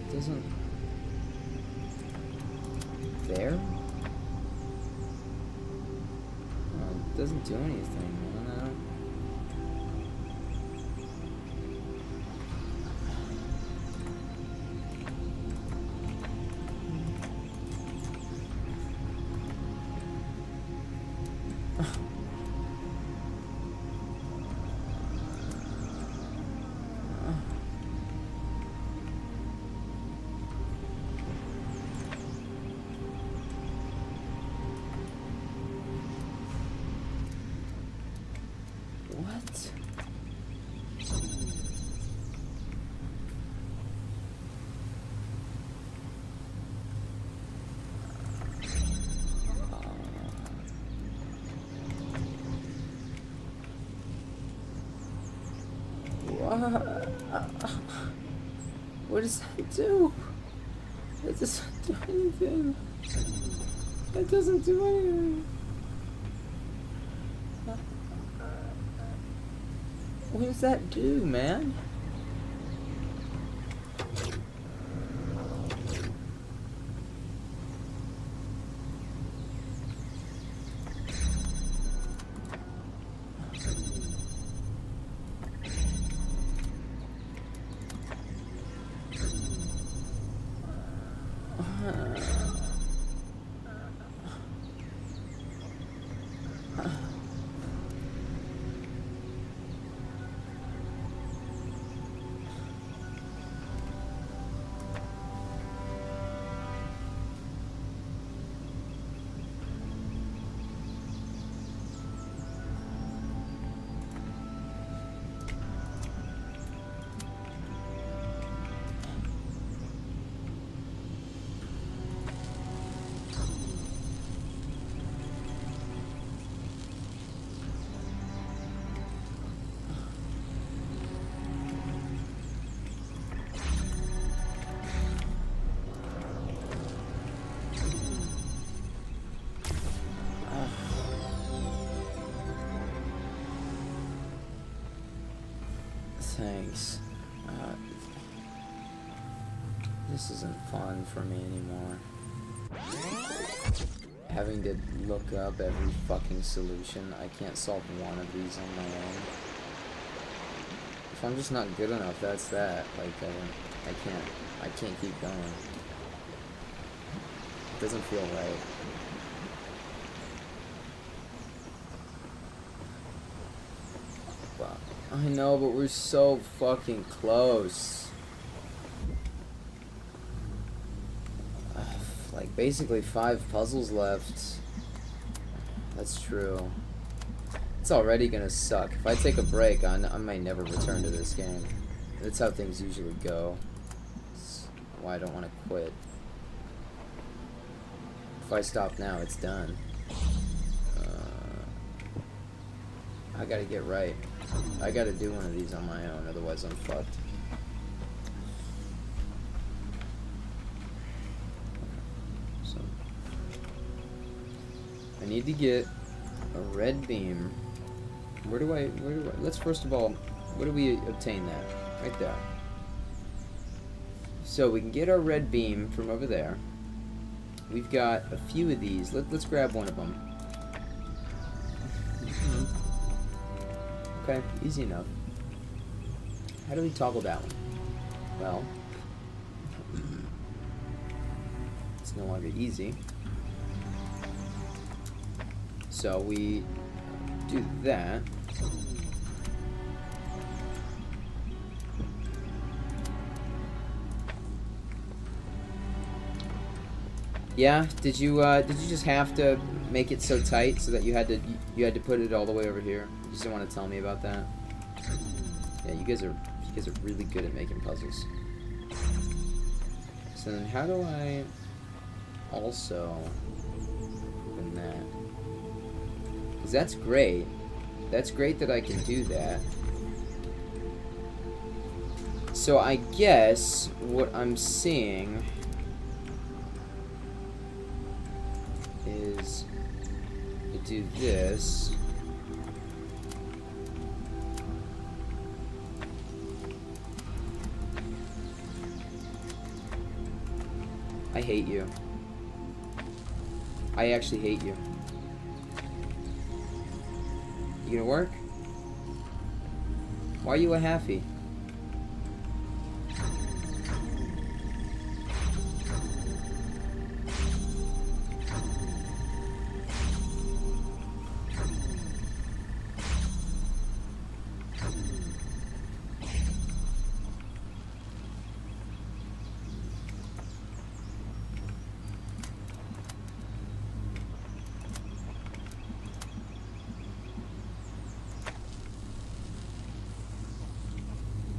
That doesn't... There? Oh, it doesn't do anything, man. What? What does that do? It doesn't do anything. It doesn't do anything. What does that do, man? thanks. This isn't fun for me anymore. Having to look up every fucking solution. I can't solve one of these on my own. If I'm just not good enough, that's that. Like, I can't keep going. It doesn't feel right. Wow. I know, but we're so fucking close. Like, basically 5 puzzles left. That's true. It's already gonna suck. If I take a break, I might never return to this game. That's how things usually go. That's why I don't want to quit. If I stop now, it's done. I gotta get right. I gotta do one of these on my own, otherwise I'm fucked. So, I need to get a red beam. Where do I, let's first of all, where do we obtain that? Right there. So we can get our red beam from over there. We've got a few of these. Let's grab one of them. Okay, easy enough. How do we toggle that one? Well, it's no longer easy. So we do that. Yeah, did you just have to make it so tight so that you had to put it all the way over here? You just don't want to tell me about that? Yeah, you guys are really good at making puzzles. So then how do I also open that? Because that's great. That's great that I can do that. So I guess what I'm seeing is to do this. I hate you. I actually hate you. You gonna work? Why are you a halfie?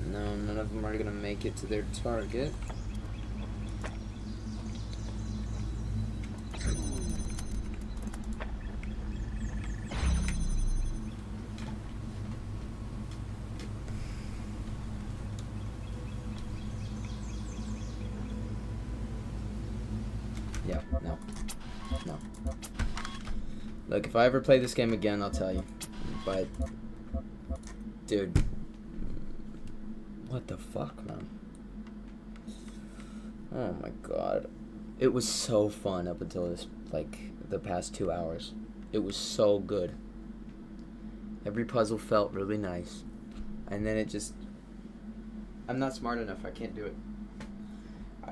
No, none of them are gonna make it to their target. Yeah, no. No. Look, if I ever play this game again, I'll tell you. But, dude, what the fuck, man? Oh my god. It was so fun up until this, like, the past 2 hours. It was so good. Every puzzle felt really nice. And then it just... I'm not smart enough. I can't do it.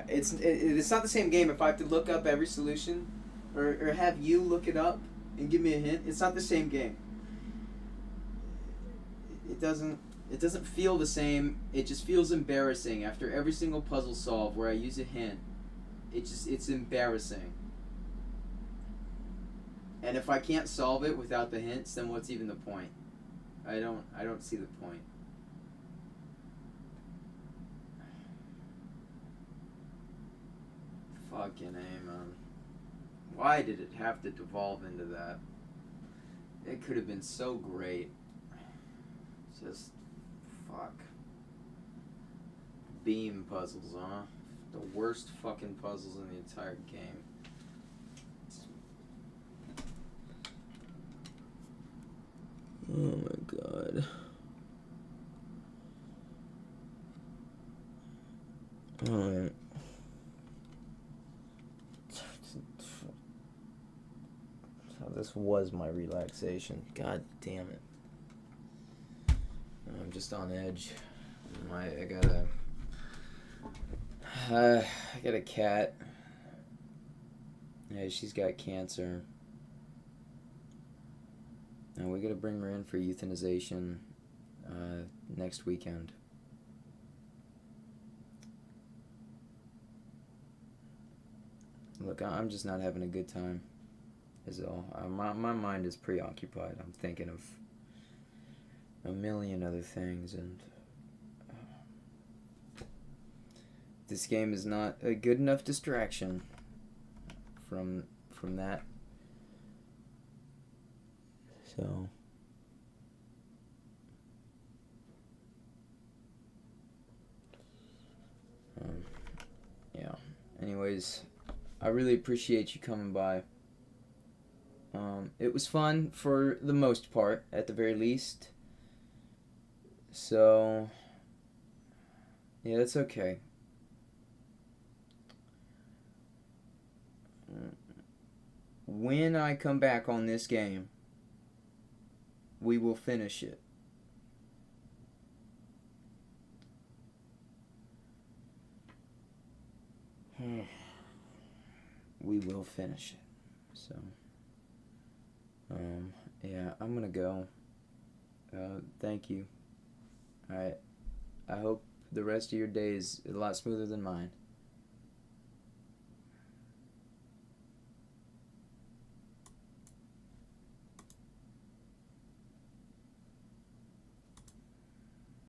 It's not the same game if I have to look up every solution or have you look it up and give me a hint. It's not the same game. It doesn't feel the same. It just feels embarrassing after every single puzzle solve where I use a hint. It's embarrassing. And if I can't solve it without the hints, then what's even the point? I don't see the point. Fucking A, man. Why did it have to devolve into that? It could have been so great. Just, fuck. Beam puzzles, huh? The worst fucking puzzles in the entire game. Oh my god. Alright. So this was my relaxation. God damn it. I'm just on edge. I got a cat. Yeah, she's got cancer. And we gotta bring her in for euthanization next weekend. Look, I'm just not having a good time, is all. My mind is preoccupied. I'm thinking of a million other things, and this game is not a good enough distraction from that. So yeah. Anyways, I really appreciate you coming by. It was fun for the most part, at the very least. So yeah, that's okay. When I come back on this game, we will finish it. We will finish it. So, yeah, I'm gonna go. Thank you. Alright. I hope the rest of your day is a lot smoother than mine.